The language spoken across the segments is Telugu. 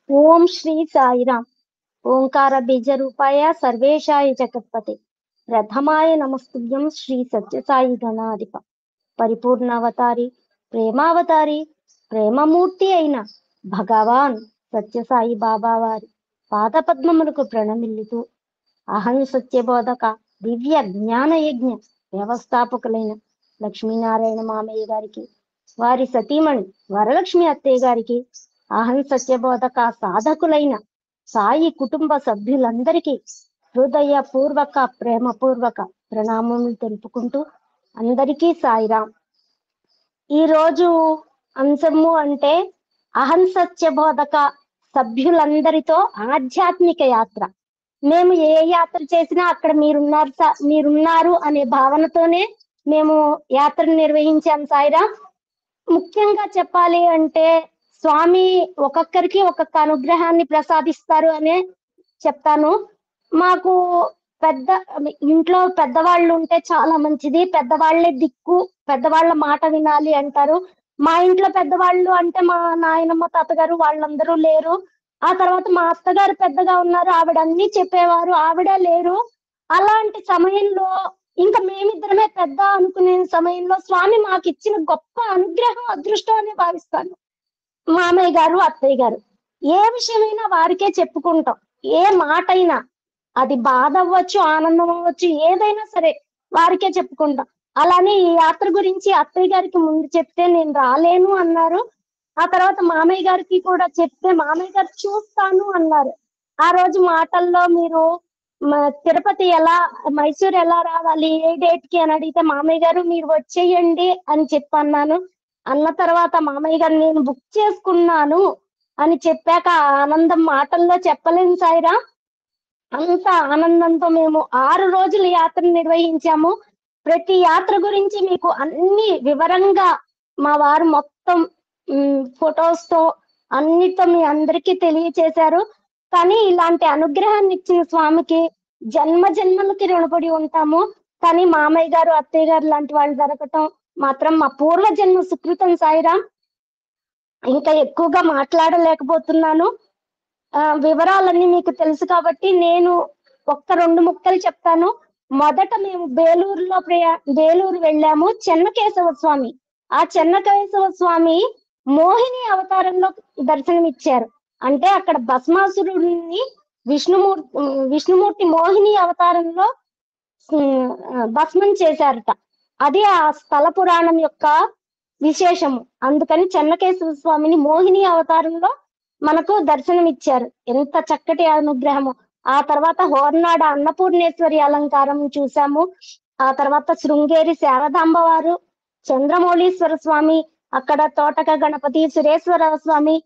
ఓం శ్రీ సాయిరాం. ఓంకార బీజ రూపాయ సర్వేశాయ జగత్పతే ప్రథమాయ నమస్తుభ్యం శ్రీ సత్యసాయి గణాధిప పరిపూర్ణావతారి ప్రేమావతారి ప్రేమమూర్తి అయిన భగవాన్ సత్యసాయి బాబా వారి పాదపద్మములకు ప్రణమిల్లుతూ అహం సత్యబోధక దివ్య జ్ఞాన యజ్ఞ వ్యవస్థాపకులైన లక్ష్మీనారాయణ మామయ్య గారికి, వారి సతీమణి వరలక్ష్మి అత్తయ్య గారికి, అహం సత్యబోధక సాధకులైన సాయి కుటుంబ సభ్యులందరికీ హృదయపూర్వక ప్రేమపూర్వక ప్రణామములు తెలుపుకుంటూ అందరికీ సాయిరాం. ఈరోజు అంశము అంటే అహం సత్యబోధక సభ్యులందరితో ఆధ్యాత్మిక యాత్ర. మేము ఏ యాత్ర చేసినా అక్కడ మీరున్నారు అనే భావనతోనే మేము యాత్రను నిర్వహించాం సాయిరాం. ముఖ్యంగా చెప్పాలి అంటే స్వామి ఒక్కొక్కరికి ఒక్కొక్క అనుగ్రహాన్ని ప్రసాదిస్తారు అనే చెప్తాను. మాకు పెద్ద ఇంట్లో పెద్దవాళ్ళు ఉంటే చాలా మంచిది, పెద్దవాళ్లే దిక్కు, పెద్దవాళ్ళ మాట వినాలి అంటారు. మా ఇంట్లో పెద్దవాళ్ళు అంటే మా నాయనమ్మ తాతగారు వాళ్ళందరూ లేరు. ఆ తర్వాత మా అత్తగారు పెద్దగా ఉన్నారు, ఆవిడ అన్ని చెప్పేవారు, ఆవిడ లేరు. అలాంటి సమయంలో ఇంకా మేమిద్దరమే పెద్ద అనుకునే సమయంలో స్వామి మాకు ఇచ్చిన గొప్ప అనుగ్రహం, అదృష్టం అని భావిస్తాను. మామయ్య గారు అత్తయ్య గారు ఏ విషయమైనా వారికే చెప్పుకుంటాం. ఏ మాట అయినా, అది బాధ అవ్వచ్చు, ఆనందం అవ్వచ్చు, ఏదైనా సరే వారికే చెప్పుకుంటాం. అలానే ఈ యాత్ర గురించి అత్తయ్య గారికి ముందు చెప్తే నేను రాలేను అన్నారు. ఆ తర్వాత మామయ్య గారికి కూడా చెప్తే మామయ్య గారు చూస్తాను అన్నారు. ఆ రోజు మాటల్లో మీరు తిరుపతి ఎలా, మైసూర్ ఎలా రావాలి, ఏ డేట్ కి అని అడిగితే మామయ్య గారు మీరు వచ్చేయండి అని చెప్పన్నాను. అన్న తర్వాత మామయ్య గారు నేను బుక్ చేసుకున్నాను అని చెప్పాక ఆనందం మాటల్లో చెప్పలేను సాయిరా. అంత ఆనందంతో మేము 6 రోజులు యాత్ర నిర్వహించాము. ప్రతి యాత్ర గురించి మీకు అన్ని వివరంగా మా వారు మొత్తం ఫొటోస్ తో అన్నిటితో మీ అందరికీ తెలియచేశారు. కానీ ఇలాంటి అనుగ్రహాన్ని ఇచ్చిన స్వామికి జన్మ జన్మలకి రుణపడి ఉంటాము. కానీ మామయ్య గారు అత్తయ్య గారు లాంటి వాళ్ళు దొరకటం మాత్రం మా పూర్వజన్మ సుకృతం సాయిరాం. ఇంకా ఎక్కువగా మాట్లాడలేకపోతున్నాను. వివరాలన్నీ మీకు తెలుసు కాబట్టి నేను ఒక్క 2 ముక్కలు చెప్తాను. మొదట మేము బేలూరు వెళ్ళాము. చెన్నకేశవ స్వామి, ఆ చెన్నకేశవ స్వామి మోహిని అవతారంలో దర్శనమిచ్చారు. అంటే అక్కడ భస్మాసురుడిని విష్ణుమూర్తి మోహిని అవతారంలో భస్మం చేశారట. అది ఆ స్థల పురాణం యొక్క విశేషము. అందుకని చెన్నకేశవ స్వామిని మోహిని అవతారంలో మనకు దర్శనం ఇచ్చారు. ఎంత చక్కటి అనుగ్రహము. ఆ తర్వాత హోర్నాడ అన్నపూర్ణేశ్వరి అలంకారం చూసాము. ఆ తర్వాత శృంగేరి శారదాంబ వారు, చంద్రమౌళీశ్వర స్వామి, అక్కడ తోటక గణపతి, సురేశ్వర స్వామి,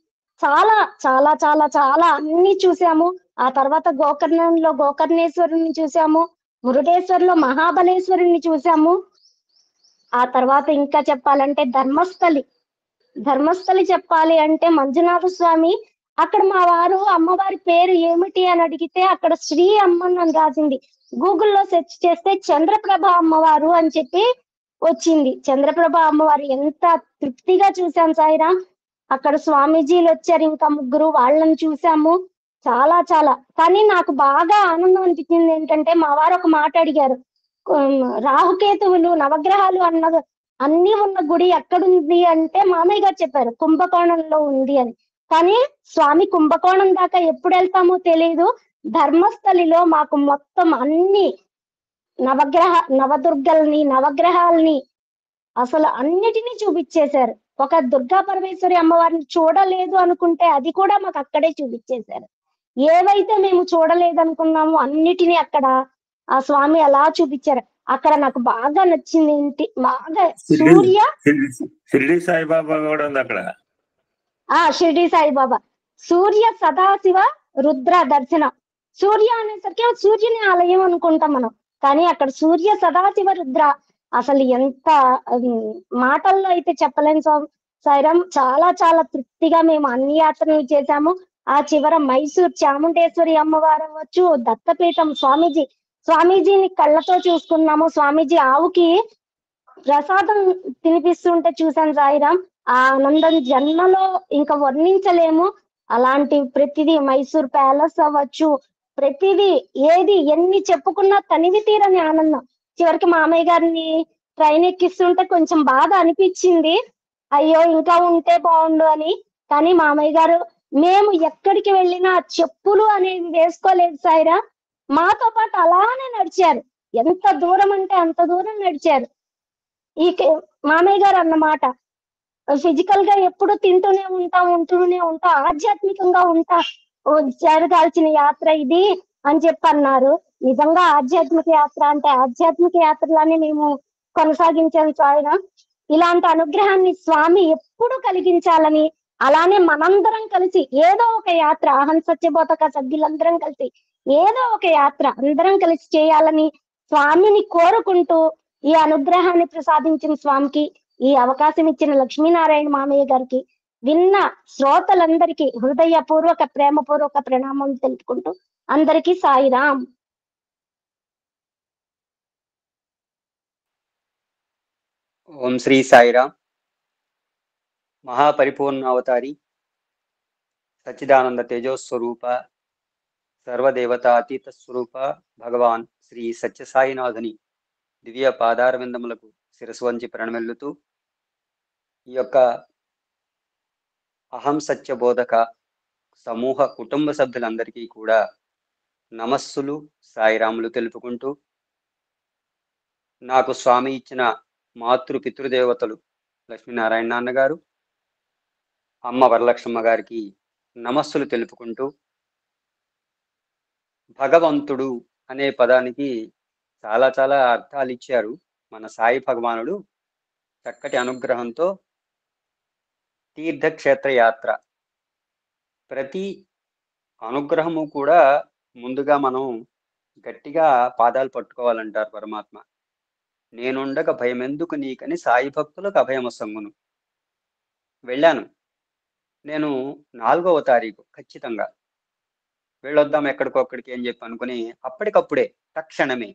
చాలా చాలా చాలా చాలా అన్ని చూసాము. ఆ తర్వాత గోకర్ణంలో గోకర్ణేశ్వరుని చూసాము. మురుడేశ్వర్లో మహాబలేశ్వరుని చూసాము. ఆ తర్వాత ఇంకా చెప్పాలంటే ధర్మస్థలి చెప్పాలి అంటే మంజునాథ స్వామి. అక్కడ మా వారు అమ్మవారి పేరు ఏమిటి అని అడిగితే అక్కడ శ్రీ అమ్మన్ అని రాసింది. గూగుల్లో సెర్చ్ చేస్తే చంద్రప్రభ అమ్మవారు అని చెప్పి వచ్చింది. చంద్రప్రభ అమ్మవారు ఎంత తృప్తిగా చూసాం సాయిరా. అక్కడ స్వామీజీలు వచ్చారు, ఇంకా 3, వాళ్ళని చూసాము. చాలా చాలా. కానీ నాకు బాగా ఆనందం అనిపించింది ఏంటంటే మా వారు ఒక మాట అడిగారు. రాహుకేతువులు నవగ్రహాలు అన్ని ఉన్న గుడి ఎక్కడుంది అంటే మామయ్య గారు చెప్పారు కుంభకోణంలో ఉంది అని. కానీ స్వామి కుంభకోణం దాకా ఎప్పుడు వెళ్తామో తెలియదు. ధర్మస్థలిలో మాకు మొత్తం అన్ని నవదుర్గల్ని, నవగ్రహాలని అసలు అన్నిటినీ చూపించేశారు. ఒక దుర్గా పరమేశ్వరి అమ్మవారిని చూడలేదు అనుకుంటే అది కూడా మాకు అక్కడే చూపించేశారు. ఏవైతే మేము చూడలేదనుకున్నామో అన్నిటినీ అక్కడ ఆ స్వామి అలా చూపించారు. అక్కడ నాకు బాగా నచ్చింది ఏంటి, బాగా షిరిడి సాయిబాబా కూడా ఉంది అక్కడ. షిరిడి సాయిబాబా, సూర్య సదాశివ రుద్ర దర్శనం. సూర్య అనేసరికి సూర్యుని ఆలయం అనుకుంటాం మనం, కానీ అక్కడ సూర్య సదాశివ రుద్ర అసలు ఎంత మాటల్లో అయితే చెప్పలేని సాయిరాం. చాలా చాలా తృప్తిగా మేము అన్ని యాత్రలు చేశాము. ఆ చివర మైసూర్ చాముండేశ్వరి అమ్మవారు అవ్వచ్చు, దత్తపీఠం స్వామీజీని కళ్ళతో చూసుకున్నాము. స్వామీజీ ఆవుకి ప్రసాదం తినిపిస్తుంటే చూసాను సాయిరాం. ఆ ఆనందం జన్మలో ఇంకా వర్ణించలేము. అలాంటి ప్రతిదీ మైసూర్ ప్యాలెస్ అవ్వచ్చు, ప్రతిదీ ఏది ఎన్ని చెప్పుకున్నా తనివి తీరని ఆనందం. చివరికి మామయ్య గారిని ట్రైన్ ఎక్కిస్తుంటే కొంచెం బాధ అనిపించింది, అయ్యో ఇంకా ఉంటే బాగుండు అని. కానీ మామయ్య గారు మేము ఎక్కడికి వెళ్ళినా చెప్పులు అనేవి వేసుకోలేదు సాయిరా, మాతో పాటు అలానే నడిచారు. ఎంత దూరం అంటే అంత దూరం నడిచారు. ఈ మామయ్య గారు అన్నమాట, ఫిజికల్ గా ఎప్పుడు తింటూనే ఉంటాం ఉంటూనే ఉంటాం, ఆధ్యాత్మికంగా ఉంటా జరగాల్సిన యాత్ర ఇది అని చెప్పి అన్నారు. నిజంగా ఆధ్యాత్మిక యాత్ర అంటే ఆధ్యాత్మిక యాత్రలానే మేము కొనసాగించాం సాయిరా. ఇలాంటి అనుగ్రహాన్ని స్వామి ఎప్పుడు కలిగించాలని, అలానే మనందరం కలిసి ఏదో ఒక యాత్ర, అహం సత్యబోధక సభ్యులందరం కలిసి ఏదో ఒక యాత్ర అందరం కలిసి చేయాలని స్వామిని కోరుకుంటూ, ఈ అనుగ్రహాన్ని ప్రసాదించిన స్వామికి, ఈ అవకాశం ఇచ్చిన లక్ష్మీనారాయణ మామయ్య గారికి, విన్న శ్రోతలందరికీ హృదయపూర్వక ప్రేమపూర్వక ప్రణామం తెలుపుకుంటూ అందరికీ సాయిరాం. ఓం శ్రీ సాయిరాం. మహాపరిపూర్ణ అవతారి సచ్చిదానంద తేజోస్వరూప సర్వదేవతాతీత స్వరూప భగవాన్ శ్రీ సత్యసాయినాథుని దివ్య పాదారవిందములకు శిరసు వంచి ప్రణమిల్లుతూ, ఈ యొక్క అహం సత్యబోధక సమూహ కుటుంబ సభ్యులందరికీ కూడా నమస్సులు సాయిరాములు తెలుపుకుంటూ, నాకు స్వామి ఇచ్చిన మాతృ పితృదేవతలు లక్ష్మీనారాయణ నాన్నగారు, అమ్మ వరలక్ష్మమ్మ గారికి నమస్సులు తెలుపుకుంటూ, భగవంతుడు అనే పదానికి చాలా చాలా అర్థాలు ఇచ్చారు మన సాయి భగవానుడు. చక్కటి అనుగ్రహంతో తీర్థక్షేత్ర యాత్ర, ప్రతి అనుగ్రహము కూడా ముందుగా మనం గట్టిగా పాదాలు పట్టుకోవాలంటారు పరమాత్మ. నేనుండగా భయమెందుకు నీకని సాయి భక్తులకు అభయమసంగును. వెళ్ళాను నేను 4వ తారీఖు ఖచ్చితంగా వెళ్ళొద్దాం ఎక్కడికొక్కడికి అని చెప్పి అనుకుని, అప్పటికప్పుడే తక్షణమే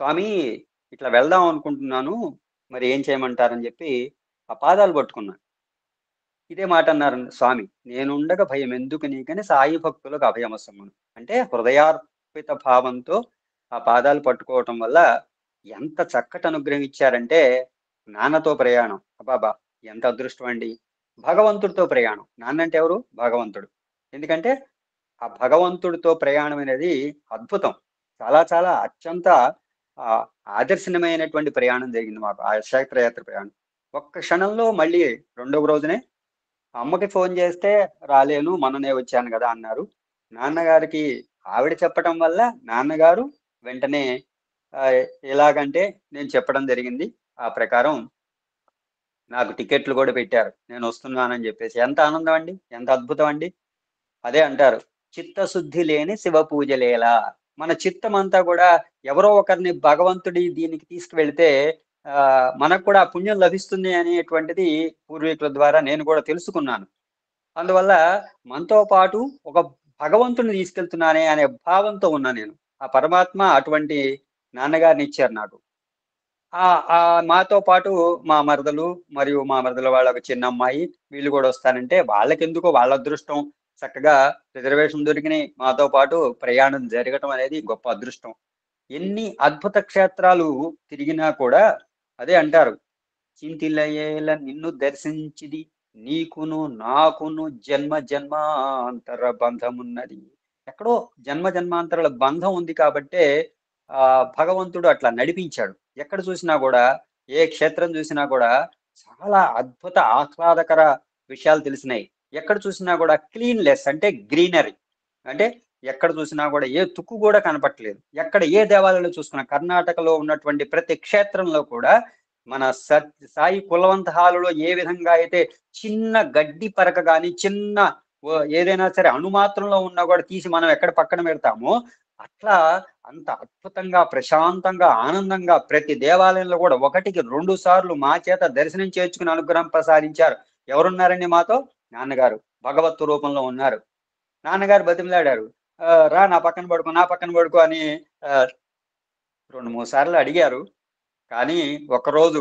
స్వామి ఇట్లా వెళ్దాం అనుకుంటున్నాను, మరి ఏం చేయమంటారని చెప్పి ఆ పాదాలు పట్టుకున్నాను. ఇదే మాట అన్నారు స్వామి, నేనుండగా భయం ఎందుకు నీకని సాయి భక్తులకు అభయమసమును. అంటే హృదయార్పిత భావంతో ఆ పాదాలు పట్టుకోవటం వల్ల ఎంత చక్కటి అనుగ్రహం ఇచ్చారంటే, నాన్నతో ప్రయాణం, అబాబా ఎంత అదృష్టం అండి. భగవంతుడితో ప్రయాణం, నాన్నంటే ఎవరు? భగవంతుడు. ఎందుకంటే ఆ భగవంతుడితో ప్రయాణం అనేది అద్భుతం. చాలా చాలా అత్యంత ఆదర్శనీయమైనటువంటి ప్రయాణం జరిగింది మాకు, ఆ క్షేత్రయాత్ర ప్రయాణం. ఒక్క క్షణంలో మళ్ళీ 2వ రోజునే అమ్మకి ఫోన్ చేస్తే రాలేను మొన్ననే వచ్చాను కదా అన్నారు. నాన్నగారికి ఆవిడ చెప్పడం వల్ల నాన్నగారు వెంటనే ఎలాగంటే నేను చెప్పడం జరిగింది. ఆ ప్రకారం నాకు టికెట్లు కూడా పెట్టారు, నేను వస్తున్నానని చెప్పేసి. ఎంత ఆనందం అండి, ఎంత అద్భుతం అండి. అదే అంటారు, చిత్తశుద్ధి లేని శివ పూజలేలా. మన చిత్తం అంతా కూడా ఎవరో ఒకరిని భగవంతుడి దీనికి తీసుకువెళ్తే మనకు కూడా పుణ్యం లభిస్తుంది అనేటువంటిది పూర్వీకుల ద్వారా నేను కూడా తెలుసుకున్నాను. అందువల్ల మనతో పాటు ఒక భగవంతుడిని తీసుకెళ్తున్నానే అనే భావంతో ఉన్నా నేను. ఆ పరమాత్మ అటువంటి నాన్నగారిని ఇచ్చారు నాకు. ఆ మాతో పాటు మా మరదలు మరియు మా మరదల వాళ్ళ ఒక చిన్న అమ్మాయి, వీళ్ళు కూడా వస్తానంటే వాళ్ళకెందుకో వాళ్ళ అదృష్టం, చక్కగా రిజర్వేషన్ దొరికినాయి. మాతో పాటు ప్రయాణం జరగటం అనేది గొప్ప అదృష్టం. ఎన్ని అద్భుత క్షేత్రాలు తిరిగినా కూడా అదే అంటారు, చింతిలయేల నిన్ను దర్శించిది నీకును నాకును జన్మ జన్మాంతర బంధమున్నది. ఎక్కడో జన్మ జన్మాంతరాల బంధం ఉంది కాబట్టే భగవంతుడు అట్లా నడిపించాడు. ఎక్కడ చూసినా కూడా, ఏ క్షేత్రం చూసినా కూడా చాలా అద్భుత ఆహ్లాదకర విషయాలు తెలిసినాయి. ఎక్కడ చూసినా కూడా క్లీన్లెస్ అంటే గ్రీనరీ, అంటే ఎక్కడ చూసినా కూడా ఏ తుక్కు కూడా కనపట్లేదు. ఎక్కడ ఏ దేవాలయంలో చూసుకున్నా, కర్ణాటకలో ఉన్నటువంటి ప్రతి క్షేత్రంలో కూడా మన సాయి కులవంత హాలులో ఏ విధంగా అయితే చిన్న గడ్డి పరక కానీ చిన్న ఏదైనా సరే అణుమాత్రంలో ఉన్నా కూడా తీసి మనం ఎక్కడ పక్కన పెడతామో, అట్లా అంత అద్భుతంగా ప్రశాంతంగా ఆనందంగా ప్రతి దేవాలయంలో కూడా 1కి 2 సార్లు మా చేత దర్శనం చేర్చుకుని అనుగ్రహం ప్రసాదించారు. ఎవరున్నారండి మాతో? నాన్నగారు భగవత్ రూపంలో ఉన్నారు. నాన్నగారు బతిమలాడారు, రా నా పక్కన పడుకో నా పక్కన పడుకో అని 2-3 సార్లు అడిగారు. కానీ ఒకరోజు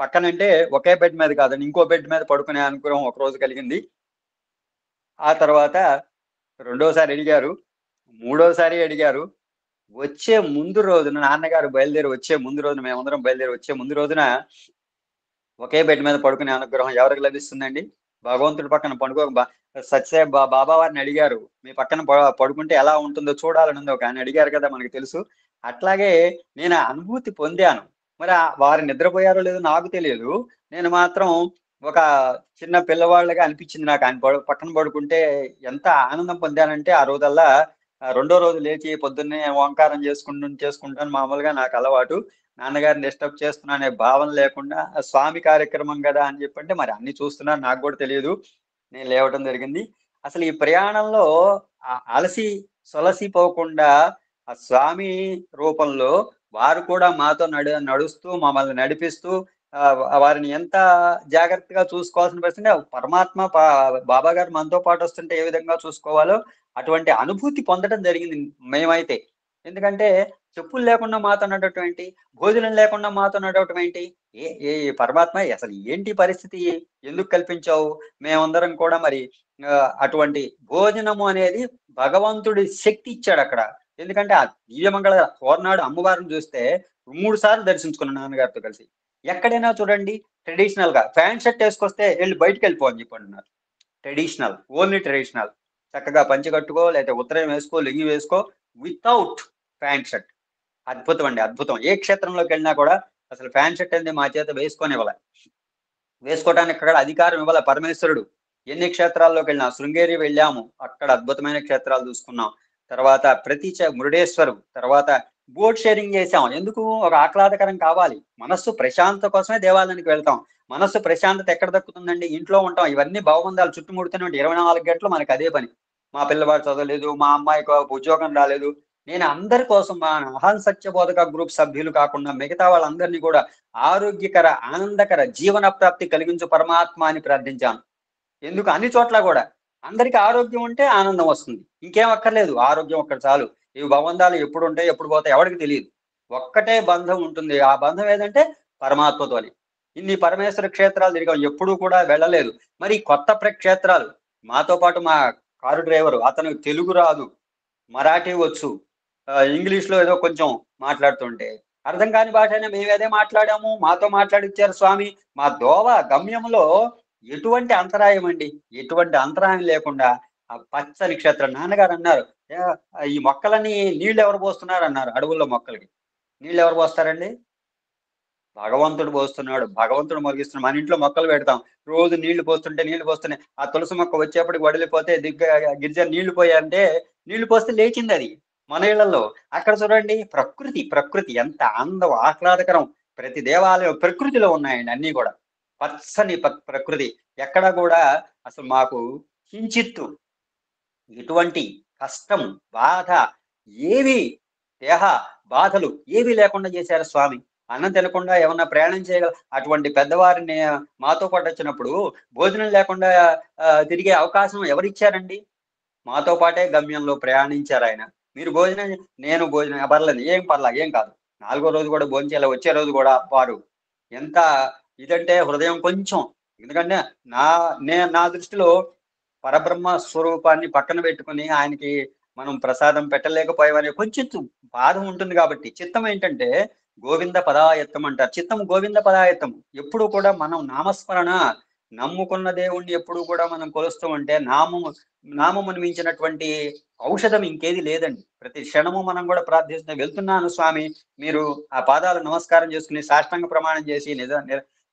పక్కనంటే ఒకే బెడ్ మీద కాదండి, ఇంకో బెడ్ మీద పడుకునే అనుగ్రహం ఒకరోజు కలిగింది. ఆ తర్వాత రెండోసారి అడిగారు, మూడోసారి అడిగారు. వచ్చే ముందు రోజున నాన్నగారు బయలుదేరి వచ్చే ముందు రోజున, మేమందరం బయలుదేరి వచ్చే ముందు రోజున ఒకే బెడ్ మీద పడుకునే అనుగ్రహం ఎవరికి లభిస్తుందండి? భగవంతుడి పక్కన సత్యసాయి బాబా వారిని అడిగారు, మీ పక్కన పడుకుంటే ఎలా ఉంటుందో చూడాలని ఉంది. ఒక ఆయన అడిగారు కదా, మనకు తెలుసు. అట్లాగే నేను ఆ అనుభూతి పొందాను. మరి వారు నిద్రపోయారో లేదో నాకు తెలియదు. నేను మాత్రం ఒక చిన్న పిల్లవాళ్ళగా అనిపించింది నాకు. ఆయన పక్కన పడుకుంటే ఎంత ఆనందం పొందానంటే ఆ రోజల్లా, రెండో రోజు లేచి పొద్దున్నే ఓంకారం చేసుకుంటాను మామూలుగా, నాకు అలవాటు. నాన్నగారిని డిస్టర్బ్ చేస్తున్నా అనే భావన లేకుండా, స్వామి కార్యక్రమం కదా అని చెప్పంటే మరి అన్ని చూస్తున్నారు, నాకు కూడా తెలియదు. నేను లేవటం జరిగింది. అసలు ఈ ప్రయాణంలో అలసి సొలసిపోకుండా ఆ స్వామి రూపంలో వారు కూడా మాతో నడుస్తూ మమ్మల్ని నడిపిస్తూ, వారిని ఎంత జాగ్రత్తగా చూసుకోవాల్సిన పరిస్థితి, పరమాత్మ బాబా గారు మనతో పాటు వస్తుంటే ఏ విధంగా చూసుకోవాలో అటువంటి అనుభూతి పొందడం జరిగింది మేమైతే. ఎందుకంటే చెప్పులు లేకుండా మాతో నడవటం ఏంటి, భోజనం లేకుండా మాతో నడవటం ఏంటి, ఏ ఏ పరమాత్మ అసలు ఏంటి పరిస్థితి, ఎందుకు కల్పించావు? మేమందరం కూడా మరి అటువంటి భోజనము అనేది భగవంతుడి శక్తి ఇచ్చాడు అక్కడ. ఎందుకంటే ఆ దివ్యమంగళ హోర్నాడు అమ్మవారిని చూస్తే 3 సార్లు దర్శించుకున్నాను నాన్నగారితో కలిసి. ఎక్కడైనా చూడండి, ట్రెడిషనల్ గా ప్యాంట్ షర్ట్ వేసుకొస్తే వెళ్ళి బయటకు వెళ్ళిపో అని చెప్పి అంటున్నారు. Traditional, only traditional. చక్కగా పంచె కట్టుకో, లేకపోతే ఉత్తరం వేసుకో, లింగి వేసుకో, వితౌట్ ప్యాంట్ షర్ట్. అద్భుతం అండి, అద్భుతం. ఏ క్షేత్రంలోకి వెళ్ళినా కూడా అసలు ప్యాంట్ షర్ట్ అనేది మా చేత వేసుకోనివ్వాల, వేసుకోవడానికి అక్కడ అధికారం ఇవ్వాల పరమేశ్వరుడు. ఎన్ని క్షేత్రాల్లోకి వెళ్ళినా, శృంగేరి వెళ్ళాము, అక్కడ అద్భుతమైన క్షేత్రాలు చూసుకున్నాం. తర్వాత మురుడేశ్వరం, తర్వాత బోట్ షేరింగ్ చేసాం. ఎందుకు? ఒక ఆహ్లాదకరం కావాలి, మనస్సు ప్రశాంతత కోసమే దేవాలయానికి వెళ్తాం. మనస్సు ప్రశాంతత ఎక్కడ దక్కుతుందండి? ఇంట్లో ఉంటాం, ఇవన్నీ భావబంధాలు చుట్టుముడుతూనే ఉంటాయి 24 గంటలు మనకు అదే పని. మా పిల్లవాడు చదవలేదు, మా అమ్మాయికి ఉద్యోగం రాలేదు. నేను అందరి కోసం, మా అహం సత్యబోధక గ్రూప్ సభ్యులు కాకుండా మిగతా వాళ్ళందరినీ కూడా ఆరోగ్యకర, ఆనందకర జీవన ప్రాప్తి కలిగించు పరమాత్మ అని ప్రార్థించాను. ఎందుకు? అన్ని చోట్ల కూడా అందరికీ ఆరోగ్యం ఉంటే ఆనందం వస్తుంది, ఇంకేం అక్కర్లేదు, ఆరోగ్యం ఒక్కటి చాలు. ఇవి భగవంతాలు ఎప్పుడు ఉంటాయి ఎప్పుడు పోతాయి ఎవరికి తెలియదు. ఒక్కటే బంధం ఉంటుంది, ఆ బంధం ఏదంటే పరమాత్మతో అని. ఇన్ని పరమేశ్వర క్షేత్రాలు తిరిగాం, ఎప్పుడూ కూడా వెళ్ళలేదు. మరి కొత్త క్షేత్రాలు. మాతో పాటు మా కారు డ్రైవరు, అతను తెలుగు రాదు, మరాఠీ వచ్చు, ఇంగ్లీష్ లో ఏదో కొంచెం మాట్లాడుతుంటే అర్థం కాని భాష అయినా మేమేదే మాట్లాడాము, మాతో మాట్లాడిచ్చారు స్వామి. మా దోవ గమ్యంలో ఎటువంటి అంతరాయం అండి, ఎటువంటి అంతరాయం లేకుండా ఆ పచ్చని క్షేత్రం. నాన్నగారు అన్నారు, ఈ మొక్కలని నీళ్లు ఎవరు పోస్తున్నారు అన్నారు. అడవుల్లో మొక్కలకి నీళ్ళు ఎవరు పోస్తారండి? భగవంతుడు పోస్తున్నాడు, భగవంతుడు మొలిగిస్తున్నాడు. మన ఇంట్లో మొక్కలు పెడతాం, రోజు నీళ్లు పోస్తున్నాయి. ఆ తులసి మొక్క వచ్చేప్పటికి వడిలిపోతే గిరిజన నీళ్లు పోయాయంటే, నీళ్లు పోస్తే లేచింది అది మన ఇళ్లలో. అక్కడ చూడండి, ప్రకృతి ఎంత అందం, ఆహ్లాదకరం. ప్రతి దేవాలయం ప్రకృతిలో ఉన్నాయండి అన్ని కూడా. పచ్చని ప్రకృతి. ఎక్కడ కూడా అసలు మాకు కించిత్తు ఎటువంటి కష్టం, బాధ, ఏవి దేహ బాధలు ఏవి లేకుండా చేశారు స్వామి. అన్నం తినకుండా ఏమన్నా ప్రయాణం చేయగల అటువంటి పెద్దవారిని మాతో పాటు వచ్చినప్పుడు భోజనం లేకుండా తిరిగే అవకాశం ఎవరిచ్చారండి? మాతో పాటే గమ్యంలో ప్రయాణించారు ఆయన. మీరు నేను భోజనం పర్లేదు, ఏం కాదు. 4వ రోజు కూడా భోజనం చేయాలి, వచ్చే రోజు కూడా వారు ఎంత ఇదంటే హృదయం కొంచెం. ఎందుకంటే నా దృష్టిలో పరబ్రహ్మ స్వరూపాన్ని పక్కన పెట్టుకుని ఆయనకి మనం ప్రసాదం పెట్టలేకపోయామనే కొంచెం బాధ ఉంటుంది. కాబట్టి చిత్తం ఏంటంటే గోవింద పదాయత్తం అంటారు. చిత్తం గోవింద పదాయత్తం. ఎప్పుడు కూడా మనం నామస్మరణ, నమ్ముకున్న దేవుణ్ణి ఎప్పుడు కూడా మనం కొలుస్తూ ఉంటే నామమును మించినటువంటి ఔషధం ఇంకేది లేదండి. ప్రతి క్షణము మనం కూడా ప్రార్థిస్తూ వెళ్తున్నాను స్వామి, మీరు ఆ పాదాలు నమస్కారం చేసుకుని సాష్టాంగ ప్రమాణం చేసి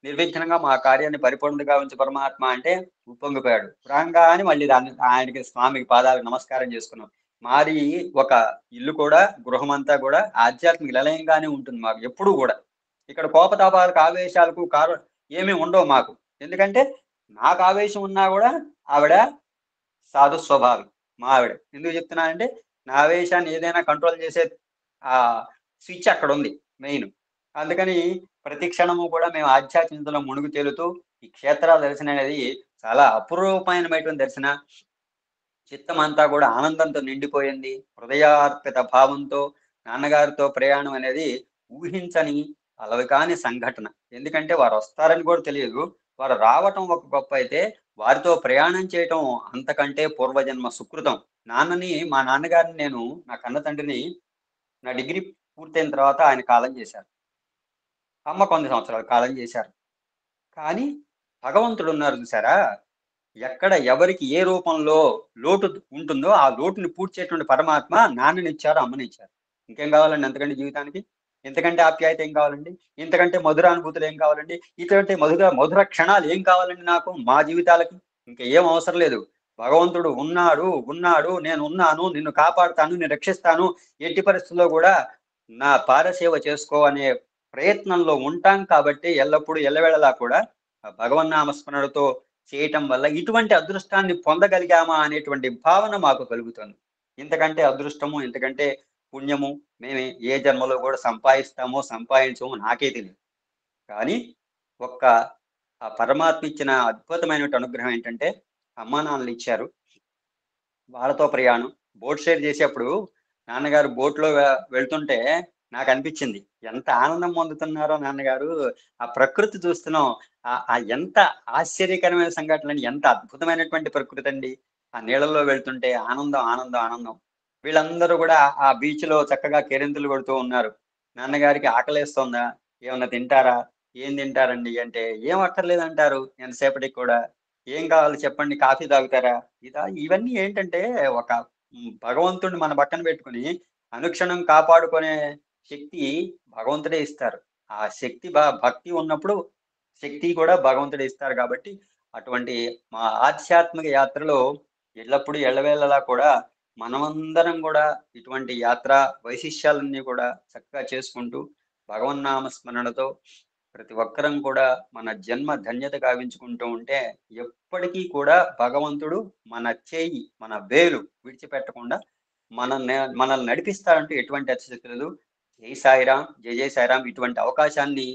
నిర్విఘ్నంగా మా కార్యాన్ని పరిపూర్ణంగా ఉంచి పరమాత్మ అంటే ఉప్పొంగిపోయాడు. రాగానే మళ్ళీ ఆయనకి స్వామికి పాదాలకు నమస్కారం చేసుకున్నాం. మాది ఒక ఇల్లు కూడా, గృహం అంతా కూడా ఆధ్యాత్మిక నిలయంగానే ఉంటుంది మాకు ఎప్పుడూ కూడా. ఇక్కడ కోపతాపాలకు, ఆవేశాలకు ఏమీ ఉండవు మాకు. ఎందుకంటే నాకు ఆవేశం ఉన్నా కూడా ఆవిడ సాధు స్వభావి మా ఆవిడ. ఎందుకు చెప్తున్నానంటే నా ఆవేశాన్ని ఏదైనా కంట్రోల్ చేసే ఆ స్విచ్ అక్కడ ఉంది మెయిన్. అందుకని ప్రతి క్షణము కూడా మేము ఆధ్యాత్మికతలో మునుగు తేలుతూ ఈ క్షేత్రాల దర్శనం అనేది చాలా అపురూపమైనటువంటి దర్శన. చిత్తం అంతా కూడా ఆనందంతో నిండిపోయింది. హృదయార్పిత భావంతో నాన్నగారితో ప్రయాణం అనేది ఊహించని, అలవి కాని సంఘటన. ఎందుకంటే వారు వస్తారని కూడా తెలియదు. వారు రావటం ఒక గొప్ప అయితే, వారితో ప్రయాణం చేయటం అంతకంటే పూర్వజన్మ సుకృతం. మా నాన్నగారిని నేను, నా కన్న తండ్రిని, నా డిగ్రీ పూర్తయిన తర్వాత ఆయన కాలం చేశారు. అమ్మ కొన్ని సంవత్సరాలు కాలం చేశారు. కానీ భగవంతుడు ఉన్నారు చూసారా? ఎక్కడ ఎవరికి ఏ రూపంలో లోటు ఉంటుందో ఆ లోటుని పూడ్చేటువంటి పరమాత్మ నాన్ననిచ్చారు, అమ్మనిచ్చారు. ఇంకేం కావాలండి అంతకంటే జీవితానికి? ఇంతకంటే ఆప్యాయత ఏం కావాలండి? ఇంతకంటే మధుర అనుభూతులు ఏం కావాలండి? ఇటువంటి మధుర క్షణాలు ఏం కావాలండి నాకు మా జీవితాలకి? ఇంకా ఏం అవసరం లేదు. భగవంతుడు ఉన్నాడు, నేను ఉన్నాను, నిన్ను కాపాడుతాను, నేను రక్షిస్తాను, ఎట్టి పరిస్థితుల్లో కూడా నా పారసేవ చేసుకో అనే ప్రయత్నంలో ఉంటాం కాబట్టి ఎల్లప్పుడూ ఎల్లవేళలా కూడా భగవన్నామస్మరణతో చేయటం వల్ల ఇటువంటి అదృష్టాన్ని పొందగలిగామా అనేటువంటి భావన మాకు కలుగుతుంది. ఇంతకంటే అదృష్టము, ఇంతకంటే పుణ్యము మేము ఏ జన్మలో కూడా సంపాదించమో నాకే తెలియదు. కానీ ఒక్క ఆ పరమాత్మ ఇచ్చిన అద్భుతమైనటువంటి అనుగ్రహం ఏంటంటే అమ్మా నాన్నలు ఇచ్చారు. వాళ్ళతో ప్రయాణం బోట్ షేర్ చేసేప్పుడు నాన్నగారు బోట్లో వెళ్తుంటే నాకు అనిపించింది, ఎంత ఆనందం పొందుతున్నారో నాన్నగారు. ఆ ప్రకృతి చూస్తున్నాం, ఆ ఎంత ఆశ్చర్యకరమైన సంఘటనలు, ఎంత అద్భుతమైనటువంటి ప్రకృతి అండి. ఆ నీళ్ళల్లో వెళ్తుంటే ఆనందం. వీళ్ళందరూ కూడా ఆ బీచ్ లో చక్కగా కేరింతలు కొడుతూ ఉన్నారు. నాన్నగారికి ఆకలేస్తుందా, ఏమన్నా తింటారా? ఏం తింటారండి అంటే ఏం అక్కర్లేదంటారు ఎంతసేపటికి కూడా. ఏం కావాలి చెప్పండి, కాఫీ తాగుతారా? ఇవన్నీ ఏంటంటే ఒక భగవంతుడిని మన పక్కన పెట్టుకుని అనుక్షణం కాపాడుకునే శక్తి భగవంతుడే ఇస్తారు. ఆ శక్తి భక్తి ఉన్నప్పుడు శక్తి కూడా భగవంతుడే ఇస్తారు. కాబట్టి అటువంటి మా ఆధ్యాత్మిక యాత్రలో ఎల్లప్పుడూ ఎల్లవేళలా కూడా మనమందరం కూడా ఇటువంటి యాత్ర వైశిష్యాలన్నీ కూడా చక్కగా చేసుకుంటూ భగవన్నామ స్మరణతో ప్రతి ఒక్కరం కూడా మన జన్మ ధన్యత గావించుకుంటూ ఉంటే ఎప్పటికీ కూడా భగవంతుడు మన చేయి, మన వేలు విడిచిపెట్టకుండా మనల్ని నడిపిస్తారంటూ ఎటువంటి అతిశక్తి లేదు. జై సాయిరాం, జై సాయిరాం. ఇటువంటి అవకాశాన్ని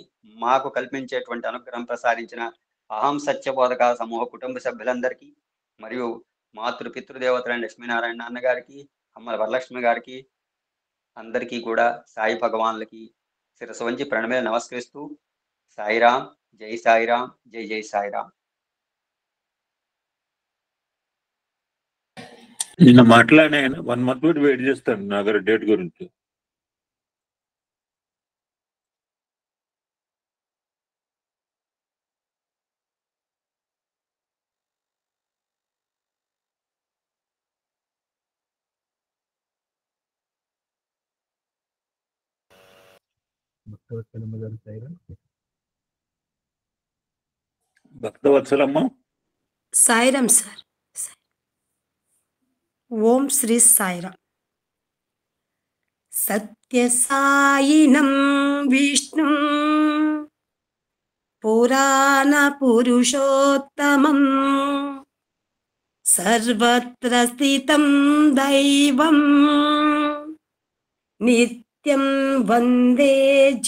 మాకు కల్పించేటువంటి అనుగ్రహం ప్రసాదించిన అహం సత్యబోధక సమూహ కుటుంబ సభ్యులందరికీ, మరియు పితృదేవతలైన లక్ష్మీనారాయణ నాన్నగారికి, అమ్మ వరలక్ష్మి గారికి, అందరికీ కూడా సాయి భగవాన్లకి శిరస్సు వంచి ప్రణమే నమస్కరిస్తూ సాయిరాం, జై సాయిరాం, జై సాయిరాం. నిన్న మాట్లాడే 1 month కూడా వెయిట్ చేస్తాను నా దగ్గర డేట్ గురించి. భక్తవత్సలమ్మ సాయిరాం సార్. ఓం శ్రీ సాయిరాం. సత్యసాయినం విష్ణు పురాణ పురుషోత్తమం సర్వత్ర స్థితం దైవం నిత్యం వందే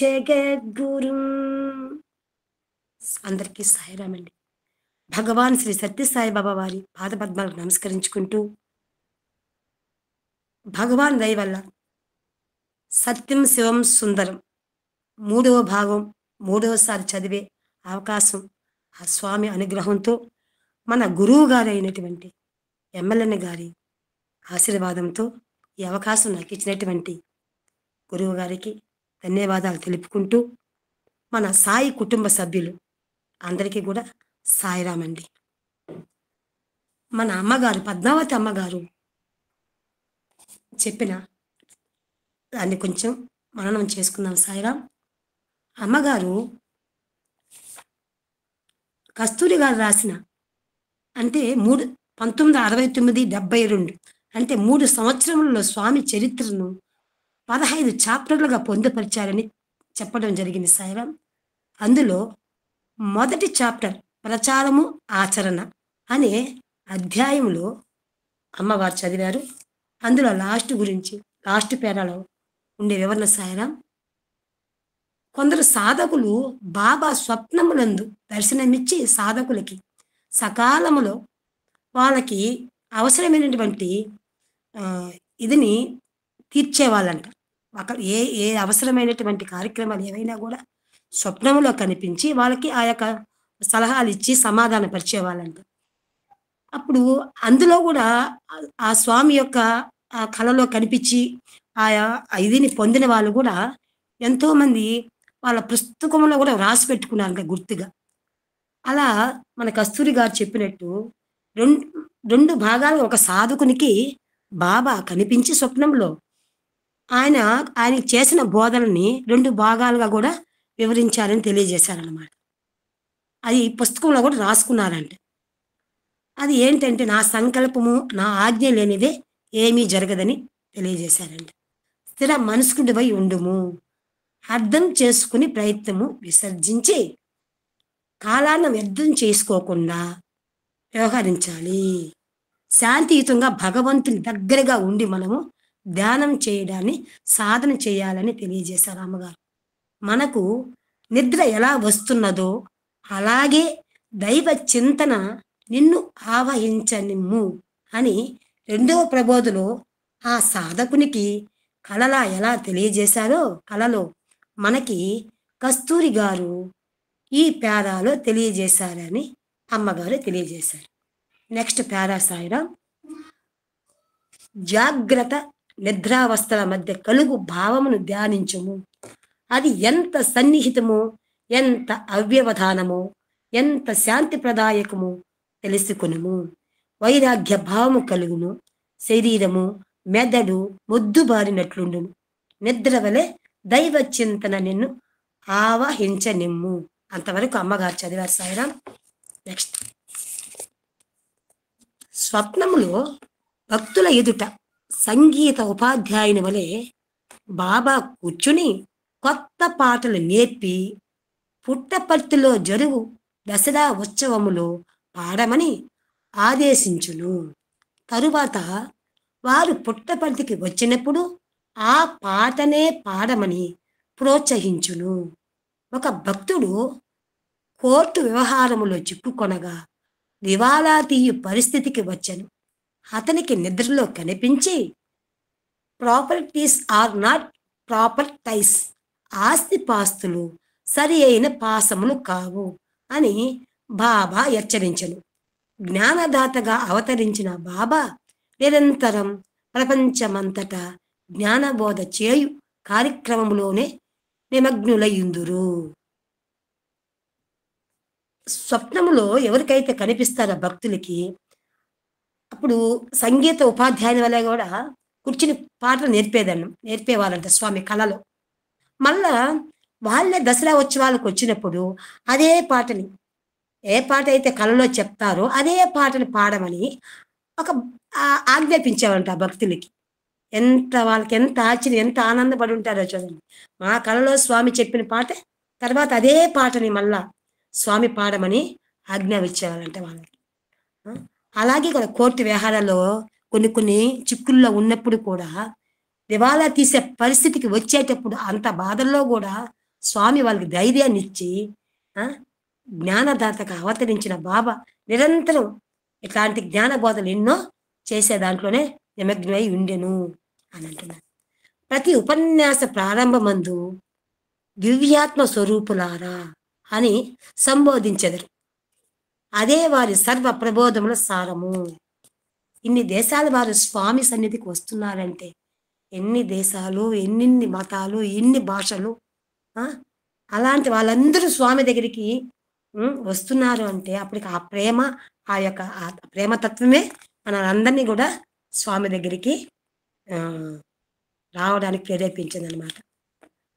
జగద్గురుం. అందరికీ సాయిరాం అండి. భగవాన్ శ్రీ సత్యసాయిబాబా వారి పాదపద్మాలకు నమస్కరించుకుంటూ, భగవాన్ దయ వల్ల సత్యం శివం సుందరం 3వ భాగం 3వసారి చదివే అవకాశం ఆ స్వామి అనుగ్రహంతో, మన గురువు గారు అయినటువంటి ఎమ్మెల్యే గారి ఆశీర్వాదంతో ఈ అవకాశం నాకు ఇచ్చినటువంటి గురువు గారికి ధన్యవాదాలు తెలుపుకుంటూ, మన సాయి కుటుంబ సభ్యులు అందరికీ కూడా సాయిరామండి. మన అమ్మగారు పద్మావతి అమ్మగారు చెప్పిన దాన్ని కొంచెం మననం చేసుకుందాం. సాయిరాం. అమ్మగారు కస్తూరి గారు రాసిన, అంటే 1969-72 అంటే 3 సంవత్సరములలో స్వామి చరిత్రను 15 చాప్టర్లుగా పొందుపరిచారని చెప్పడం జరిగింది. సాయిరాం. అందులో మొదటి చాప్టర్ ప్రచారము ఆచరణ అనే అధ్యాయంలో అమ్మవారు చదివారు. అందులో లాస్ట్ పేరాలో ఉండే వివరణ. సాయిరాం. కొందరు సాధకులు బాబా స్వప్నములందు దర్శనమిచ్చి సాధకులకి సకాలములో వాళ్ళకి అవసరమైనటువంటి ఇదిని తీర్చేవాళ్ళంట. ఏ అవసరమైనటువంటి కార్యక్రమాలు ఏవైనా కూడా స్వప్నములో కనిపించి వాళ్ళకి ఆ యొక్క సలహాలు ఇచ్చి సమాధానపరిచేవాళ్ళంట. అప్పుడు అందులో కూడా ఆ స్వామి యొక్క ఆ కళలో కనిపించి ఆయా ఇదిని పొందిన వాళ్ళు కూడా ఎంతో మంది వాళ్ళ పుస్తకంలో కూడా రాసి పెట్టుకున్నారు గుర్తుగా. అలా మన కస్తూరి గారు చెప్పినట్టు రెండు రెండు భాగాలుగా ఒక సాధకునికి బాబా కనిపించి స్వప్నంలో ఆయన ఆయనకి చేసిన బోధనని 2 భాగాలుగా కూడా వివరించారని తెలియజేశారనమాట. అది పుస్తకంలో కూడా రాసుకున్నారంట. అది ఏంటంటే, నా సంకల్పము, నా ఆజ్ఞ లేనిదే ఏమీ జరగదని తెలియజేశారంట. స్థిర మనస్కుడివై ఉండుము. అర్థం చేసుకుని ప్రయత్నము విసర్జించి, కాలాన్ని వ్యర్థం చేసుకోకుండా వ్యవహరించాలి. శాంతియుతంగా భగవంతుని దగ్గరగా ఉండి మనము ధ్యానం చేయడాన్ని సాధన చేయాలని తెలియజేశారు అమ్మగారు. మనకు నిద్ర ఎలా వస్తున్నదో అలాగే దైవ చింతన నిన్ను ఆవహించనిమ్ము అని 2వ ప్రబోధలో ఆ సాధకునికి కళలా ఎలా తెలియజేశారో కళలో మనకి కస్తూరి గారు ఈ పేరాలో తెలియజేశారని అమ్మగారు తెలియజేశారు. నెక్స్ట్ పేరా సాయిరాం. జాగ్రత్త నిద్రావస్థల మధ్య కలుగు భావమును ధ్యానించుము. అది ఎంత సన్నిహితమో, ఎంత అవ్యవధానమో, ఎంత శాంతి ప్రదాయకమో తెలుసుకునుము. వైరాగ్య భావము కలుగును. శరీరము మెదడు మొద్దుబారినట్లుండును. నిద్ర వలె దైవ చింతన నిన్ను ఆవహించనిమ్ము. అంతవరకు అమ్మగారు చదివారు సాయిరాం. నెక్స్ట్, స్వప్నములో భక్తుల ఎదుట సంగీత ఉపాధ్యాయుని వలె బాబా కూర్చుని కొత్త పాటలు నేర్పి పుట్టపర్తిలో జరుగు దసరా ఉత్సవములో పాడమని ఆదేశించును. తరువాత వారు పుట్టపర్తికి వచ్చినప్పుడు ఆ పాటనే పాడమని ప్రోత్సహించును. ఒక భక్తుడు కోర్టు వ్యవహారములో చిక్కుకొనగా దివాలా తీయు పరిస్థితికి వచ్చెను. అతనికి నిద్రలో కనిపించి, ప్రాపర్టీస్ ఆర్ నాట్ ప్రాపర్టైస్, ఆస్తిపాస్తులు సరి అయిన పాసములు కావు అని బాబా హెచ్చరించెను. జ్ఞానదాతగా అవతరించిన బాబా నిరంతరం ప్రపంచమంతటా జ్ఞానబోధ చేయు కార్యక్రమంలోనే నిమగ్నులయ్యుందురు. స్వప్నములో ఎవరికైతే కనిపిస్తారో భక్తులకి, అప్పుడు సంగీత ఉపాధ్యాయుని వల్ల కూడా కూర్చుని పాటలు నేర్పేవారంట స్వామి కళలో. మళ్ళా వాళ్ళే దసరా ఉత్సవాలకు వచ్చినప్పుడు అదే పాటని, ఏ పాట అయితే కళలో చెప్తారో అదే పాటను పాడమని ఒక ఆజ్ఞాపించేవారంట ఆ భక్తులకి. వాళ్ళకి ఎంత ఆశ్చర్యం, ఎంత ఆనందపడి ఉంటారో చూడండి. మా కళలో స్వామి చెప్పిన పాట తర్వాత అదే పాటని మళ్ళా స్వామి పాడమని ఆజ్ఞాపించేవారంట వాళ్ళకి. అలాగే ఇక్కడ కోర్టు వ్యవహారాల్లో కొన్ని చిక్కుల్లో ఉన్నప్పుడు కూడా, దివాలా తీసే పరిస్థితికి వచ్చేటప్పుడు అంత బాధల్లో కూడా స్వామి వాళ్ళకి ధైర్యాన్ని ఇచ్చి జ్ఞానదాతగా అవతరించిన బాబా నిరంతరం ఇట్లాంటి జ్ఞాన బోధలు ఎన్నో చేసే దాంట్లోనే నిమగ్నమై ఉండెను అని అంటున్నారు. ప్రతి ఉపన్యాస ప్రారంభమందు దివ్యాత్మ స్వరూపులారా అని సంబోధించెదరు. అదే వారి సర్వ ప్రబోధముల సారము. ఇన్ని దేశాల వారు స్వామి సన్నిధికి వస్తున్నారంటే, ఎన్ని దేశాలు, ఎన్ని మతాలు, ఎన్ని భాషలు, అలాంటి వాళ్ళందరూ స్వామి దగ్గరికి వస్తున్నారు అంటే అప్పటికి ఆ ప్రేమ, ఆ యొక్క ప్రేమతత్వమే మనందరినీ కూడా స్వామి దగ్గరికి రావడానికి ప్రేరేపించింది అనమాట.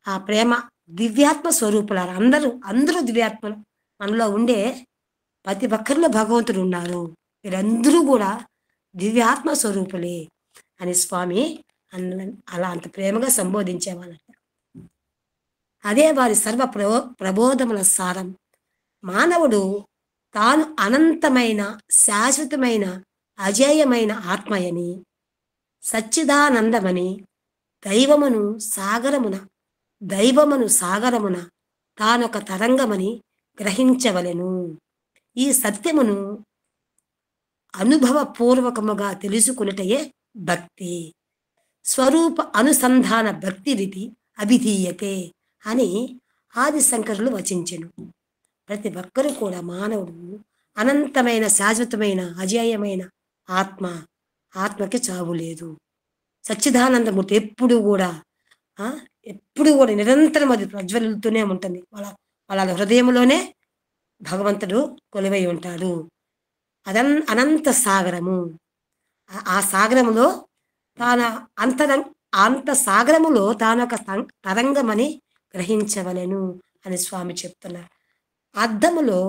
ఆ ప్రేమ దివ్యాత్మ స్వరూపులారు. అందరూ దివ్యాత్మలు. మనలో ఉండే ప్రతి ఒక్కరిలో భగవంతుడు ఉన్నారు. వీరందరూ కూడా దివ్యాత్మ స్వరూపులే అని స్వామి అలా అంత ప్రేమగా సంబోధించేవాళ్ళట. అదే వారి సర్వ ప్రబోధముల సారం. మానవుడు తాను అనంతమైన, శాశ్వతమైన, అజేయమైన ఆత్మయని, సచ్చిదానందమని, దైవమును సాగరమున తానొక తరంగమని గ్రహించవలెను. ఈ సత్యమును అనుభవపూర్వకముగా తెలుసుకున్నటయే భక్తి. స్వరూప అనుసంధాన భక్తి రీతి అభిధీయతే అని ఆది శంకరులు వచించెను. ప్రతి ఒక్కరూ కూడా మానవుడు అనంతమైన శాశ్వతమైన అజేయమైన ఆత్మ. ఆత్మకి చావు లేదు. సచ్చిదానందమూర్తి ఎప్పుడు కూడా ఎప్పుడు కూడా నిరంతరం అది ప్రజ్వలిస్తూనే ఉంటుంది. వాళ్ళ హృదయంలోనే భగవంతుడు కొలువై ఉంటాడు. అనంత సాగరము. ఆ సాగరములో అంత సాగరములో తానొక తరంగమని గ్రహించవలెను అని స్వామి చెప్తున్నారు. అద్దములో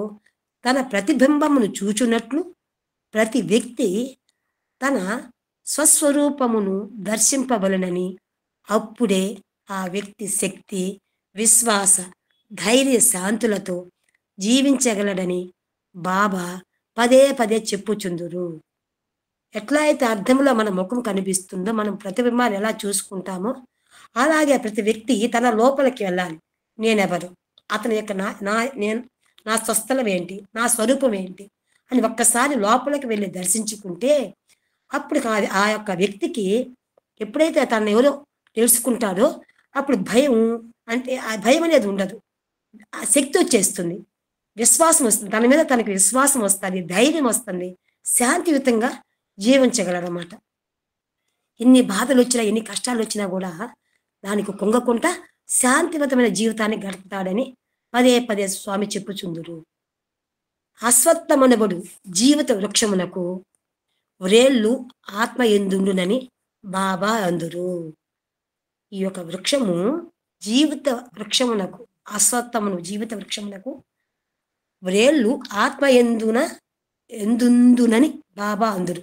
తన ప్రతిబింబమును చూచున్నట్లు ప్రతి వ్యక్తి తన స్వస్వరూపమును దర్శింపవలెనని, అప్పుడే ఆ వ్యక్తి శక్తి, విశ్వాస, ధైర్య శాంతులతో జీవించగలడని బాబా పదే పదే చెప్పుచుందురు. ఎట్లా అయితే అర్థంలో మన ముఖం కనిపిస్తుందో, మనం ప్రతిబింబాన్ని ఎలా చూసుకుంటామో అలాగే ప్రతి వ్యక్తి తన లోపలికి వెళ్ళాలి. నేనెవరు, అతని యొక్క నా స్వస్థలం ఏంటి, నా స్వరూపం ఏంటి అని ఒక్కసారి లోపలికి వెళ్ళి దర్శించుకుంటే అప్పుడు ఆ యొక్క వ్యక్తికి ఎప్పుడైతే తను ఎవరో తెలుసుకుంటాడో అప్పుడు భయం అంటే ఆ భయం అనేది ఉండదు. ఆ శక్తి వచ్చేస్తుంది, విశ్వాసం వస్తుంది, తన మీద తనకి విశ్వాసం వస్తుంది, ధైర్యం వస్తుంది, శాంతియుతంగా జీవించగలరన్నమాట. ఎన్ని బాధలు వచ్చినా, ఎన్ని కష్టాలు వచ్చినా కూడా దానికి కుంగకుండా శాంతివంతమైన జీవితాన్ని గడుపుతాడని పదే పదే స్వామి చెప్పుచుందురు. అశ్వత్థమనబడు జీవిత వృక్షమునకు వ్రేళ్ళు ఆత్మ ఎందుండునని బాబా అందురు. ఈ యొక్క వృక్షము జీవిత వృక్షమునకు, అశ్వత్థమును జీవిత వృక్షమునకు వ్రేళ్ళు ఆత్మ ఎందుందునని బాబా అందురు.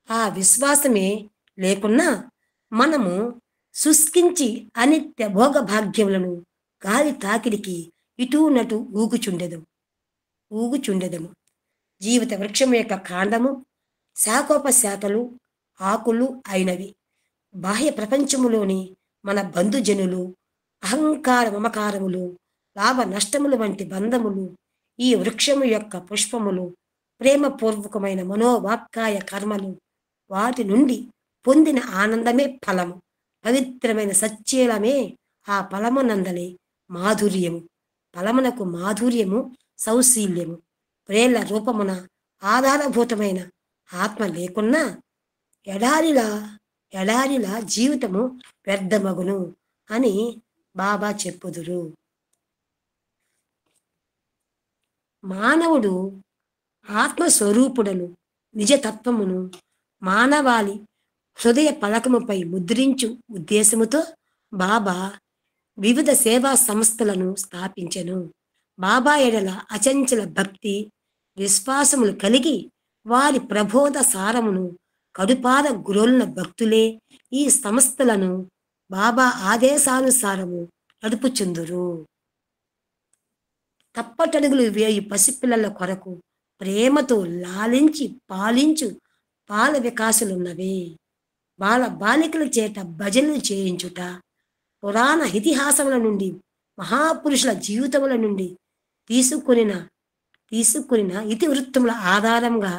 ఆ విశ్వాసమే లేకున్నా మనము శుష్కించి అనిత్య భోగ భాగ్యములను గాలి తాకిడికి ఇటూ నటు ఊగుచుండెదము. జీవిత వృక్షము యొక్క కాండము, శాఖోపశాఖలు, ఆకులు అయినవి బాహ్య ప్రపంచములోని మన బంధుజనులు, అహంకార మమకారములు, లాభ నష్టములు వంటి బంధములు ఈ వృక్షము యొక్క పుష్పములు, ప్రేమపూర్వకమైన మనోవాక్కాయ కర్మలు, వాటి నుండి పొందిన ఆనందమే ఫలము. పవిత్రమైన సచ్చీలమే ఆ ఫలమునందలి మాధుర్యము. ఫలమునకు మాధుర్యము సౌశీల్యము. ప్రేళ్ల రూపమున ఆధారభూతమైన ఆత్మ లేకున్నా ఎడారిలా జీవితము వ్యర్థమగును అని బాబా చెప్పుదురు. మానవుడు ఆత్మస్వరూపుడను నిజతత్వమును మానవాళి హృదయ పలకముపై ముద్రించు ఉద్దేశముతో బాబా వివిధ సేవా సంస్థలను స్థాపించెను. బాబా ఎడల అచంచల భక్తి విశ్వాసములు కలిగి వారి ప్రబోధ సారమును కడుపార గురొల్న భక్తులే ఈ సంస్థలను బాబా ఆదేశానుసారము నడుపుచుందురు. తప్పటడుగులు వేయి పసిపిల్లల కొరకు ప్రేమతో లాలించి పాలించు బాల వికాసులున్నవే. బాలికల చేత భజనలు చేయించుట, పురాణ ఇతిహాసముల నుండి, మహాపురుషుల జీవితముల నుండి తీసుకునిన ఇతివృత్తముల ఆధారంగా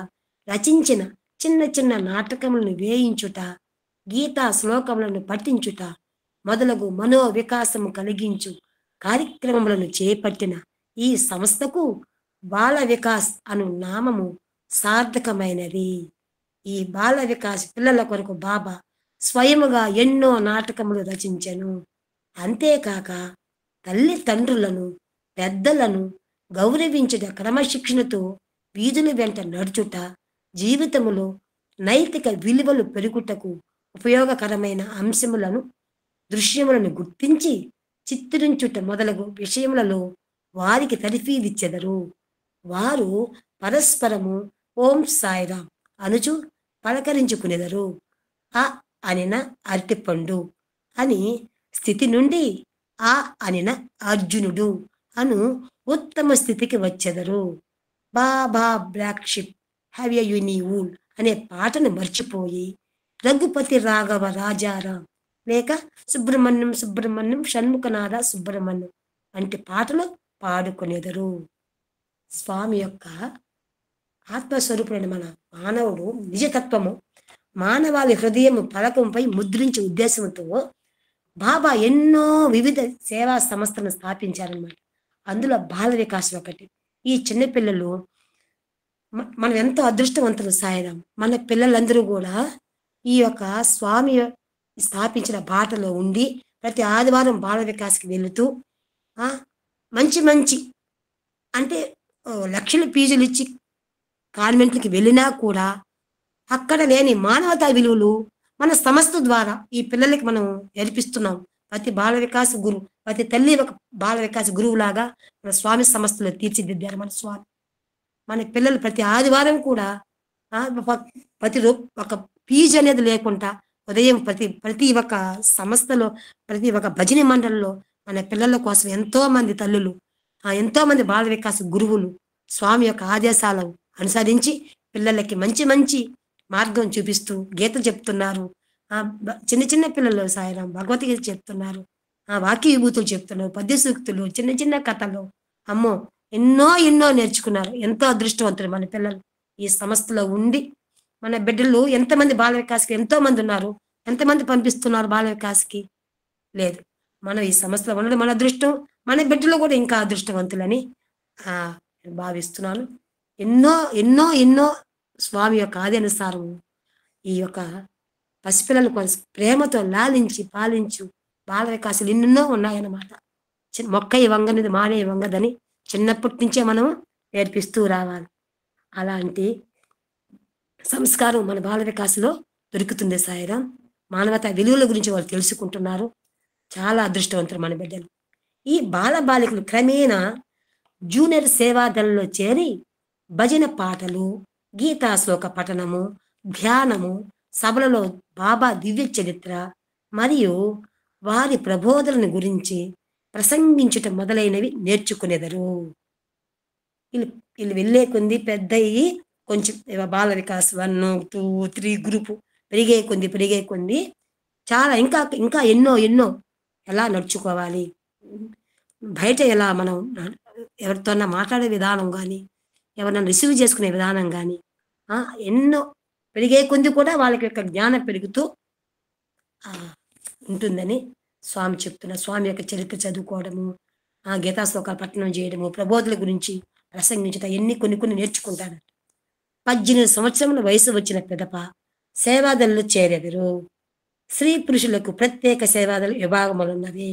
రచించిన చిన్న చిన్న నాటకములను వేయించుట, గీతా శ్లోకములను పఠించుట మొదలగు మనోవికాసము కలిగించు కార్యక్రమములను చేపట్టిన ఈ సంస్థకు బాల వికాస్ అను నామము సార్థకమైనది. ఈ బాల వికాస్ పిల్లల కొరకు బాబా స్వయముగా ఎన్నో నాటకములు రచించెను. అంతేకాక తల్లిదండ్రులను, పెద్దలను గౌరవించుట, క్రమశిక్షణతో వీధుల వెంట నడుచుట, జీవితములో నైతిక విలువలు పెరుగుటకు ఉపయోగకరమైన అంశములను, దృశ్యములను గుర్తించి చిత్రించుట మొదలగు విషయములలో వారికి తర్ఫీదిచ్చెదరు. వారు పరస్పరము ఓం సాయిరాం అనుచు పలకరించుకునేదరు. ఆ అనిన అరటిపండు అని స్థితి నుండి ఆ అనిన అర్జునుడు అను ఉత్తమ స్థితికి వచ్చెదరు. బాబా బ్లాక్ షిప్ హ్యావ్ ఎ యూనివూల్ అనే పాటను మర్చిపోయి రఘుపతి రాఘవ రాజారాం లేక సుబ్రహ్మణ్యం షణ్ముఖనాథ సుబ్రహ్మణ్యం వంటి పాటలు పాడుకునేదరు. స్వామి యొక్క ఆత్మస్వరూపుడైన మన మానవుడు నిజతత్వము మానవాళి హృదయము పలకంపై ముద్రించే ఉద్దేశంతో బాబా ఎన్నో వివిధ సేవా సంస్థలను స్థాపించారనమాట. అందులో బాల వికాస్ ఒకటి. ఈ చిన్నపిల్లలు మనం ఎంతో అదృష్టవంతులు సాయిరాం. మన పిల్లలందరూ కూడా ఈ యొక్క స్వామి స్థాపించిన బాటలో ఉండి ప్రతి ఆదివారం బాల వికాస్‌కి వెళుతూ ఆ! మంచి మంచి అంటే లక్షల ఫీజులిచ్చి కాన్వెంట్‌లకి వెళ్ళినా కూడా అక్కడ లేని మానవతా విలువలు మన సంస్థ ద్వారా ఈ పిల్లలకి మనం నేర్పిస్తున్నాం. ప్రతి బాల వికాస్ గురువు, ప్రతి తల్లి ఒక బాల వికాస్ గురువులాగా మన స్వామి సంస్థలో తీర్చిదిద్దారు మన స్వామి. మన పిల్లలు ప్రతి ఆదివారం కూడా ఆ! ప్రతి ఒక ఫీజు అనేది లేకుండా ఉదయం ప్రతి ప్రతి ఒక్క సంస్థలో, ప్రతి ఒక్క భజన మండలిలో మన పిల్లల కోసం ఎంతోమంది తల్లులు, ఎంతోమంది బాల వికాస్ గురువులు స్వామి యొక్క ఆదేశాలను అనుసరించి పిల్లలకి మంచి మంచి మార్గం చూపిస్తూ గీత చెప్తున్నారు. చిన్న చిన్న పిల్లలు సాయిరాం భగవద్గీత చెప్తున్నారు. వాక్య విభూతులు చెప్తున్నారు. పద్య సూక్తులు, చిన్న చిన్న కథలు. అమ్మో! ఎన్నో ఎన్నో నేర్చుకున్నారు. ఎంతో అదృష్టవంతులు మన పిల్లలు. ఈ సంస్థలో ఉండి మన బిడ్డలు ఎంతమంది బాల వికాస్‌కి ఎంతోమంది ఉన్నారు. ఎంతమంది పంపిస్తున్నారు బాల వికాస్‌కి? లేదు. మనం ఈ సంస్థలో ఉండడం మన అదృష్టం. మన బిడ్డలు కూడా ఇంకా అదృష్టవంతులని భావిస్తున్నాను. ఎన్నో ఎన్నో ఎన్నో స్వామి యొక్క ఆదేశానుసారం ఈ యొక్క పసిపిల్లల కోసం ప్రేమతో లాలించి పాలించు బాల వికాసాలు ఎన్నెన్నో ఉన్నాయన్నమాట. మొక్కయి వంగనిది మానేయి వంగదని చిన్నప్పటి నుంచే మనం నేర్పిస్తూ రావాలి. అలాంటి సంస్కారం మన బాల వికాసలో దొరుకుతుంది సాయిరాం. మానవతా విలువల గురించి వాళ్ళు తెలుసుకుంటున్నారు. చాలా అదృష్టవంతులు మన బిడ్డలు. ఈ బాల బాలికలు క్రమేణా జూనియర్ సేవాదళంలో చేరి భజన పాటలు, గీతా శ్లోక పఠనము, ధ్యానము, సభలలో బాబా దివ్య చరిత్ర మరియు వారి ప్రబోధనల గురించి ప్రసంగించటం మొదలైనవి నేర్చుకునేదరు. వీళ్ళు వెళ్ళే కొంది పెద్దయి కొంచెం బాల వికాస్ 1, 2, 3 గ్రూపు పెరిగే కొంది చాలా ఇంకా ఇంకా ఎన్నో ఎన్నో ఎలా నడుచుకోవాలి, బయట ఎలా మనం ఎవరితోన్నా మాట్లాడే విధానం కానీ, ఎవరన్నా రిసీవ్ చేసుకునే విధానం కానీ ఎన్నో పెరిగే కొంది కూడా వాళ్ళకి యొక్క జ్ఞానం పెరుగుతూ ఉంటుందని స్వామి చెప్తున్నారు. స్వామి యొక్క చరిత్ర చదువుకోవడము, గీతా శ్లోకాలు పఠనం చేయడము, ప్రబోధుల గురించి ప్రసంగించడం ఎన్ని కొన్ని నేర్చుకుంటారు. 18 సంవత్సరముల వయసు వచ్చిన పిదప సేవాదళంలో చేరెదరు. స్త్రీ పురుషులకు ప్రత్యేక సేవాదళ విభాగములున్నవి.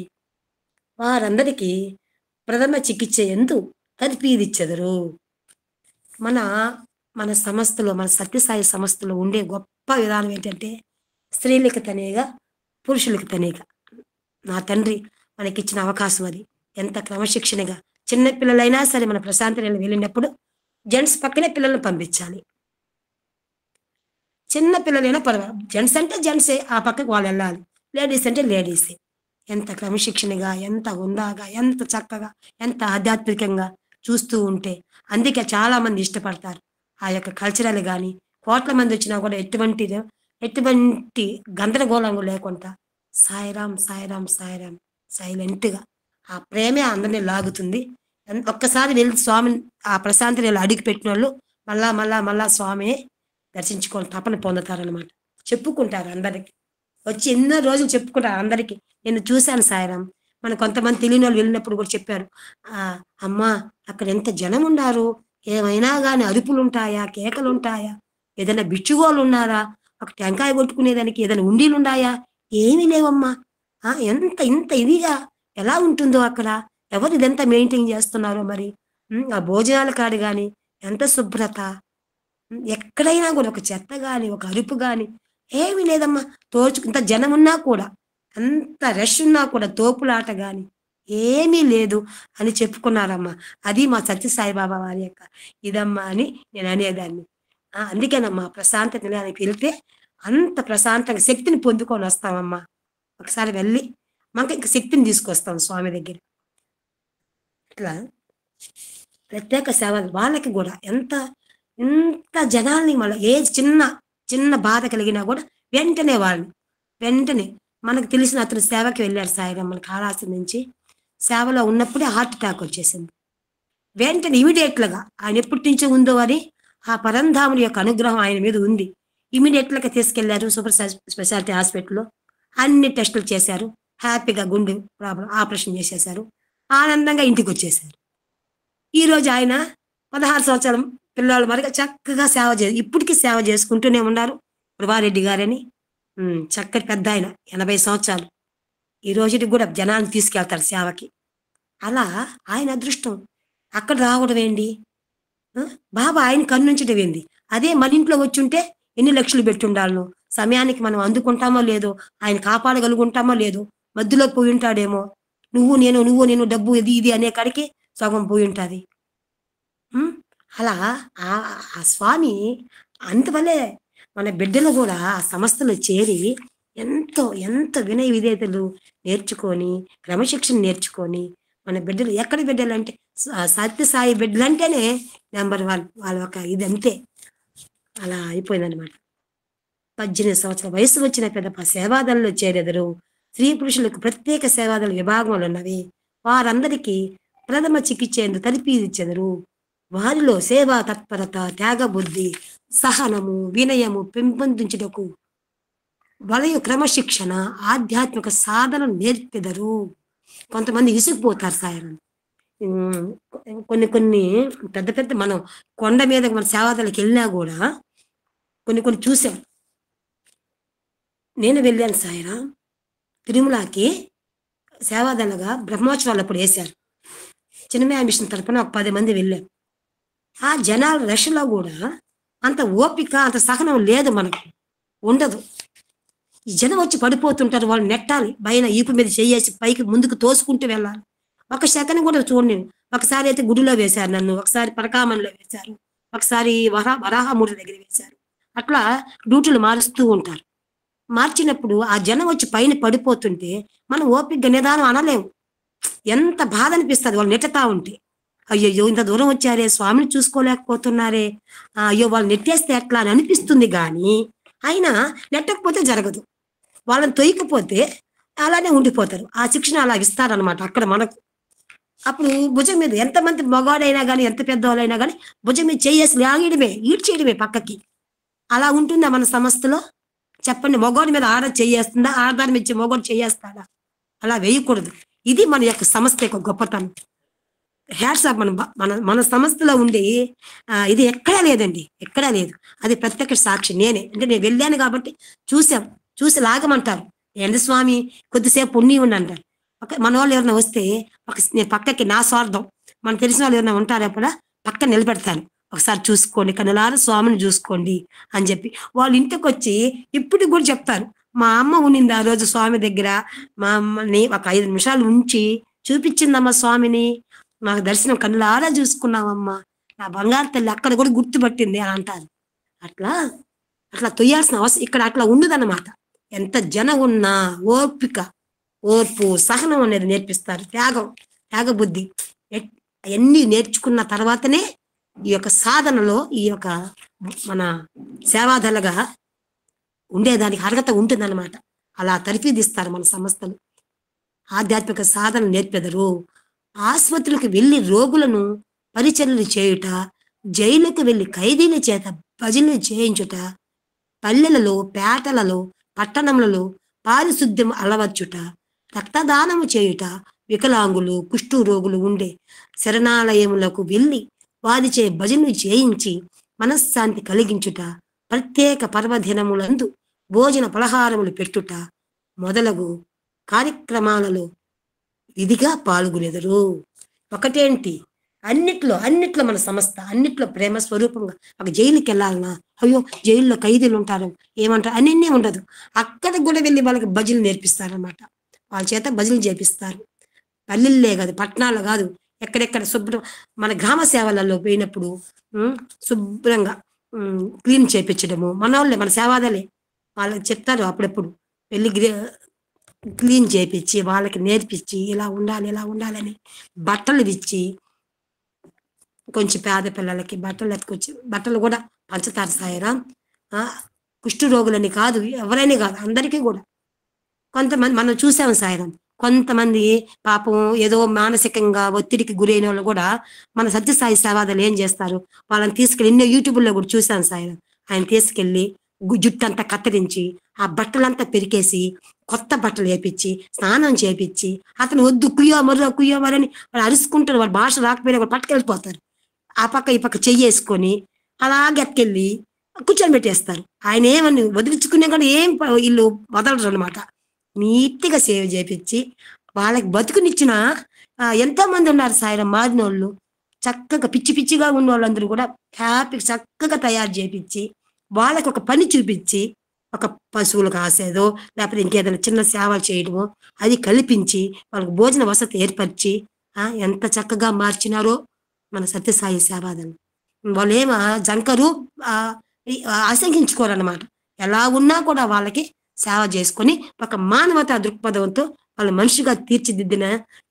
వారందరికీ ప్రథమ చికిత్స ఎందు తర్ఫీదిచ్చెదరు. మన సంస్థలో, మన సత్యసాయి సంస్థలో ఉండే గొప్ప విధానం ఏంటంటే స్త్రీలకు తనేగా, పురుషులకు తనేగా. నా తండ్రి మనకిచ్చిన అవకాశం అది. ఎంత క్రమశిక్షణగా చిన్న పిల్లలైనా సరే మన ప్రశాంత్ వెళ్ళినప్పుడు జెంట్స్ పక్కనే పిల్లల్ని పంపించాలి. చిన్న పిల్లలైనా పర్వాలేదు, జెంట్స్ అంటే జెంట్సే, ఆ పక్కకు వాళ్ళు వెళ్ళాలి. లేడీస్ అంటే లేడీసే. ఎంత క్రమశిక్షణగా, ఎంత హుందాగా, ఎంత చక్కగా, ఎంత ఆధ్యాత్మికంగా చూస్తూ ఉంటే అందుకే చాలా మంది ఇష్టపడతారు. ఆ యొక్క కల్చరల్ కానీ కోట్ల మంది వచ్చినా కూడా ఎటువంటి గందరగోళం లేకుండా సాయిరాం సాయిరాం సాయిరాం సైలెంట్గా ఆ ప్రేమే అందరినీ లాగుతుంది. ఒక్కసారి వెళ్ళి స్వామిని ఆ ప్రశాంతి అడిగి పెట్టిన వాళ్ళు మళ్ళా స్వామి దర్శించుకొని తపన పొందుతారనమాట. చెప్పుకుంటారు అందరికి, వచ్చి ఎన్నో రోజులు చెప్పుకుంటారు అందరికి. నేను చూశాను సాయిరాం. మన కొంతమంది తెలియని వాళ్ళు వెళ్ళినప్పుడు కూడా చెప్పారు, అమ్మా అక్కడ ఎంత జనం ఉన్నారు, ఏమైనా కానీ అరుపులు ఉంటాయా, కేకలు ఉంటాయా, ఏదైనా బిచ్చుగోళ్ళు ఉన్నారా, ఒక టెంకాయ కొట్టుకునేదానికి ఏదైనా ఉండీలు ఉన్నాయా, ఏమీ లేవమ్మా. ఇంత ఇదిగా ఎలా ఉంటుందో అక్కడ, ఎవరు ఇదంతా మెయింటైన్ చేస్తున్నారో మరి. ఆ భోజనాల కాడు కానీ ఎంత శుభ్రత, ఎక్కడైనా కూడా ఒక చెత్త కానీ ఒక అరుపు కానీ ఏమీ లేదమ్మా. ఇంత జనం ఉన్నా కూడా, అంత రష్ ఉన్నా కూడా తోపులాట కానీ ఏమీ లేదు అని చెప్పుకున్నారమ్మా. అది మా సత్యసాయిబాబా వారి యొక్క ఇదమ్మా అని నేను అనేదాన్ని. అందుకేనమ్మా ప్రశాంతత నిలయానికి వెళ్తే అంత ప్రశాంతంగా శక్తిని పొందుకొని వస్తామమ్మా. ఒకసారి వెళ్ళి మనకి ఇంక శక్తిని తీసుకొస్తాం స్వామి దగ్గర. ఇట్లా ప్రత్యేక సేవ వాళ్ళకి కూడా ఇంత జనాల్ని మళ్ళీ ఏ చిన్న బాధ కలిగినా కూడా వెంటనే మనకు తెలిసిన అతను సేవకి వెళ్ళాడు సాయిరాం. మన కాళాస్తి నుంచి సేవలో ఉన్నప్పుడే హార్ట్ అటాక్ వచ్చేసింది. వెంటనే ఇమీడియట్లుగా ఆయన ఎప్పటి నుంచో ఉందో అని ఆ పరంధాముని యొక్క అనుగ్రహం ఆయన మీద ఉంది. ఇమీడియట్లుగా తీసుకెళ్లారు సూపర్ స్పెషాలిటీ హాస్పిటల్లో. అన్ని టెస్టులు చేశారు. హ్యాపీగా గుండె ప్రాబ్లం ఆపరేషన్ చేసేశారు. ఆనందంగా ఇంటికి వచ్చేసారు. ఈరోజు ఆయన 16 సంవత్సరాల పిల్లలు మరి చక్కగా ఇప్పటికీ సేవ చేసుకుంటూనే ఉన్నారు. కృపారెడ్డి గారని చక్కటి పెద్ద ఆయన, 80 సంవత్సరాలు. ఈ రోజుకి కూడా జనాన్ని తీసుకెళ్తారు సేవకి. అలా ఆయన అదృష్టం అక్కడ రావడం ఏంటి, బాబా ఆయన కన్నుంచడం ఏంది. అదే మన ఇంట్లో వచ్చుంటే ఎన్ని లక్షలు పెట్టుండాలను, సమయానికి మనం అందుకుంటామో లేదో, ఆయన కాపాడగలుగుంటామో లేదో, మధ్యలో పోయి ఉంటాడేమో. నువ్వు నేను డబ్బు ఇది ఇది అనే కాడికి సగం పోయి ఉంటుంది. అలా ఆ స్వామి అందువల్లే మన బిడ్డలు కూడా ఆ సంస్థలో చేరి ఎంత వినయ విధేయతలు నేర్చుకొని, క్రమశిక్షణ నేర్చుకొని, మన బిడ్డలు ఎక్కడ బిడ్డలు అంటే సత్యసాయి బిడ్డలు అంటేనే నెంబర్ 1 వాళ్ళ ఒక ఇది అంతే. అలా అయిపోయిందనమాట. 18 సంవత్సరాల వయసు వచ్చిన పెద్ద సేవాదళంలో చేరెదరు. స్త్రీ పురుషులకు ప్రత్యేక సేవాదళ విభాగములు ఉన్నవి. వారందరికీ ప్రథమ చికిత్స తరిపిచెదరు. వారిలో సేవా తత్పరత, త్యాగబుద్ధి, సహనము, వినయము పెంపొందించుటకు వలయ క్రమశిక్షణ, ఆధ్యాత్మిక సాధన నేర్పెదరు. కొంతమంది విసిగిపోతారు సాయనం. కొన్ని పెద్ద మనం కొండ మీద మన సేవాదళకి వెళ్ళినా కూడా కొన్ని చూసాం. నేను వెళ్ళాను సాయరా, తిరుమలకి సేవాదళగా బ్రహ్మోత్సవాలు అప్పుడు వేశారు. చిన్నమయ్య మిషన్ తరపున ఒక 10 మంది వెళ్ళాం. ఆ జనాల రష్లో కూడా అంత ఓపిక, అంత సహనం లేదు, మనకు ఉండదు. ఈ జనం వచ్చి పడిపోతుంటారు, వాళ్ళు నెట్టాలి, పైన ఈపు మీద చేసి పైకి ముందుకు తోసుకుంటూ వెళ్ళాలి. ఒక సెకండ్ కూడా చూడండి. ఒకసారి అయితే గుడిలో వేశారు నన్ను, ఒకసారి పరకామణిలో వేశారు, ఒకసారి వరాహమూడి దగ్గర వేశారు. అట్లా డ్యూటీలు మారుస్తూ ఉంటారు. మార్చినప్పుడు ఆ జనం వచ్చి పైన పడిపోతుంటే మనం ఓపిక నిదానం అనలేము. ఎంత బాధ అనిపిస్తుంది వాళ్ళు నెట్టతా ఉంటే. అయ్యయ్యో ఇంత దూరం వచ్చారే, స్వామిని చూసుకోలేకపోతున్నారే, అయ్యో వాళ్ళు నెట్టేస్తే ఎట్లా అని అనిపిస్తుంది. కానీ అయినా నెట్టకపోతే జరగదు, వాళ్ళని తొయ్యకపోతే అలానే ఉండిపోతారు. ఆ శిక్షణ అలా ఇస్తారనమాట అక్కడ మనకు. అప్పుడు భుజం మీద ఎంతమంది మగవాడైనా కానీ, ఎంత పెద్దవాళ్ళైనా కానీ భుజం మీద చేసి లాగేయడమే, ఈడ్చేయడమే పక్కకి. అలా ఉంటుందా మన సంస్థలో? చెప్పండి. మగవాడి మీద ఆడ చేయేస్తుందా, ఆడదాని మీద మగవాడు చేయేస్తాడా? అలా వేయకూడదు. ఇది మన యొక్క సంస్థ యొక్క గొప్పతనం. Hats off. మన సంస్థలో ఉండి ఇది ఎక్కడా లేదండి, ఎక్కడా లేదు. అది ప్రత్యక్ష సాక్షి నేనే. అంటే నేను వెళ్ళాను కాబట్టి చూసి లాగమంటారు. ఏంటి స్వామి కొద్దిసేపు పుణ్యం అంటారు. మన వాళ్ళు ఎవరైనా వస్తే నేను పక్కకి, నా స్వార్థం, మనకు తెలిసిన వాళ్ళు ఎవరైనా ఉంటారా కూడా పక్క నిలబెడతాను. ఒకసారి చూసుకోండి, కనులారా స్వామిని చూసుకోండి అని చెప్పి వాళ్ళు ఇంటికి వచ్చి ఇప్పటికి కూడా చెప్తారు. మా అమ్మ ఉన్నింది ఆ రోజు స్వామి దగ్గర, మా అమ్మని ఒక 5 నిమిషాలు ఉంచి చూపించిందమ్మా స్వామిని, నాకు దర్శనం కనులారా చూసుకున్నామమ్మా, నా బంగారు తల్లి అక్కడ కూడా గుర్తుపట్టింది అని అంటారు. అట్లా తొయ్యాల్సిన అవసరం ఇక్కడ అట్లా ఉండదన్నమాట. ఎంత జనం ఉన్నా ఓపిక, ఓర్పు, సహనం అనేది నేర్పిస్తారు. త్యాగబుద్ధి అవన్నీ నేర్చుకున్న తర్వాతనే ఈ యొక్క సాధనలో ఈ యొక్క మన సేవాదళగా ఉండేదానికి అర్హత ఉంటుందన్నమాట. అలా తరఫీదిస్తారు మన సంస్థలు. ఆధ్యాత్మిక సాధన నేర్పెదరు. ఆసుపత్రులకు వెళ్ళి రోగులను పరిచర్యలు చేయుట, జైలుకు వెళ్ళి ఖైదీల చేత భజనలు చేయించుట, పల్లెలలో, పేటలలో, పట్టణములలో పారిశుద్ధ్యం అలవర్చుట, రక్తదానము చేయుట, వికలాంగులు, కుష్టు రోగులు ఉండే శరణాలయములకు వెళ్ళి వారిచే భజనలు చేయించి మనశ్శాంతి కలిగించుట, ప్రత్యేక పర్వదినములందు భోజన పలహారములు పెట్టుట మొదలగు కార్యక్రమాలలో విధిగా పాల్గొనెదరు. ఒకటేంటి, అన్నిట్లో మన సంస్థ అన్నిట్లో ప్రేమ స్వరూపంగా. ఒక జైలుకి వెళ్ళాలన్నా, అయ్యో జైల్లో ఖైదీలు ఉంటారు ఏమంటారు అన్నీ ఉండదు. అక్కడ కూడా వెళ్ళి వాళ్ళకి భజనలు నేర్పిస్తారనమాట. వాళ్ళ చేత భజనలు చేపిస్తారు. పల్లెల్లే కాదు, పట్టణాలు కాదు, ఎక్కడెక్కడ శుభ్రం. మన గ్రామ సేవలలో పోయినప్పుడు శుభ్రంగా క్లీన్ చేయించడము మన వాళ్ళే, మన సేవాదలే వాళ్ళకి చెప్తారు. అప్పుడప్పుడు వెళ్ళి క్లీన్ చేయించి వాళ్ళకి నేర్పించి ఇలా ఉండాలని బట్టలు ఇచ్చి, కొంచెం పేద పిల్లలకి బట్టలు ఎత్తుకొచ్చి బట్టలు కూడా పంచుతారు సాయరా. కుష్టు రోగులని కాదు, ఎవరైనా కాదు, అందరికీ కూడా. కొంతమంది మనం చూసాము సాయరం, కొంతమంది పాపం ఏదో మానసికంగా ఒత్తిడికి గురైన వాళ్ళు కూడా మన సత్యసాయి సేవాదలు ఏం చేస్తారు, వాళ్ళని తీసుకెళ్ళి ఎన్నో యూట్యూబ్లో కూడా చూసాను సాయరం. ఆయన తీసుకెళ్ళి జుట్టు అంతా కత్తిరించి ఆ బట్టలంతా పెరికేసి కొత్త బట్టలు వేపించి స్నానం చేపించి, అతను వద్దు కుయ్యో మరో అని వాళ్ళు అరుచుకుంటారు. వాళ్ళ భాష రాకపోయినా కూడా పట్టుకెళ్ళిపోతారు. ఆ పక్క ఈ పక్క చెయ్యేసుకొని అలాగే ఎక్కెళ్ళి కూర్చొని పెట్టేస్తారు. ఆయన ఏమని వదిలించుకునే కూడా వీళ్ళు వదలరు అనమాట. నీట్గా సేవ్ చేపించి వాళ్ళకి బతుకునిచ్చిన ఎంతో మంది ఉన్నారు సాయిరం మారినోళ్ళు. చక్కగా పిచ్చి పిచ్చిగా ఉన్న వాళ్ళందరూ కూడా హ్యాపీగా చక్కగా తయారు చేపించి వాళ్ళకి ఒక పని చూపించి, ఒక పశువులు కాసేదో లేకపోతే ఇంకేదైనా చిన్న సేవలు చేయడమో అది కల్పించి వాళ్ళకి భోజన వసతి ఏర్పరిచి ఎంత చక్కగా మార్చినారో మన సత్యసాయి సేవాదలు. వాళ్ళు ఏమో జంకరు ఆశంకించుకోరన్నమాట. ఎలా ఉన్నా కూడా వాళ్ళకి సేవ చేసుకొని ఒక మానవతా దృక్పథంతో వాళ్ళ మనిషిగా తీర్చిదిద్దిన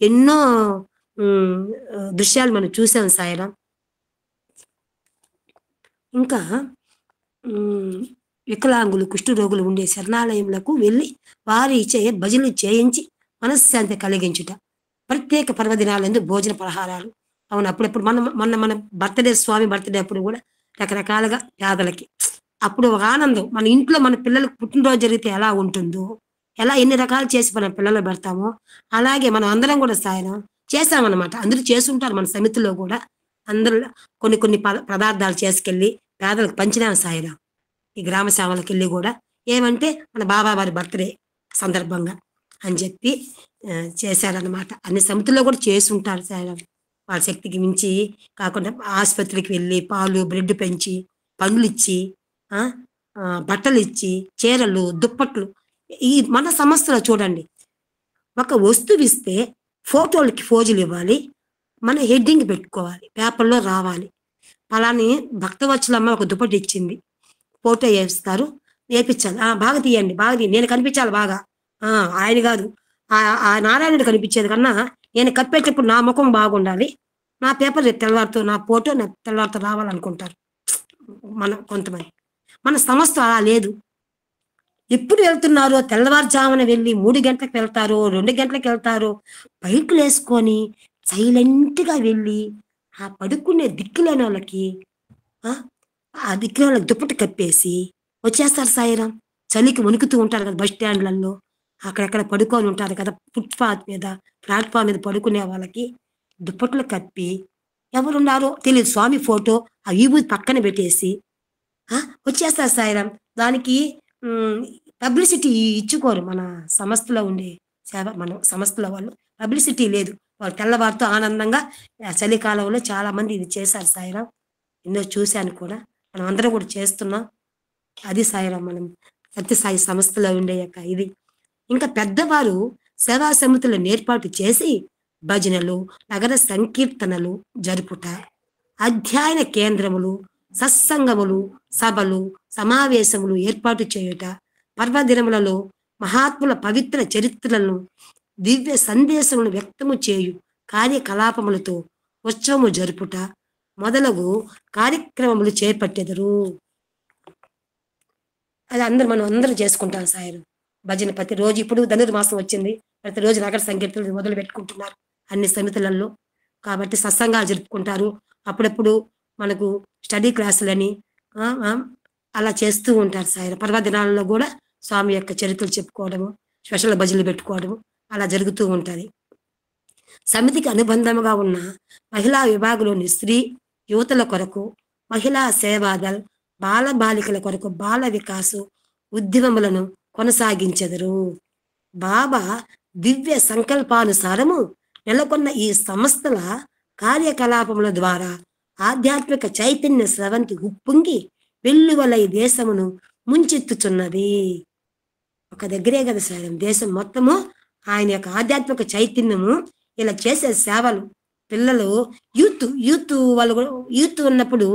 ఎన్నో దృశ్యాలు మనం చూసాం సాయిరాం. ఇంకా వికలాంగులు కుష్ఠరోగులు ఉండే శరణాలయములకు వెళ్ళి వారి భజనలు చేయించి మనశ్శాంతి కలిగించుట, ప్రత్యేక పర్వదినాలందు భోజన పలహారాలు. అవును, అప్పుడప్పుడు మన బర్త్డే, స్వామి బర్త్డే అప్పుడు కూడా రకరకాలుగా పేదలకి అప్పుడు ఒక ఆనందం. మన ఇంట్లో మన పిల్లలకు పుట్టినరోజు జరిగితే ఎలా ఉంటుందో, ఎలా ఎన్ని రకాలు చేసి మన పిల్లలు పెడతామో అలాగే మనం అందరం కూడా సాయం చేసామన్నమాట. అందరూ చేస్తుంటారు మన సమితిలో కూడా. అందరూ కొన్ని పదార్థాలు చేసుకెళ్ళి పేదలకు పంచినాం సాయిరాం. ఈ గ్రామ సేవలకు వెళ్ళి కూడా ఏమంటే మన బాబా వారి బర్త్డే సందర్భంగా అని చెప్పి చేశారనమాట. అన్ని సమితుల్లో కూడా చేసి ఉంటారు సాయిరాం. వాళ్ళ శక్తికి మించి కాకుండా ఆసుపత్రికి వెళ్ళి పాలు బ్రెడ్ పెంచి పండ్లు ఇచ్చి బట్టలు ఇచ్చి చీరలు దుప్పట్లు. ఈ మన సంస్థలో చూడండి, ఒక వస్తువు ఇస్తే ఫోటోలకి ఫోజులు ఇవ్వాలి, మన హెడ్డింగ్ పెట్టుకోవాలి, పేపర్లో రావాలి. అలానే భక్తవత్సలమ్మ ఒక దుప్పటి ఇచ్చింది, ఫోటో వేస్తారు, వేపించాలి. బాగా తీయండి, బాగా తీయండి, నేను కనిపించాలి బాగా. ఆయన కాదు, ఆ నారాయణుడు కనిపించేది కన్నా నేను కప్పేటప్పుడు నా ముఖం బాగుండాలి, నా పేపర్ తెల్లవారితో నా ఫోటో నా తెల్లవారితో రావాలనుకుంటారు కొంతమంది. మన సంస్థ అలా లేదు. ఎప్పుడు వెళ్తున్నారో తెల్లవారుజామున వెళ్ళి 3 గంటలకు వెళ్తారో 2 గంటలకు వెళ్తారో బైకులు వేసుకొని సైలెంట్గా వెళ్ళి ఆ పడుకునే దిక్కులేని వాళ్ళకి ఆ దిక్కున వాళ్ళకి దుప్పటి కప్పేసి వచ్చేస్తారు సాయిరాం. చలికి వణుకుతూ ఉంటారు కదా బస్ స్టాండ్లలో, అక్కడెక్కడ పడుకొని ఉంటారు కదా ఫుట్పాత్ మీద, ప్లాట్ఫామ్ మీద పడుకునే వాళ్ళకి దుప్పట్లు కప్పి ఎవరున్నారో తెలియదు స్వామి ఫోటో ఆ విభూతి పక్కన పెట్టేసి వచ్చేస్తారు సాయిరాం. దానికి పబ్లిసిటీ ఇచ్చుకోరు మన సంస్థలో ఉండే సేవ. మన సంస్థలో వాళ్ళు పబ్లిసిటీ లేదు. వాళ్ళు తెల్లవారితో ఆనందంగా చలికాలంలో చాలా మంది ఇది చేశారు సాయిరాం. ఎన్నో చూశాను కూడా, మనం అందరం కూడా చేస్తున్నాం. అది సాయిరాం మనం సత్యసాయి సంస్థలో ఉండే ఇది. ఇంకా పెద్దవారు సేవా సమితులను ఏర్పాటు చేసి భజనలు నగర సంకీర్తనలు జరుపుట, అధ్యయన కేంద్రములు సత్సంగములు సభలు సమావేశములు ఏర్పాటు చేయుట, పర్వదినములలో మహాత్ముల పవిత్ర చరిత్రలను దివ్య సందేశములను వ్యక్తము చేయు కార్యకలాపములతో ఉత్సవము జరుపుట మొదలగు కార్యక్రమములు చేపట్టెదరు. అది మనం అందరూ చేసుకుంటాం సాయం. భజన ప్రతిరోజు, ఇప్పుడు ధనుర్మాసం వచ్చింది, ప్రతిరోజు నగర సంకీర్తనలు మొదలు పెట్టుకుంటున్నారు అన్ని సమితులలో. కాబట్టి సత్సంగాలు జరుపుకుంటారు. అప్పుడప్పుడు మనకు స్టడీ క్లాసులని అలా చేస్తూ ఉంటారు సాయం. పర్వదినాలలో కూడా స్వామి యొక్క చరిత్రలు చెప్పుకోవడము, స్పెషల్ భజనలు పెట్టుకోవడము అలా జరుగుతూ ఉంటుంది. సమితికి అనుబంధముగా ఉన్న మహిళా విభాగంలోని స్త్రీ యువతల కొరకు మహిళా సేవాదల్, బాల బాలికల కొరకు బాల వికాసు ఉద్యమములను కొనసాగించెదరు. బాబా దివ్య సంకల్పానుసారము నెలకొన్న ఈ సంస్థల కార్యకలాపముల ద్వారా ఆధ్యాత్మిక చైతన్య స్రవంతి ఉప్పొంగి వెల్లువలై దేశమును ముంచెత్తుచున్నది. ఒక దగ్గరే కదా సార్, దేశం మొత్తము ఆయన యొక్క ఆధ్యాత్మిక చైతన్యము ఇలా చేసే సేవలు. పిల్లలు యూత్ వాళ్ళు కూడా యూత్ ఉన్నప్పుడు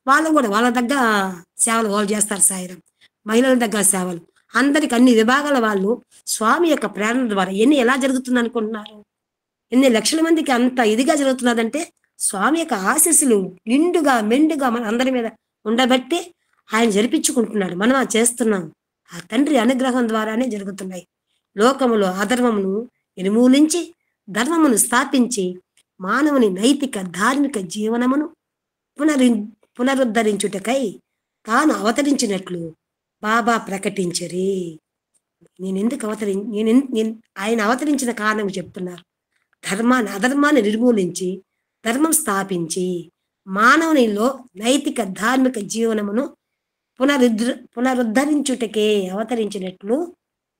వాళ్ళు కూడా వాళ్ళ దగ్గర సేవలు వాళ్ళు చేస్తారు సాయిరాం. మహిళల దగ్గర సేవలు, అందరికి అన్ని విభాగాల వాళ్ళు స్వామి యొక్క ప్రేరణ ద్వారా ఎలా జరుగుతుంది అనుకుంటున్నారు? ఎన్ని లక్షల మందికి అంత ఇదిగా జరుగుతున్నదంటే స్వామి యొక్క ఆశీస్సులు నిండుగా మెండుగా మన అందరి మీద ఉండబట్టి ఆయన జరిపించుకుంటున్నాడు. మనం అది చేస్తున్నాం. ఆ తండ్రి అనుగ్రహం ద్వారానే జరుగుతున్నాయి. లోకములో అధర్మమును నిర్మూలించి ధర్మమును స్థాపించి మానవుని నైతిక ధార్మిక జీవనమును పునరుద్ధరించుటకై తాను అవతరించినట్లు బాబా ప్రకటించరి. ఆయన అవతరించిన కారణం చెప్తున్నారు. అధర్మాన్ని నిర్మూలించి ధర్మం స్థాపించి మానవునిలో నైతిక ధార్మిక జీవనమును పునరుద్ధరించుటకే అవతరించినట్లు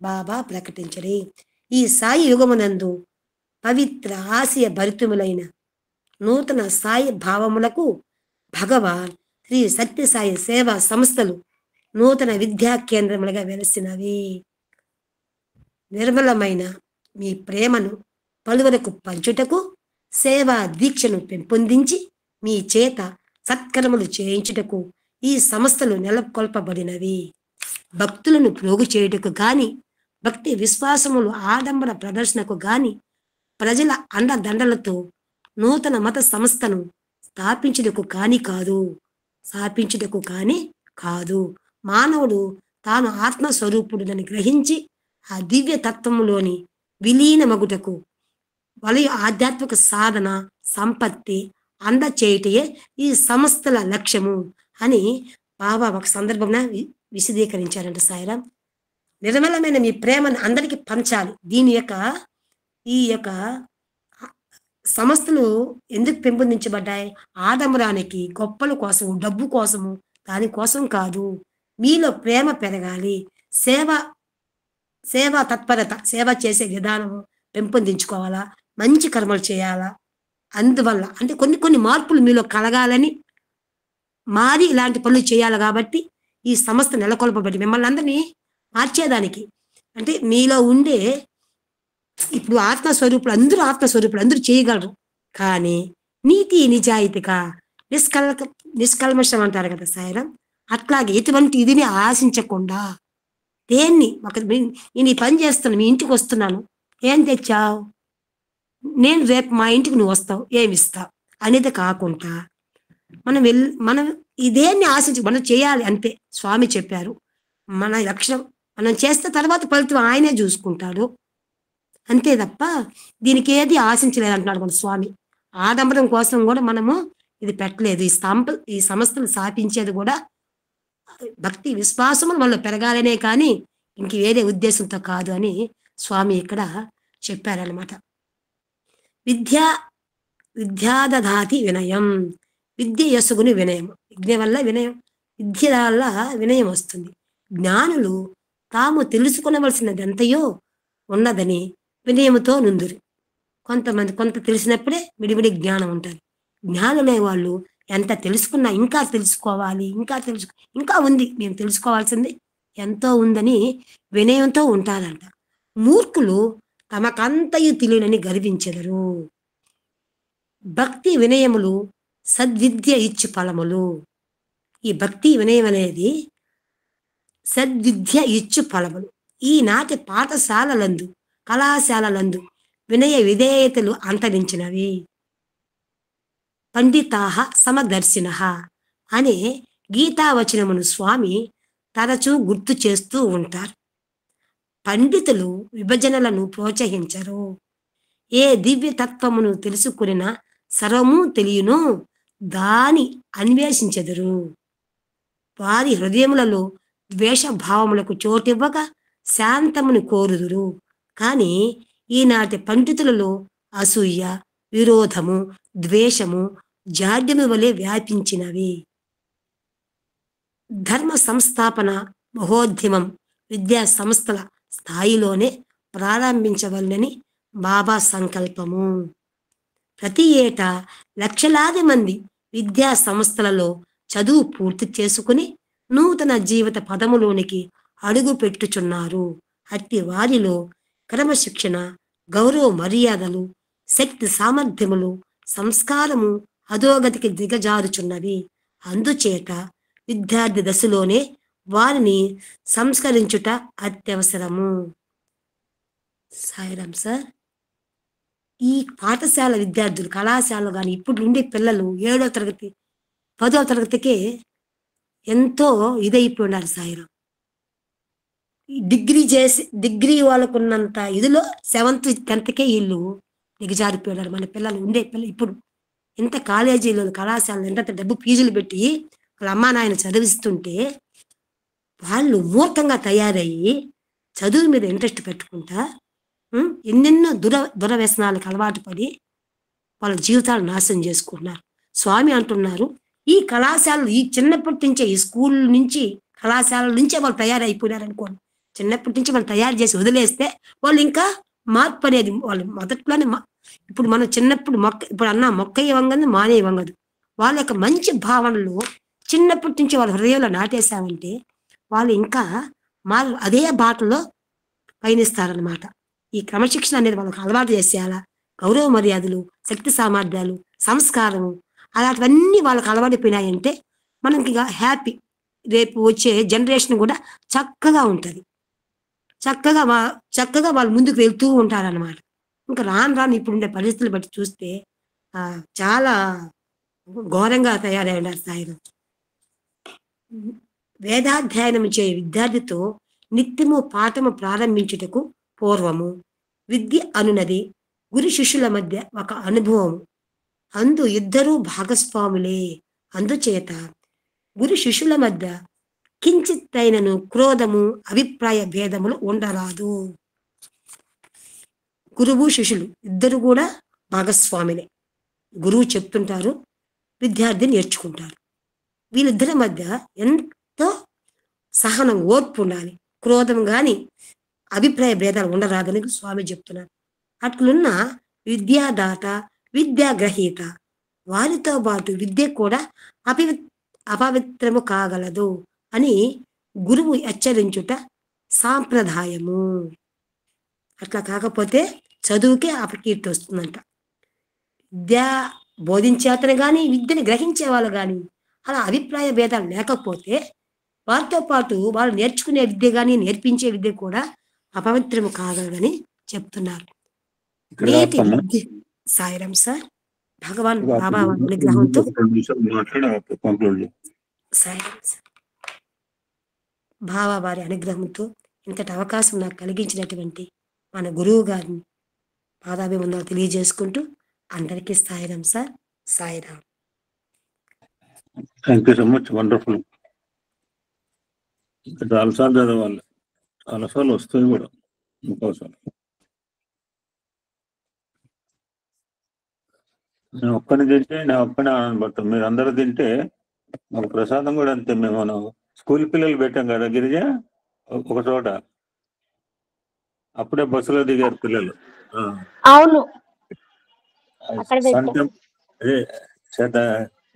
బాబా ప్రకటించరి. ఈ సాయి యుగమునందు పవిత్ర ఆశయ భరితములైన నూతన సాయి భావములకు భగవాన్ శ్రీ సత్యసాయి సేవా సంస్థలు నూతన విద్యా కేంద్రములుగా వెలసినవి. నిర్మలమైన మీ ప్రేమను పలువురకు పంచుటకు, సేవా దీక్షను పెంపొందించి మీ చేత సత్కర్మలు చేయించుటకు ఈ సంస్థలు నెలకొల్పబడినవి. భక్తులను ప్రోగు చేయుటకు గాని, భక్తి విశ్వాసములు ఆడంబర ప్రదర్శనకు గాని, ప్రజల అండదండలతో నూతన మత సంస్థను స్థాపించుటకు కాదు. మానవుడు తాను ఆత్మస్వరూపుడునని గ్రహించి ఆ దివ్య తత్వములోని విలీనమగుటకు వలయ ఆధ్యాత్మిక సాధన సంపత్తి అందచేయుటయే ఈ సంస్థల లక్ష్యము అని బాబా ఒక సందర్భంలో విశదీకరించారంట సాయిరాం. నిర్మలమైన మీ ప్రేమను అందరికీ పంచాలి. ఈ యొక్క సంస్థలు ఎందుకు పెంపొందించబడ్డాయి? ఆడంబరానికి, గొప్పల కోసము, డబ్బు కోసము, దానికోసం కాదు. మీలో ప్రేమ పెరగాలి, సేవా తత్పరత, సేవ చేసే విధానము పెంపొందించుకోవాలా, మంచి కర్మలు చేయాలా. అందువల్ల అంటే కొన్ని మార్పులు మీలో కలగాలని మారి ఇలాంటి పనులు చేయాలి. కాబట్టి ఈ సంస్థ నెలకొల్పబడి మిమ్మల్ని అందరినీ మార్చేదానికి, అంటే మీలో ఉండే ఇప్పుడు ఆత్మస్వరూపులు అందరూ చేయగలరు. కానీ నీతి నిజాయితీగా నిష్కల్మషం అంటారు కదా సాయిరాం, అట్లాగే ఎటువంటి ఇదిని ఆశించకుండా దేన్ని నేను ఈ పని చేస్తాను, మీ ఇంటికి వస్తున్నాను, ఏం తెచ్చావు, నేను రేపు మా ఇంటికి నువ్వు వస్తావు, ఏమిస్తావు అనేది కాకుండా మనం ఇదేన్ని ఆశించి మనం చేయాలి అంతే. స్వామి చెప్పారు మన లక్ష్యం మనం చేస్తే తర్వాత ఫలితం ఆయనే చూసుకుంటాడు అంతే తప్ప దీనికి ఏది ఆశించలేదు అంటున్నాడు మన స్వామి. ఆడంబరం కోసం కూడా మనము ఇది పెట్టలేదు. ఈ సంస్థలు స్థాపించేది కూడా భక్తి విశ్వాసములు వాళ్ళు పెరగాలనే కానీ ఇంక వేరే ఉద్దేశంతో కాదు అని స్వామి ఇక్కడ చెప్పారనమాట. విద్యాదధాతి వినయం, విద్య యసుగుని వినయం, విద్య వల్ల వినయం వస్తుంది. జ్ఞానులు తాము తెలుసుకునవలసినది ఎంతయో ఉన్నదని వినయముతో నుందురు. కొంత తెలిసినప్పుడే విడివిడి జ్ఞానం ఉంటుంది. జ్ఞానులే వాళ్ళు ఎంత తెలుసుకున్నా ఇంకా తెలుసుకోవాలి, ఇంకా ఉంది, మేము తెలుసుకోవాల్సింది ఎంతో ఉందని వినయంతో ఉంటారంట. మూర్ఖులు తమకంతయు తెలియనని గర్వించెదరు. భక్తి వినయములు సద్విద్య ఇచ్చు ఫలములు. ఈ భక్తి వినయం అనేది సద్విద్య ఇచ్చు ఫలములు. ఈనాటి పాఠశాలలందు కళాశాలలందు వినయ విధేయతలు అంతరించినవి. పండితాహ సమదర్శినః అనే గీతావచనమును స్వామి తరచూ గుర్తు చేస్తూ ఉంటారు. పండితులు విభజనలను ప్రోత్సహించరు. ఏ దివ్య తత్వమును తెలుసుకున్న సర్వము తెలియను దాని అన్వేషించెదరు. వారి హృదయములలో ద్వేషభావములకు చోటివ్వక శాంతమును కోరుదురు. కానీ ఈనాటి పండితులలో అసూయ, విరోధము, ద్వేషము, జాడ్యము వలె వ్యాపించినవి. ధర్మ సంస్థాపన మహోద్యమం విద్యా సంస్థల స్థాయిలోనే ప్రారంభించవలనని బాబా సంకల్పము. ప్రతి ఏటా లక్షలాది మంది విద్యా సంస్థలలో చదువు పూర్తి చేసుకుని నూతన జీవిత పదములోనికి అడుగు పెట్టుచున్నారు. అట్టి వారిలో క్రమశిక్షణ, గౌరవ మర్యాదలు, శక్తి సామర్థ్యములు, సంస్కారము అధోగతికి దిగజారుచున్నవి. అందుచేత విద్యార్థి దశలోనే వారిని సంస్కరించుట అత్యవసరము. సాయిరాం సార్. ఈ పాఠశాల విద్యార్థులు, కళాశాలలు కానీ ఇప్పుడు ఉండే పిల్లలు 7వ తరగతి 10వ తరగతికే ఎంతో ఇదైపోయి ఉన్నారు సాయిరాం. డిగ్రీ వాళ్ళకున్నంత ఇదిలో 7th 10thకే వీళ్ళు దిగజారిపోయారు. మన పిల్లలు ఉండే పిల్లలు ఇప్పుడు ఇంత కాలేజీలో కళాశాలలో ఎంత డబ్బు ఫీజులు పెట్టి వాళ్ళ అమ్మా నాయన చదివిస్తుంటే వాళ్ళు మూర్ఖంగా తయారయ్యి చదువు మీద ఇంట్రెస్ట్ పెట్టుకుంటా ఎన్నెన్నో దురవ్యసనాలకు అలవాటు పడి వాళ్ళ జీవితాలు నాశనం చేసుకుంటున్నారు. స్వామి అంటున్నారు ఈ కళాశాలలు ఈ చిన్నప్పటి నుంచే ఈ స్కూల్ నుంచి కళాశాలల నుంచే వాళ్ళు తయారైపోయినారు అనుకోండి. చిన్నప్పటి నుంచి మనం తయారు చేసి వదిలేస్తే వాళ్ళు ఇంకా మార్పు అనేది వాళ్ళు మొదట్లోనే ఇప్పుడు మనం చిన్నప్పుడు ఇప్పుడు అన్న మొక్క ఇవ్వంగదు మానే ఇవ్వంగదు. వాళ్ళ యొక్క మంచి భావనలు చిన్నప్పటి నుంచి వాళ్ళ హృదయంలో నాటేశామంటే వాళ్ళు ఇంకా అదే బాటలో పయనిస్తారనమాట. ఈ క్రమశిక్షణ అనేది వాళ్ళకి అలవాటు చేసేయాలా. గౌరవ మర్యాదలు, శక్తి సామర్థ్యాలు, సంస్కారము అలాంటివన్నీ వాళ్ళకి అలవాటైపోయినాయంటే మనకి ఇక హ్యాపీ. రేపు వచ్చే జనరేషన్ కూడా చక్కగా ఉంటుంది. చక్కగా వాళ్ళు ముందుకు వెళ్తూ ఉంటారన్నమాట. ఇంకా రాను ఇప్పుడుండే పరిస్థితులు బట్టి చూస్తే చాలా ఘోరంగా తయారయ్యారు స్థాయిలో. వేదాధ్యయనం చే విద్యార్థితో నిత్యము పాఠము ప్రారంభించుటకు పూర్వము విద్య అనునది గురు శిష్యుల మధ్య ఒక అనుభవం. అందు ఇద్దరూ భాగస్వాములే. అందుచేత గురు శిష్యుల మధ్య కించిత్తైనను క్రోధము అభిప్రాయ భేదములు ఉండరాదు. గురువు శిష్యులు ఇద్దరు కూడా భాగస్వామిలే. గురువు చెప్తుంటారు, విద్యార్థి నేర్చుకుంటారు. వీళ్ళిద్దరి మధ్య ఎంతో సహనం, ఓర్పు ఉండాలి. క్రోధం గాని అభిప్రాయ భేదాలు ఉండరాదని స్వామి చెప్తున్నారు. అట్లున్న విద్యాదాత, విద్యాగ్రహీత వారితో పాటు విద్య కూడా అపవిత్రము కాగలదు అని గురువు హెచ్చరించుట సాంప్రదాయము. అట్లా కాకపోతే చదువుకే అపకీర్తి వస్తుందంట. విద్య బోధించేతను కానీ విద్యను గ్రహించే వాళ్ళు కానీ అలా అభిప్రాయ భేదాలు లేకపోతే వారితో పాటు వాళ్ళు నేర్చుకునే విద్య కానీ నేర్పించే విద్య కూడా అపవిత్రము కాగలదని చెప్తున్నారు. సాయిరాం సార్. భగవాన్ బాబా అనుగ్రహంతో సాయిరాం సార్. బాబా వారి అనుగ్రహంతో ఇంతటి అవకాశం నాకు కలిగించినటువంటి మన గురువు గారిని పాదాభివందనాలు తెలియజేసుకుంటూ అందరికీ Sairam sir. Sairam. Thank you so much. Wonderful. చాలాసార్లు చదవాలి, చాలాసార్లు వస్తాయి కూడా. ఇంకోసారి నేను ఒక్కని తింటే నేను ఒక్కనే ఆనందపడతాను. మీరు అందరూ తింటే మాకు ప్రసాదం కూడా అంతే. మేము మనం స్కూల్ పిల్లలు పెట్టాం కదా గిరిజ ఒక చోట, అప్పుడే బస్సులో దిగారు పిల్లలు. అవును,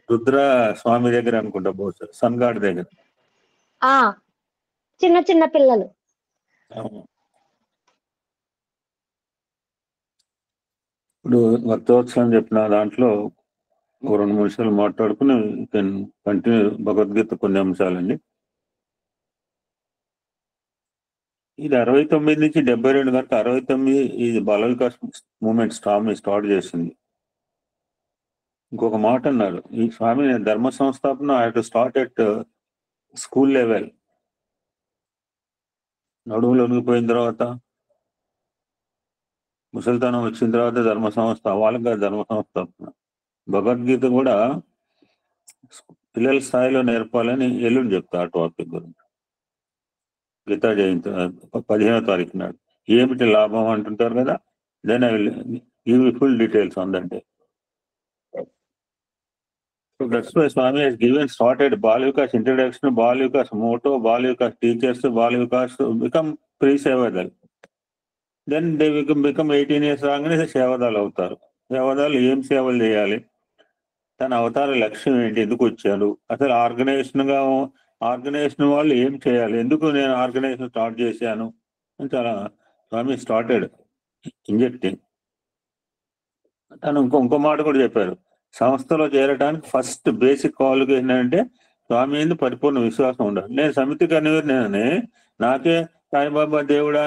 రుద్ర స్వామి దగ్గర అనుకుంటా, బహుశా సన్గాడ్ దగ్గర చిన్న చిన్న పిల్లలు. ఇప్పుడు వర్తోత్సవం చెప్పిన దాంట్లో 2-3 నిమిషాలు మాట్లాడుకుని కంటిన్యూ భగవద్గీత కొన్ని అంశాలండి. ఇది 69 నుంచి 72 వరకు 69 ఇది బాల వికాస్ మూమెంట్ స్టార్ట్ చేసింది. ఇంకొక మాట అన్నారు ఈ స్వామి, ధర్మ సంస్థాపన I have to start at school level. నడుములు ఒనిగిపోయిన తర్వాత, ముసలితనం వచ్చిన తర్వాత ధర్మ సంస్థ వాళ్ళకి ధర్మ సంస్థాపన. భగవద్గీత కూడా పిల్లల స్థాయిలో నేర్పాలని ఎల్లుండి చెప్తా ఆ టాపిక్ గురించి. గీతా జయంతి 15వ తారీఖు నాడు. ఏమిటి లాభం అంటుంటారు కదా, then I will give full details on that day. So that's why Swami has started Bal Vikas introduction, Bal Vikas motto, Bal Vikas teachers, Bal Vikas become pre-Sevadal. Then they become 18 years రాగానే సేవదాలు అవుతారు. సేవదాలు ఏం సేవలు చేయాలి, తన అవతార లక్ష్యం ఏంటి, ఎందుకు వచ్చారు, అసలు ఆర్గనైజేషన్ వాళ్ళు ఏం చేయాలి, ఎందుకు నేను ఆర్గనైజేషన్ స్టార్ట్ చేశాను అని చాలా స్వామి స్టార్టెడ్ ఇంజెక్టింగ్. తను ఇంకో మాట కూడా చెప్పారు, సంస్థలో చేరడానికి ఫస్ట్ బేసిక్ క్వాలిఫికేషన్ ఏంటంటే స్వామి మీద పరిపూర్ణ విశ్వాసం ఉండాలి. నేను సమితి కన్వీనర్ని, నాకే సాయిబాబా దేవుడా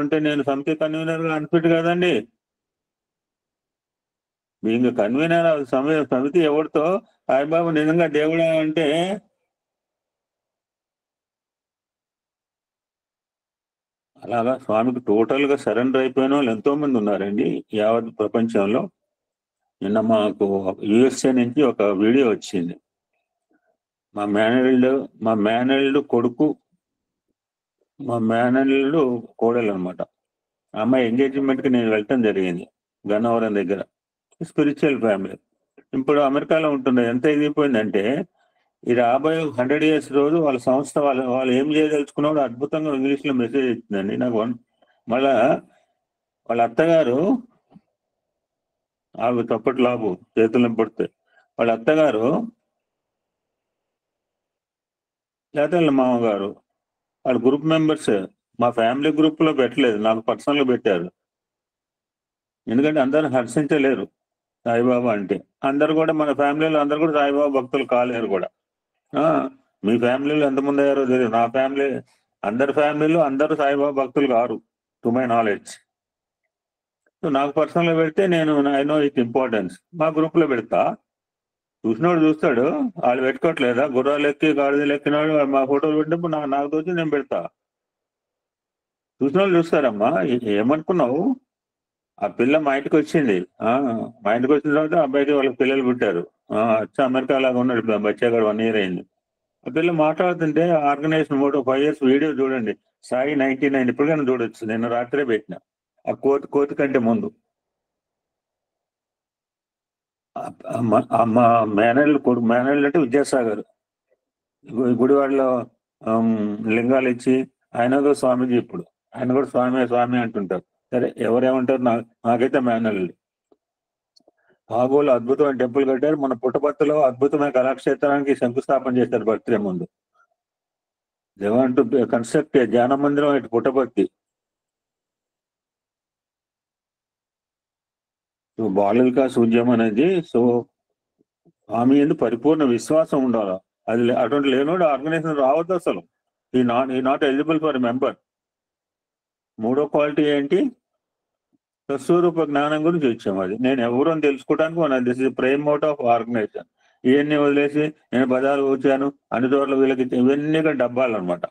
ఉంటే నేను సమితి కన్వీనర్గా అన్ఫిట్ కదండి. బీయింగ్ కన్వీనర్ సమితి ఎవరితో సాయిబాబా నిజంగా దేవుడా అంటే అలాగా స్వామికి టోటల్ గా సరెండర్ అయిపోయిన వాళ్ళు ఎంతో మంది ఉన్నారండి యావత్ ప్రపంచంలో. నిన్న మాకు యుఎస్ఏ నుంచి ఒక వీడియో వచ్చింది. మా మేనల్డ్ కొడుకు, మా మేనల్డ్ కోడలు అనమాట. అమ్మాయి ఎంగేజ్మెంట్ కి నేను వెళ్ళటం జరిగింది గన్నవరం దగ్గర. Spiritual family. ఇప్పుడు అమెరికాలో ఉంటున్నది. ఎంత ఎదిగిపోయిందంటే ఈ రాబోయే 100 years రోజు వాళ్ళ సంస్థ వాళ్ళు ఏం చేయదలుచుకున్నాడో అద్భుతంగా ఇంగ్లీష్లో మెసేజ్ ఇచ్చిందండి నాకు. మళ్ళా వాళ్ళ అత్తగారు ఆవిడ తప్పటి లాభు చేతులు పడితే వాళ్ళ అత్తగారు లేకపోతే వాళ్ళ మామగారు వాళ్ళ గ్రూప్ మెంబర్స్ మా ఫ్యామిలీ గ్రూప్ లో పెట్టలేదు, నాకు పర్సనల్ గా పెట్టారు. ఎందుకంటే అందరూ హర్షించలేరు సాయిబాబా అంటే. అందరు కూడా మన ఫ్యామిలీలో అందరు కూడా సాయిబాబా భక్తులు కాలేరు కూడా. మీ ఫ్యామిలీలో ఎంతమంది అయ్యారో తెలియదు, నా ఫ్యామిలీ అందరి ఫ్యామిలీలో అందరూ సాయిబాబా భక్తులు car to my knowledge. So నాకు పర్సనల్ గా పెడితే నేను ఐ నో ఇట్ ఇంపార్టెన్స్, మా గ్రూప్ లో పెడతా. చూసినోడు చూస్తాడు, వాళ్ళు పెట్టుకోవట్లేదా, గుర్రాలు ఎక్కి గాడిదలు ఎక్కినాడు మా ఫోటోలు పెట్టినప్పుడు నాకు తోచి నేను పెడతా. చూసిన వాళ్ళు చూస్తారమ్మా. ఏమనుకున్నావు, ఆ పిల్ల మా ఇంటికి వచ్చింది, మా ఇంటికి వచ్చిన తర్వాత అబ్బాయికి వాళ్ళకి పిల్లలు పుట్టారు. అచ్చా అమెరికా లాగా ఉన్నాడు బచ్చాగాడు, 1 year అయింది. ఆ పిల్ల మాట్లాడుతుంటే ఆర్గనైజేషన్ మోటో 5 years వీడియో చూడండి, సాయి 99 ఇప్పటికైనా చూడొచ్చు. నిన్న రాత్రే పెట్టిన ఆ కోతి కంటే ముందు. మా మేనల్లు అంటే విద్యాసాగర్ గుడివాడలో లింగాలు ఇచ్చి ఆయన కూడా స్వామీజీ. ఇప్పుడు ఆయన కూడా స్వామి అంటుంటారు. సరే ఎవరేమంటారు, నాకైతే మేనల్లు. కాబోలు అద్భుతమైన టెంపుల్ కట్టారు. మన పుట్టపర్తిలో అద్భుతమైన కళాక్షేత్రానికి శంకుస్థాపన చేశారు బర్త్డే ముందు. దే వాంట్ టు కన్స్ట్రక్ట్ ధ్యాన మందిరం ఇటు పుట్టపర్తి. సో బాల వికాస్ ఉద్యమం అనేది, సో స్వామి ఎందు పరిపూర్ణ విశ్వాసం ఉండాలి. అది అటువంటి లేనోడు ఆర్గనైజేషన్ రావద్దు అసలు. ఈ నాట్ ఎలిజిబుల్ ఫర్ మెంబర్. 3వ క్వాలిటీ ఏంటి, స్వస్వరూప జ్ఞానం గురించి వచ్చాము. అది నేను ఎవరు అని తెలుసుకోవడానికి this is prime motto of organization. ఇవన్నీ వదిలేసి నేను బజారు వచ్చాను అన్ని చోట్ల వీళ్ళకి ఇవన్నీ డబ్బాలు అనమాట.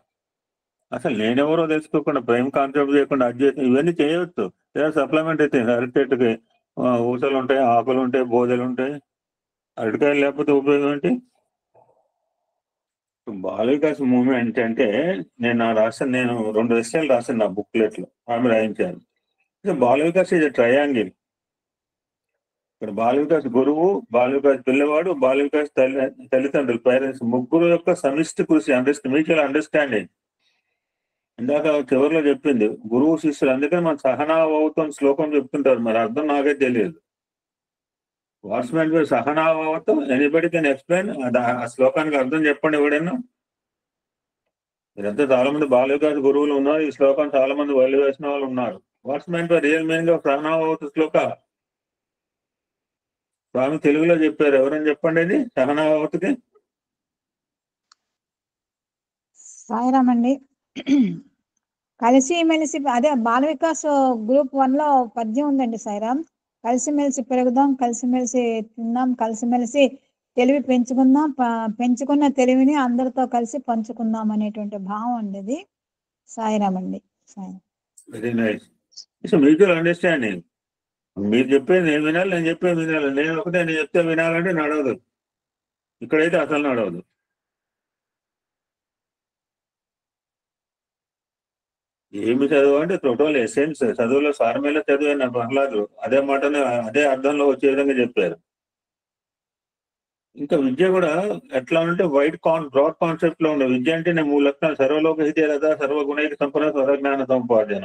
అసలు నేనెవరో తెలుసుకోకుండా ప్రైమ్ కాన్సెప్ట్ చేయకుండా అది చేసి ఇవన్నీ చేయవచ్చు. సప్లిమెంట్ అయితే అరటిచెట్టుకి ఊసలు ఉంటాయి, ఆకులు ఉంటాయి, బోధలు ఉంటాయి. అరటికాయలు లేకపోతే ఉపయోగం ఏంటి? బాల వికాస్ మూవ్మెంట్ అంటే నేను 2 విషయాలు రాశాను నా బుక్లెట్ లో, ఆమె రాయించాను. బాల వికాస్ ఇది ట్రయాంగిల్. ఇక్కడ బాల వికాస్ గురువు, బాల వికాస్ పిల్లవాడు, బాల వికాస్ తల్లిదండ్రులు, పేరెంట్స్, ముగ్గురు యొక్క సమిష్టి కృషి, మ్యూచువల్ అండర్స్టాండింగ్. ఇందాక చివరిలో చెప్పింది గురువు శిష్యులు. అందుకని మన సహనావతం శ్లోకం చెప్తుంటారు, మరి అర్థం నాకే తెలియదు. వాట్స్ మెంట్ బై సహనావతం, ఎనీబడి కెన్ ఎక్స్ప్లెయిన్. ఆ శ్లోకానికి అర్థం చెప్పండి ఎవడైనా. మీరంతా చాలా మంది బాల వికాస్ గురువులు ఉన్నారు, ఈ శ్లోకం చాలా మంది వల్లి వేసిన వాళ్ళు ఉన్నారు. What's meant by real meaning of సహనావత శ్లోక? స్వామి తెలుగులో చెప్పారు, ఎవరైనా చెప్పండి ఇది సహనావతికి. సాయిరామ్ అండి. కలిసిమెలిసి అదే బాల వికాస్ గ్రూప్ 1 లో పద్యం ఉందండి సాయిరామ్. కలిసిమెలిసి పెరుగుదాం, కలిసిమెలిసి తిందాం, కలిసిమెలిసి తెలివి పెంచుకుందాం, పెంచుకున్న తెలివిని అందరితో కలిసి పంచుకుందాం అనేటువంటి భావం అండి అది. సాయిరామ్ అండి. Very nice. Mutual understanding. మీరు చెప్పేది నేను వినాలి, నేను చెప్పేది వినాలి. నేను ఒకటే నేను చెప్తే వినాలంటే నడవదు. ఇక్కడైతే అసలు నడవదు. ఏమి చదువు అంటే టోటల్ ఎసెన్స్, చదువులో సారమేళ చదివిన ప్రహ్లాదు అదే మాటని అదే అర్థంలో వచ్చే విధంగా చెప్పారు. ఇంకా విద్య కూడా ఎట్లా అంటే బ్రాడ్ కాన్సెప్ట్ లో ఉండే విద్య అంటే నేను 3 లక్షణాలు: సర్వలోక హితేరథ, సర్వగుణైక సంపన్న, సర్వజ్ఞాన సముపార్జన.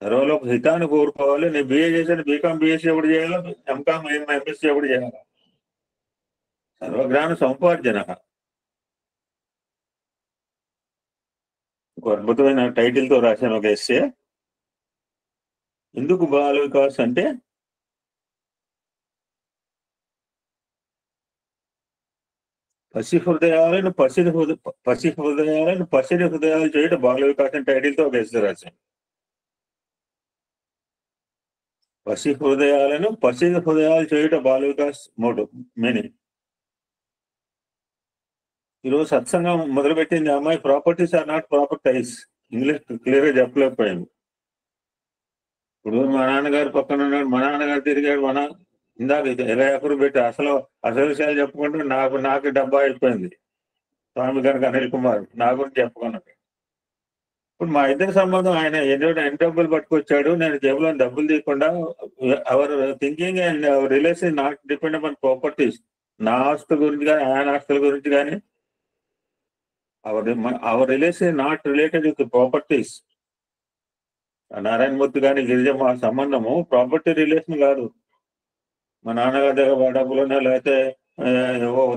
సర్వలోక హితాన్ని కోరుకోవాలి. నేను BA చేశాను, బీకామ్ BSc ఎప్పుడు చేయాలి, ఎంకామ్ MSc ఎప్పుడు చేయాలి. సర్వజ్ఞాన సముపార్జన ఒక అద్భుతమైన టైటిల్ తో రాశాను ఒక ఎస్సే. ఎందుకు బాల వికాస్ అంటే పసి హృదయాలు చేయడం బాల వికాస్ అని టైటిల్ తో ఒక ఎస్సే రాశాను. పసి హృదయాలు చేయడం బాల వికాస్ మోటో మీనింగ్. ఈరోజు సత్సంగం మొదలుపెట్టింది అమ్మాయి, properties are not properties. English clear గా చెప్పలేకపోయాను. ఇప్పుడు మా నాన్నగారు పక్కన ఉన్నాడు, మా నాన్నగారు తిరిగాడు, ఇందాక 20 ఎకరాలు పెట్టి అసలు విషయాలు చెప్పుకుంటే నాకు 70 అయిపోయింది. స్వామి గారికి అనిల్ కుమార్ నా గురించి చెప్పుకున్నాడు. ఇప్పుడు మా ఇద్దరి సంబంధం ఆయన ఎన్ని డబ్బులు పట్టుకొచ్చాడు, నేను జేబులో డబ్బులు తీయకుండా, our thinking and hour relation not depend upon properties. నా ఆస్తుల గురించి కానీ ఆయన ఆస్తుల గురించి కానీ hour relation not related with properties. Narayanamurthy కానీ గిరిజమ్మ సంబంధము ప్రాపర్టీ రిలేషన్ కాదు. మా నాన్నగారి దగ్గర డబ్బులు ఉన్నాయా, లేకపోతే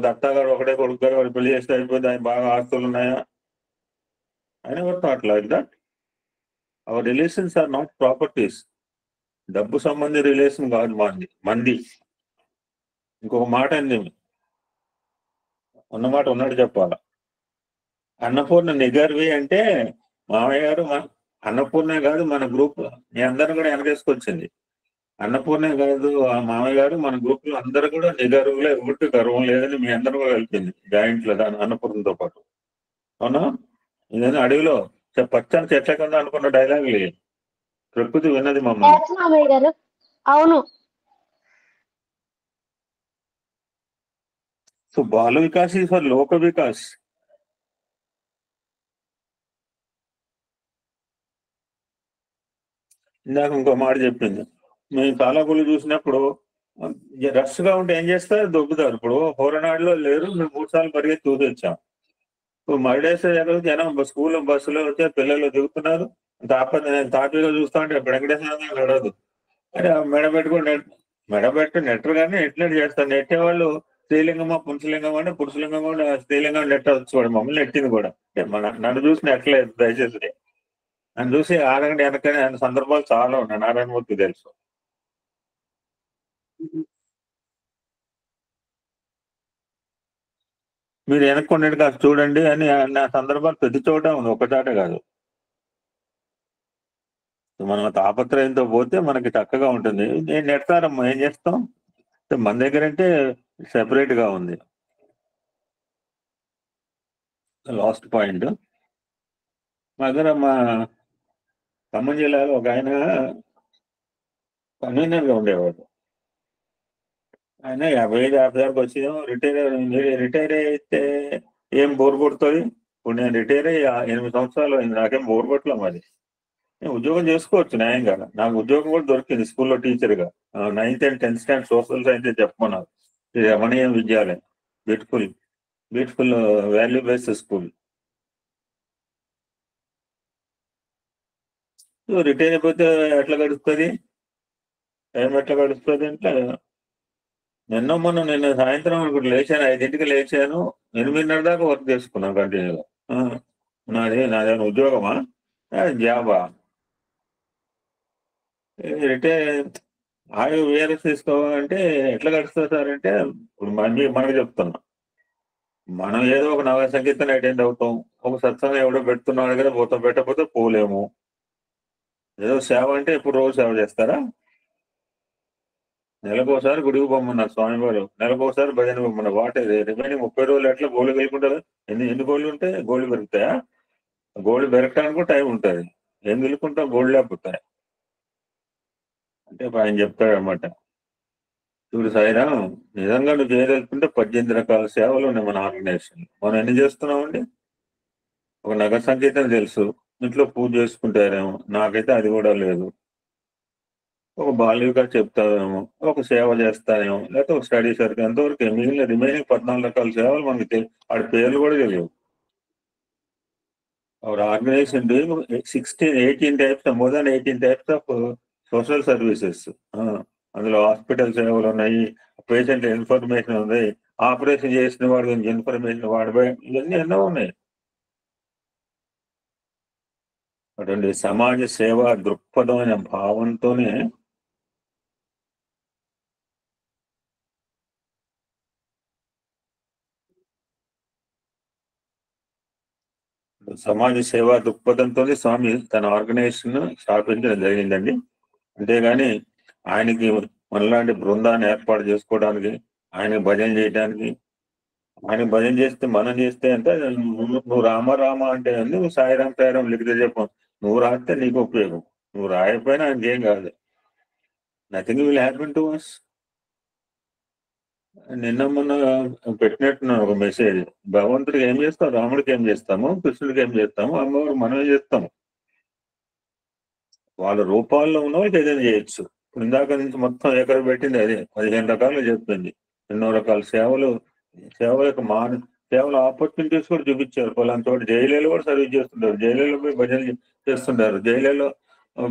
దత్తాగారు ఒకటే కొడుకు గారు వాడు పెళ్లి చేస్తే అయిపోయింది, ఆయన బాగా ఆస్తులు ఉన్నాయా? I never thought like that. Our relations are not properties. డబ్బు సంబంధి రిలేషన్ కాదు మంది. ఇంకొక మాట అంది, ఉన్నమాట ఉన్నట్టు చెప్పాలా. అన్నపూర్ణ నిగర్వి అంటే మామయ్య గారు అన్నపూర్ణ కాదు మన గ్రూప్ మీ అందరూ కూడా వెనకేసుకొచ్చింది. అన్నపూర్ణ కాదు ఆ మామయ్య గారు మన గ్రూప్ లో అందరూ కూడా నిగర్వులే, ఎవరికి గర్వం లేదని మీ అందరూ కూడా కలిపింది జాయింట్ లో దాని అన్నపూర్ణతో పాటు. అవునా? ఇదేనా అడవిలో పచ్చని చెట్ల కింద అనుకున్న డైలాగ్ లేదు, ప్రకృతి విన్నది మమ్మల్ని. Yes, మామయ్య గారు. అవును. So Bala Vikas is for లోక వికాస్. ఇందాక ఇంకో మాట చెప్పింది, మేము తాలాకులు చూసినప్పుడు రష్ గా ఉంటే ఏం చేస్తారు, దొబ్బుతారు. ఇప్పుడు హోరనాడులో లేరు, మేము 3 సార్లు పరిగెత్తి చూసొచ్చాం. ఇప్పుడు మర్డేసే జనం స్కూల్లో బస్సులో వచ్చే పిల్లలు దిగుతున్నారు. నేను తాపీగా చూస్తా ఉంటే వెంకటేశ్వర నడవదు అంటే మెడబెట్టి నెట్టరు కానీ ఎట్లా చేస్తారు. నెట్టేవాళ్ళు స్త్రీలింగమా పురుషలింగమా అంటే పురుషలింగం కూడా స్త్రీలింగం నెట్టవచ్చు కూడా, మమ్మల్ని నెట్టింది కూడా. నన్ను చూసి నెట్టలేదు దయచేసి. నన్ను చూసి ఆగండి వెనకనే ఆయన సందర్భాలు చాలా ఉన్నాయి, నారాయణమూర్తి తెలుసు. మీరు వెనక్కొండేది కాదు చూడండి అని నా సందర్భాలు ప్రతి చోట ఉంది, ఒక చోట కాదు. మనం తాపత్రయంతో పోతే మనకి చక్కగా ఉంటుంది. నేను నెడతారమ్మా, ఏం చేస్తాం. మన దగ్గర అంటే సెపరేట్ గా ఉంది. లాస్ట్ పాయింట్, మా దగ్గర మా ఖమ్మం జిల్లాలో ఒక ఆయన కన్వీనర్ గా ఉండేవాడు. ఆయన 55-56 వచ్చి రిటైర్ అయితే ఏం బోర్ కొడుతుంది. ఇప్పుడు నేను రిటైర్ అయ్యి 8 సంవత్సరాలు అయింది, నాకేం బోర్ కొట్టలే. మరి నేను ఉద్యోగం చేసుకోవచ్చు న్యాయంగా. నాకు ఉద్యోగం కూడా దొరికింది స్కూల్లో టీచర్గా. 9th and 10th standard social science చెప్పమన్నారు. ఇది రమణీయ విద్యాలయం, beautiful value based school. Retire అయిపోతే ఎట్లా గడుస్తుంది, టైం ఎట్లా గడుస్తుంది అంటే, నిన్న సాయంత్రం ఇప్పుడు లేచాను, 5ంటికి లేచాను, 8:30 దాకా వర్క్ చేసుకున్నాను కంటిన్యూగా. నాదేమైనా ఉద్యోగమా, జాబా? రిటైర్ వేరే తీసుకోవాలంటే ఎట్లా గడుస్తుంది సార్ అంటే, ఇప్పుడు మనకు చెప్తున్నా, మనం ఏదో ఒక నవ సంగీతాన్ని అటెండ్ అవుతాం, ఒక సత్సంగం ఎవడో పెడుతున్నాడు కదా పోతాం, పెట్టకపోతే పోలేము. ఏదో సేవ అంటే ఇప్పుడు రోజు సేవ చేస్తారా? నెలకోసారి గుడికి పొమ్మన్నారు స్వామివారు, నెలకోసారి భజన పొమ్మన్నారు. వాటి రిమైనింగ్ 30 రోజులు ఎట్లా గోళీ గెలుకుంటారు? ఎన్ని గోళ్ళు ఉంటాయి? గోళీ పెరుగుతాయా? గోళీ పెరగటానికి కూడా టైం ఉంటుంది. ఏం గెలుకుంటాం? గోళ్ళు లేకపోతాయి అంటే ఆయన చెప్తాడు అనమాట. చూడు సాయిరాం, నిజంగా నువ్వు చేయదలుచుకుంటే 18 రకాల సేవలు ఉన్నాయి మన ఆర్గనైజేషన్. మనం ఎన్ని చేస్తున్నామండి? ఒక నగర సంకీర్తన తెలుసు, ఇంట్లో పూజ చేసుకుంటారేమో, నాకైతే అది కూడా లేదు. ఒక బాల్యగా చెప్తారేమో, ఒక సేవ చేస్తారేమో, లేకపోతే ఒక స్టడీ సర్కిల్, ఎంతవరకు మిగిలిన రిమైనింగ్ 14 రకాల సేవలు మనకి వాడి పేర్లు కూడా తెలియవు. Our organization doing 18 types, more than 18 types of social services. అందులో హాస్పిటల్ సేవలు ఉన్నాయి, పేషెంట్ ఇన్ఫర్మేషన్ ఉంది, ఆపరేషన్ చేసిన వాడి గురించి ఇన్ఫర్మేషన్ వాడిపోయి, ఇవన్నీ ఎన్నో ఉన్నాయి. అటువంటి సమాజ సేవ దృక్పథం అనే భావంతోనే సమాజ సేవా దృక్పథంతో స్వామి తన ఆర్గనైజేషన్ స్థాపించడం జరిగిందండి. అంతేగాని ఆయనకి మనలాంటి బృందాన్ని ఏర్పాటు చేసుకోవడానికి, ఆయన భజన చేయడానికి, ఆయన భజన చేస్తే మనం చేస్తే అంటే నువ్వు రామ రామ అంటే నువ్వు సాయిరాం సాయిరాం లిఖితే చెప్పాం. నువ్వు రాస్తే నీకు ఉపయోగం, నువ్వు రాయకపోయినా ఆయనకి ఏం కాదు. Nothing will happen to us. నిన్న మొన్న పెట్టినట్టున్నాను ఒక మెసేజ్, భగవంతుడికి ఏం చేస్తాం, రాముడికి ఏం చేస్తాము, కృష్ణుడికి ఏం చేస్తాము, అమ్మవారు మనమే చేస్తాము. వాళ్ళ రూపాల్లో ఉన్న వాళ్ళకి ఏదైనా చేయొచ్చు. ఇప్పుడు ఇందాక నుంచి మొత్తం ఎక్కడ పెట్టింది అదే 15 రకాలు చెప్తుంది. ఎన్నో రకాల సేవల సేవల ఆపర్చునిటీస్ కూడా చూపించారు. పలానా చోట జైలు కూడా సర్వీస్ చేస్తుంటారు, జైలు పోయి భజనలు చేస్తుంటారు, జైలు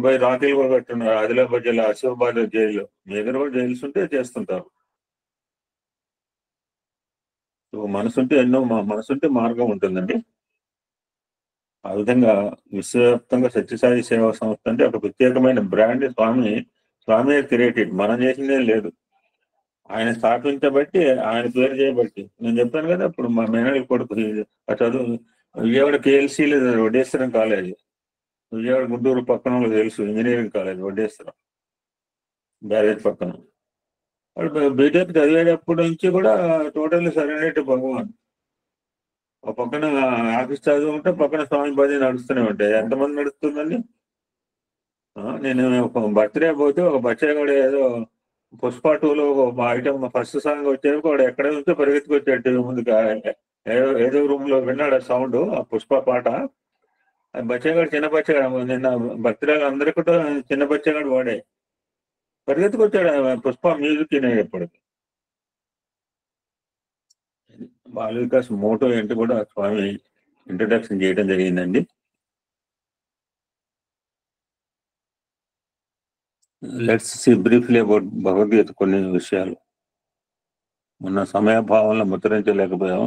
పోయి రాఖీలు కూడా పెట్టున్నారు. ఆదిలాబాద్ జిల్లా ఆసిఫాబాద్ జైలు మీ దగ్గర కూడా జైల్స్ ఉంటే చేస్తుంటారు. మనసుంటే మనసుంటే మార్గం ఉంటుందండి. ఆ విధంగా విశ్వవ్యాప్తంగా సత్యసాయి సేవా సంస్థ అంటే ఒక ప్రత్యేకమైన బ్రాండ్ స్వామి క్రియేటెడ్, మనం చేసిందే లేదు. ఆయన స్థాపించబట్టి, ఆయన పేరు చేయబట్టి. నేను చెప్పాను కదా ఇప్పుడు మా మేనల్ కొడుకు చదువు విజయవాడ కేఎల్సీ లేదు, వడ్డేశ్వరం కాలేజ్, విజయవాడ గుంటూరు పక్కన తెలుసు, ఇంజనీరింగ్ కాలేజ్ వడ్డేశ్వరం బ్యారేజ్ పక్కన. వాడు బీటెక్ చదివేటప్పటి నుంచి కూడా టోటల్లీ సరైన భగవాన్. ఒక పక్కన ఆఫీస్ చదువుకుంటే పక్కన స్వామి భజన నడుస్తూనే ఉంటాయి. ఎంతమంది నడుస్తుందండి? నేను ఒక బర్త్డే పోతే ఒక బచ్చా కూడా ఏదో పుష్ప 2లో ఒక ఐటమ్ ఫస్ట్ సాంగ్ వచ్చేది కూడా ఎక్కడ నుంచో పరిగెత్తుకొచ్చాడు ముందుకు. ఏదో రూమ్ లో విన్నాడు ఆ సౌండ్, ఆ పుష్ప పాట. బచ్చగాడు చిన్న బచ్చగాడు, నిన్న బర్త్డే అందరికీ కూడా చిన్న బచ్చగాడు వాడే పరిగెత్తుకొచ్చాడు పుష్ప మ్యూజిక్ తినేటప్పటికి. బాల వికాస్ మోటో ఏంటి కూడా స్వామి ఇంట్రడక్షన్ చేయడం జరిగిందండి. Let's see briefly about Bhagavad Gita కొన్ని విషయాలు. మొన్న సమయభావంలో ముద్రించలేకపోయాం.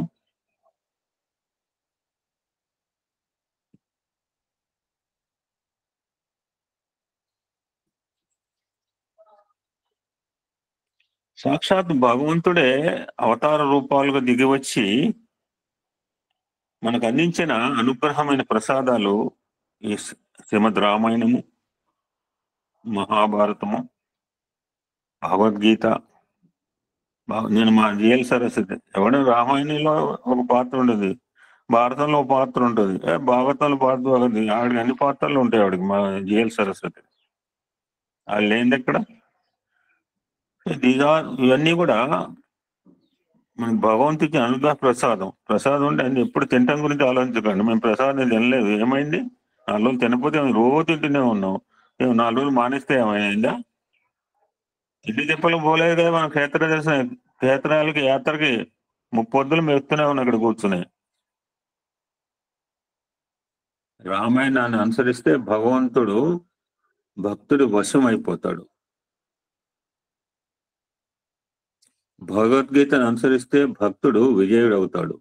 సాక్షాత్ భగవంతుడే అవతార రూపాలుగా దిగివచ్చి మనకు అందించిన అనుగ్రహమైన ప్రసాదాలు ఈ శ్రీమద్ రామాయణము, మహాభారతము, భగవద్గీత. నేను మా జిఎల్ సరస్వతి ఎవడైనా రామాయణంలో ఒక పాత్ర ఉండదు, భారతంలో ఒక పాత్ర ఉంటుంది, భాగవతంలో పాత్ర ఉంటుంది. ఆవిడకి అన్ని పాత్రలు ఉంటాయి. ఆవిడకి మా జిఎల్ సరస్వతి వాళ్ళు లేనిది ఎక్కడ. ఇవన్నీ కూడా మన భగవంతుడికి అనుగ్రహ ప్రసాదం అంటే అన్ని ఎప్పుడు తినటం గురించి ఆలోచించకండి. మేము ప్రసాదం తినలేదు, ఏమైంది? 4 రోజులు తినకపోతే రోజు తింటూనే ఉన్నాం. 4 రోజులు మానేస్తే ఏమైందా? ఇంటి తిప్పలు పోలేదు కదా మన క్షేత్రాలకి యాత్రకి 30 పొద్దులు మెరుస్తూనే ఉన్నాం ఇక్కడ కూర్చుని. రామాయణాన్ని అనుసరిస్తే భగవంతుడు భక్తుడు వశం అయిపోతాడు. భగవద్గీతను అనుసరిస్తే భక్తుడు విజయుడు అవుతాడు.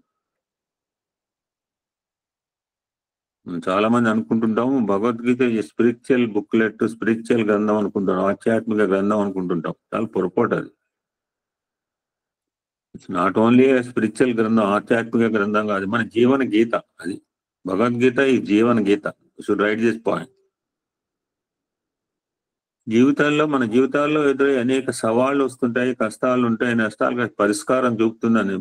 చాలా మంది అనుకుంటుంటాము భగవద్గీత స్పిరిచువల్ బుక్లెట్, స్పిరిచువల్ గ్రంథం అనుకుంటాం, ఆధ్యాత్మిక గ్రంథం అనుకుంటుంటాం. చాలా పొరపాటు అది. ఇట్స్ నాట్ ఓన్లీ స్పిరిచువల్ గ్రంథం, ఆధ్యాత్మిక గ్రంథం కాదు, మన జీవన గీత అది. భగవద్గీత ఈ జీవన గీత. Should write this point. మన జీవితాల్లో ఎదురయ్యే అనేక సవాళ్లు వస్తుంటాయి, కష్టాలు ఉంటాయి, నష్టాలకు పరిష్కారం చూపుతుందని.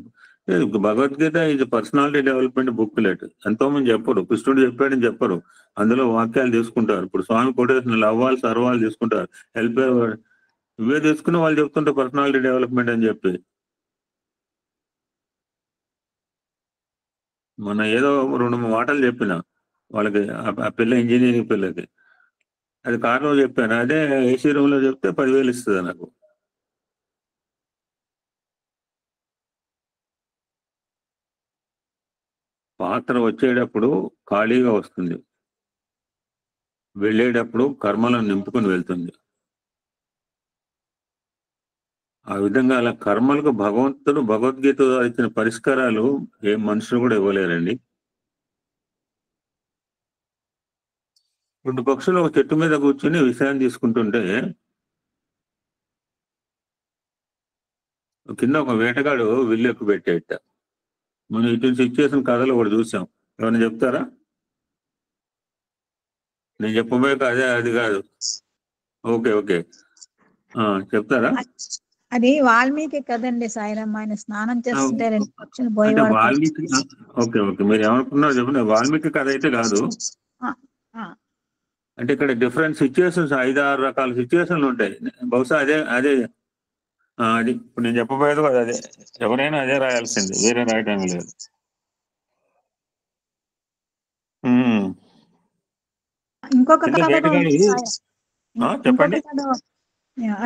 భగవద్గీత ఇది పర్సనాలిటీ డెవలప్మెంట్ బుక్లెట్. ఎంతో మంది చెప్పరు, కృష్ణుడు చెప్పాడని చెప్పరు, అందులో వాక్యాలు తీసుకుంటారు. ఇప్పుడు స్వామి కొటేషన్ అవ్వాలి సర్వాలు తీసుకుంటారు, హెల్ప్ ఇవే తీసుకుని వాళ్ళు చెప్తుంటారు పర్సనాలిటీ డెవలప్మెంట్ అని చెప్పి. మొన్న ఏదో 2-3 మాటలు చెప్పిన వాళ్ళకి, ఆ పిల్ల ఇంజనీరింగ్ పిల్లకి, అది కారులో చెప్పాను, అదే ఏసీ రూమ్ లో చెప్తే 10,000 ఇస్తుంది నాకు. పాత్ర వచ్చేటప్పుడు ఖాళీగా వస్తుంది, వెళ్ళేటప్పుడు కర్మలను నింపుకొని వెళ్తుంది. ఆ విధంగా అలా కర్మలకు భగవంతుడు భగవద్గీత ఇచ్చిన పరిష్కారాలు ఏ మనుషులు కూడా ఇవ్వలేరండి. 2 పక్షులు ఒక చెట్టు మీద కూర్చొని విశ్రాంతి తీసుకుంటుంటే కింద ఒక వేటగాడు విల్లు ఎక్కువ పెట్టేట. మనం ఇటువంటి సిచ్యువేషన్ కథలో కూడా చూసాం. ఏమైనా చెప్తారా? నేను చెప్పబోయే అదే అది కాదు. ఓకే చెప్తారా? అది వాల్మీకి కదండి సాయిరామ్. ఆయన స్నానం చేస్తుంటే 2 పక్షులు అంటే పోయేవాడు. వాల్మీకి. ఓకే మీరు ఏమనుకున్నారు చెప్పండి. వాల్మీకి కథ అయితే కాదు. అంటే ఇక్కడ డిఫరెంట్ సిచ్యువేషన్స్, 5-6 రకాల సిచ్యువేషన్లు ఉంటాయి. బహుశా అదే అది ఇప్పుడు నేను చెప్పబోయేది కదా అదే. ఎవరైనా అదే రాయాల్సింది, వేరే రాయటం లేదు. ఇంకొక కథ కూడా ఉంది వేటగాడు సాయి. చెప్పండి. ఇంకొకటి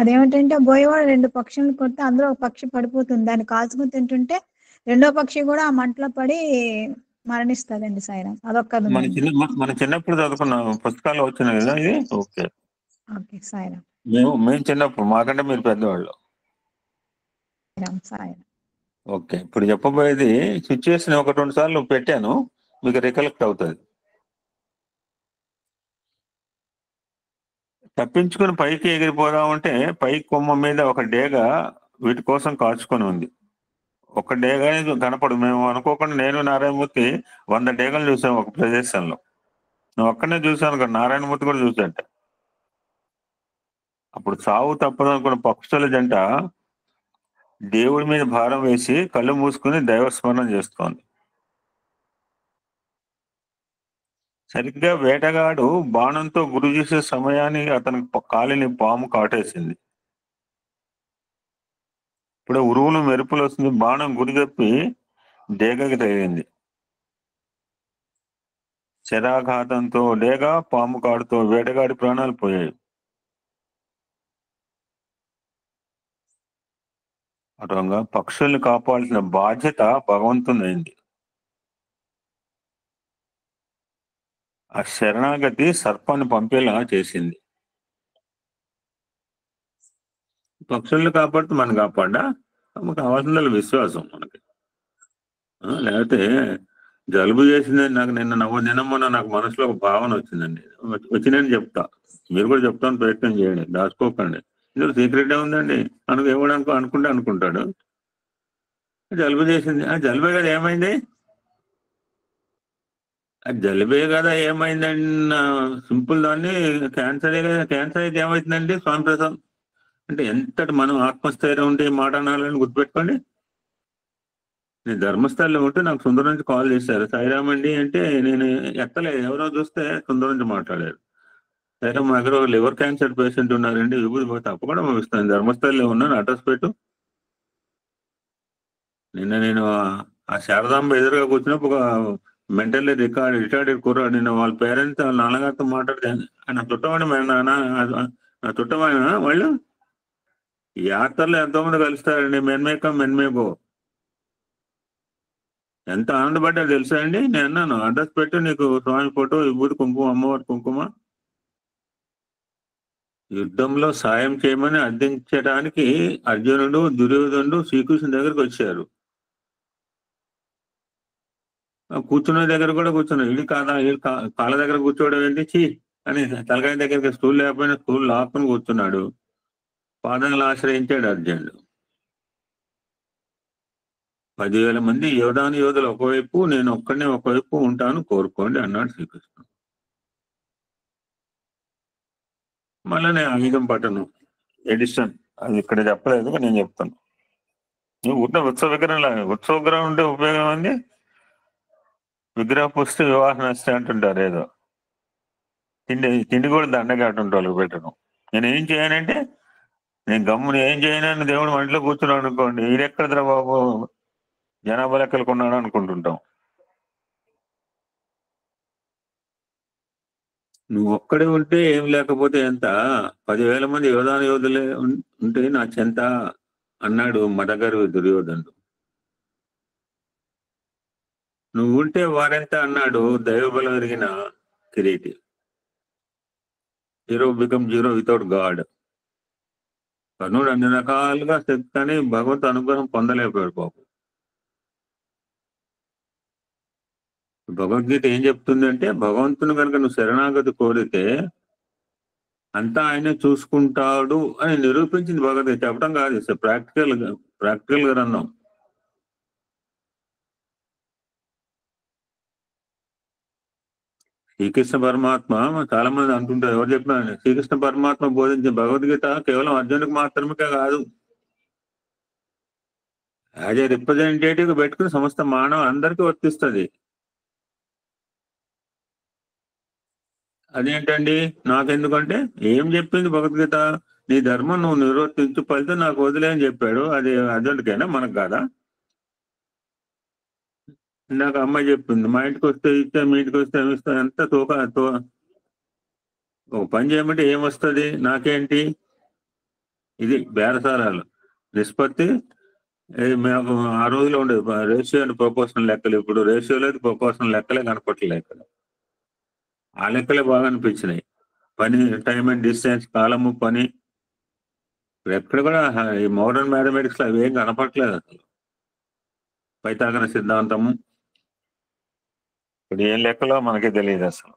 అదేమిటంటే బోయవాడు 2 పక్షులను కొడితే అందులో ఒక పక్షి పడిపోతుంది. దాన్ని కాల్చుకుని తింటుంటే రెండో పక్షి కూడా ఆ మంటలో పడి మరణిస్తదండి సాయిరాం. అదొక్కది ఉందండి. మన చిన్నప్పుడు చదువుకున్న పుస్తకాల్లో వచ్చినాయి కదా ఇది. ఓకే. ఓకే సాయిరాం. మేము చిన్నప్పుడు, మాకంటే మీరు పెద్దవాళ్ళు. సాయిరాం. ఓకే, ఇప్పుడు చెప్పబోయేది సిచ్యువేషన్ 1-2 సార్లు పెట్టాను, మీకు రికలెక్ట్ అవుతుంది. తప్పించుకుని పైకి ఎగిరిపోదామంటే పై కొమ్మ మీద ఒక డేగ వీటి కోసం కాచుకొని ఉంది. ఒక డేగ కనపడు. మేము అనుకోకుండా నేను నారాయణమూర్తి 100 డేగలు చూసాం ఒక ప్రదేశంలో. నువ్వు ఒక్కనే చూసాను కదా, నారాయణమూర్తి కూడా చూసాట. అప్పుడు సావు తప్పదనుకున్న పక్షుల జంట దేవుడి మీద భారం వేసి కళ్ళు మూసుకుని దైవస్మరణ చేస్తోంది. సరిగ్గా వేటగాడు బాణంతో గురి చేసే సమయానికి అతని కాలిని పాము కాటేసింది. ఇప్పుడు ఉరువులు మెరుపులు వస్తుంది, బాణం గురి తప్పి డేగకి తగిలింది. శరాఘాతంతో డేగ, పాము కాడుతో వేటగాడి ప్రాణాలు పోయాయి. అటుగా పక్షుల్ని కాపాడాల్సిన బాధ్యత భగవంతునైంది. ఆ శరణాగతి సర్పాన్ని పంపేలా చేసింది. పక్షుల్ని కాపాడుతూ మనం కాపాడా, కావాల్సిన విశ్వాసం మనకి. లేకపోతే జలుబు చేసిందని నాకు నిన్న నాకు మనసులో ఒక భావన వచ్చిందండి. వచ్చిందని చెప్తా, మీరు కూడా చెప్తాను, ప్రయత్నం చేయండి, దాచుకోకండి. ఇందులో సీక్రెట్ ఉందండి. ఏమో అనుకుంటాడు. జలుబు చేసింది, ఆ జలుబే కదా ఏమైంది, ఆ జలుబే కదా ఏమైందన్న సింపుల్ దాన్ని క్యాన్సరే కదా, క్యాన్సర్ అయితే ఏమవుతుందండి స్వామి ప్రసాద్ అంటే ఎంతటి మనం ఆత్మస్థైర్యం ఉంటే ఈ మాట అనాలని గుర్తుపెట్టుకోండి. నేను ధర్మస్థలంలో ఉంటే నాకు సుందరం నుంచి కాల్ చేశారు, సాయిరామ్ అండి అంటే నేను ఎత్తలేదు. ఎవరో చూస్తే సుందరం నుంచి మాట్లాడారు. సాయిరామ్ మా దగ్గర లివర్ క్యాన్సర్ పేషెంట్ ఉన్నారండి, విభూతి తప్పకుండా పంపిస్తాను, ధర్మస్థలంలో ఉన్నాను, అడ్రస్ పెట్టు. నిన్న నేను ఆ శారదాంబ ఎదురుగా కూర్చున్నప్పుడు ఒక మెంటల్లీ రిటార్డెడ్ కుర్రాడు, నిన్న వాళ్ళ పేరెంట్స్ వాళ్ళ నాన్నగారితో మాట్లాడితే ఆయన చుట్టమని నా చుట్టమైన వాళ్ళు యాత్రలో ఎంతోమంది కలుస్తారండి, మెన్మేకో ఎంత ఆనందపడ్డా తెలుసా అండి. నేను అన్నాను, అడ్రస్ పెట్టు, నీకు స్వామి ఫోటో, విభూతి, కుంకుమ, అమ్మవారి కుంకుమ. యుద్ధంలో సాయం చేయమని అర్థించడానికి అర్జునుడు, దుర్యోధనుడు శ్రీకృష్ణుడి దగ్గరకు వచ్చారు. కూర్చునే దగ్గర కూడా కూర్చున్నాడు. ఇది కాదా, కాళ్ళ దగ్గర కూర్చోవడం ఏంటి చీ అని, తలకాయ దగ్గరికి స్టూల్ లేకపోయినా స్టూల్ లాక్కుని కూర్చున్నాడు. పాదాలను ఆశ్రయించాడు అర్జునుడు. 10,000 మంది యోధులు ఒకవైపు, నేను ఒక్కడనే ఒకవైపు ఉంటాను, కోరుకోండి అన్నాడు శ్రీకృష్ణుడు. మళ్ళీ నేను ఆయుధం పట్టను, ఎడిషన్, అది ఇక్కడ చెప్పలేదు, నేను చెప్తాను. నువ్వు ఉత్సవ విగ్రహం ఉంటే ఉపయోగం ఉంది, విగ్రహ పుస్తే వివాహ నష్టం అంటుంటారు. ఏదో తిండి కూడా దండగా అటుంటే వాళ్ళకి పెట్టడం. నేను ఏం చేయనంటే, నేను గమ్ముని ఏం చేయనని దేవుడు మంటలో కూర్చున్నాడు అనుకోండి, ఈడెక్కడరా బాబు జనాభా లెక్కలు కొన్నాడు అనుకుంటుంటాం. నువ్వు ఒక్కడే ఉంటే ఏం లేకపోతే ఎంత, 10,000 మంది యోధులే ఉంటే నా చెంత అన్నాడు మదగారు దుర్యోధనుడు. నువ్వు ఉంటే వారెంత అన్నాడు దైవబలం ఎరిగిన కిరీటి. 0 become 0 without God. కర్ణుడు అన్ని రకాలుగా కానీ భగవంతు అనుగ్రహం పొందలేకపోయాడు పాపం. భగవద్గీత ఏం చెప్తుంది అంటే, భగవంతుని కనుక నువ్వు శరణాగతి కోరితే అంతా ఆయనే చూసుకుంటాడు అని నిరూపించింది భగవద్గీత. చెప్పడం కాదు, ప్రాక్టికల్ గ్రంథం. శ్రీకృష్ణ పరమాత్మ, చాలా మంది అంటుంటారు, ఎవరు చెప్పినారు, శ్రీకృష్ణ పరమాత్మ బోధించిన భగవద్గీత కేవలం అర్జునుడికి మాత్రమే కాదు, యాజ్ ఏ రిప్రజెంటేటివ్ పెట్టుకుని సమస్త మానవ అందరికీ వర్తిస్తుంది. అదేంటండి నాకెందుకంటే, ఏం చెప్పింది భగవద్గీత, నీ ధర్మం నువ్వు నిర్వర్తించు, ఫలితం నాకు వదిలే అని చెప్పాడు. అది అర్జునుడికైనా మనకు కాదా? ఇందాక అమ్మాయి చెప్పింది, మా ఇంటికి వస్తే ఇస్తే, మీ ఇంటికి వస్తే ఇస్తా, ఎంత ఒక పని చేయమంటే ఏమొస్తుంది నాకేంటి, ఇది బేరసారాలు. నిష్పత్తి మేము ఆ రోజులో ఉండేది రేషియో అండ్ ప్రపోర్షనల్ లెక్కలు. ఇప్పుడు రేషియో లేదు, ప్రపోర్షనల్ లెక్కలే కనపట్లేదు ఇక్కడ. ఆ లెక్కలే బాగా అనిపించినాయి. పని, టైం అండ్ డిస్టెన్స్, కాలము, పని. ఇప్పుడు ఎక్కడ కూడా ఈ మోడర్న్ మ్యాథమెటిక్స్ లో అవి ఏం కనపట్లేదు అసలు. పైథాగరస్ సిద్ధాంతము ఇప్పుడు ఏం లెక్కలో మనకి తెలియదు అసలు.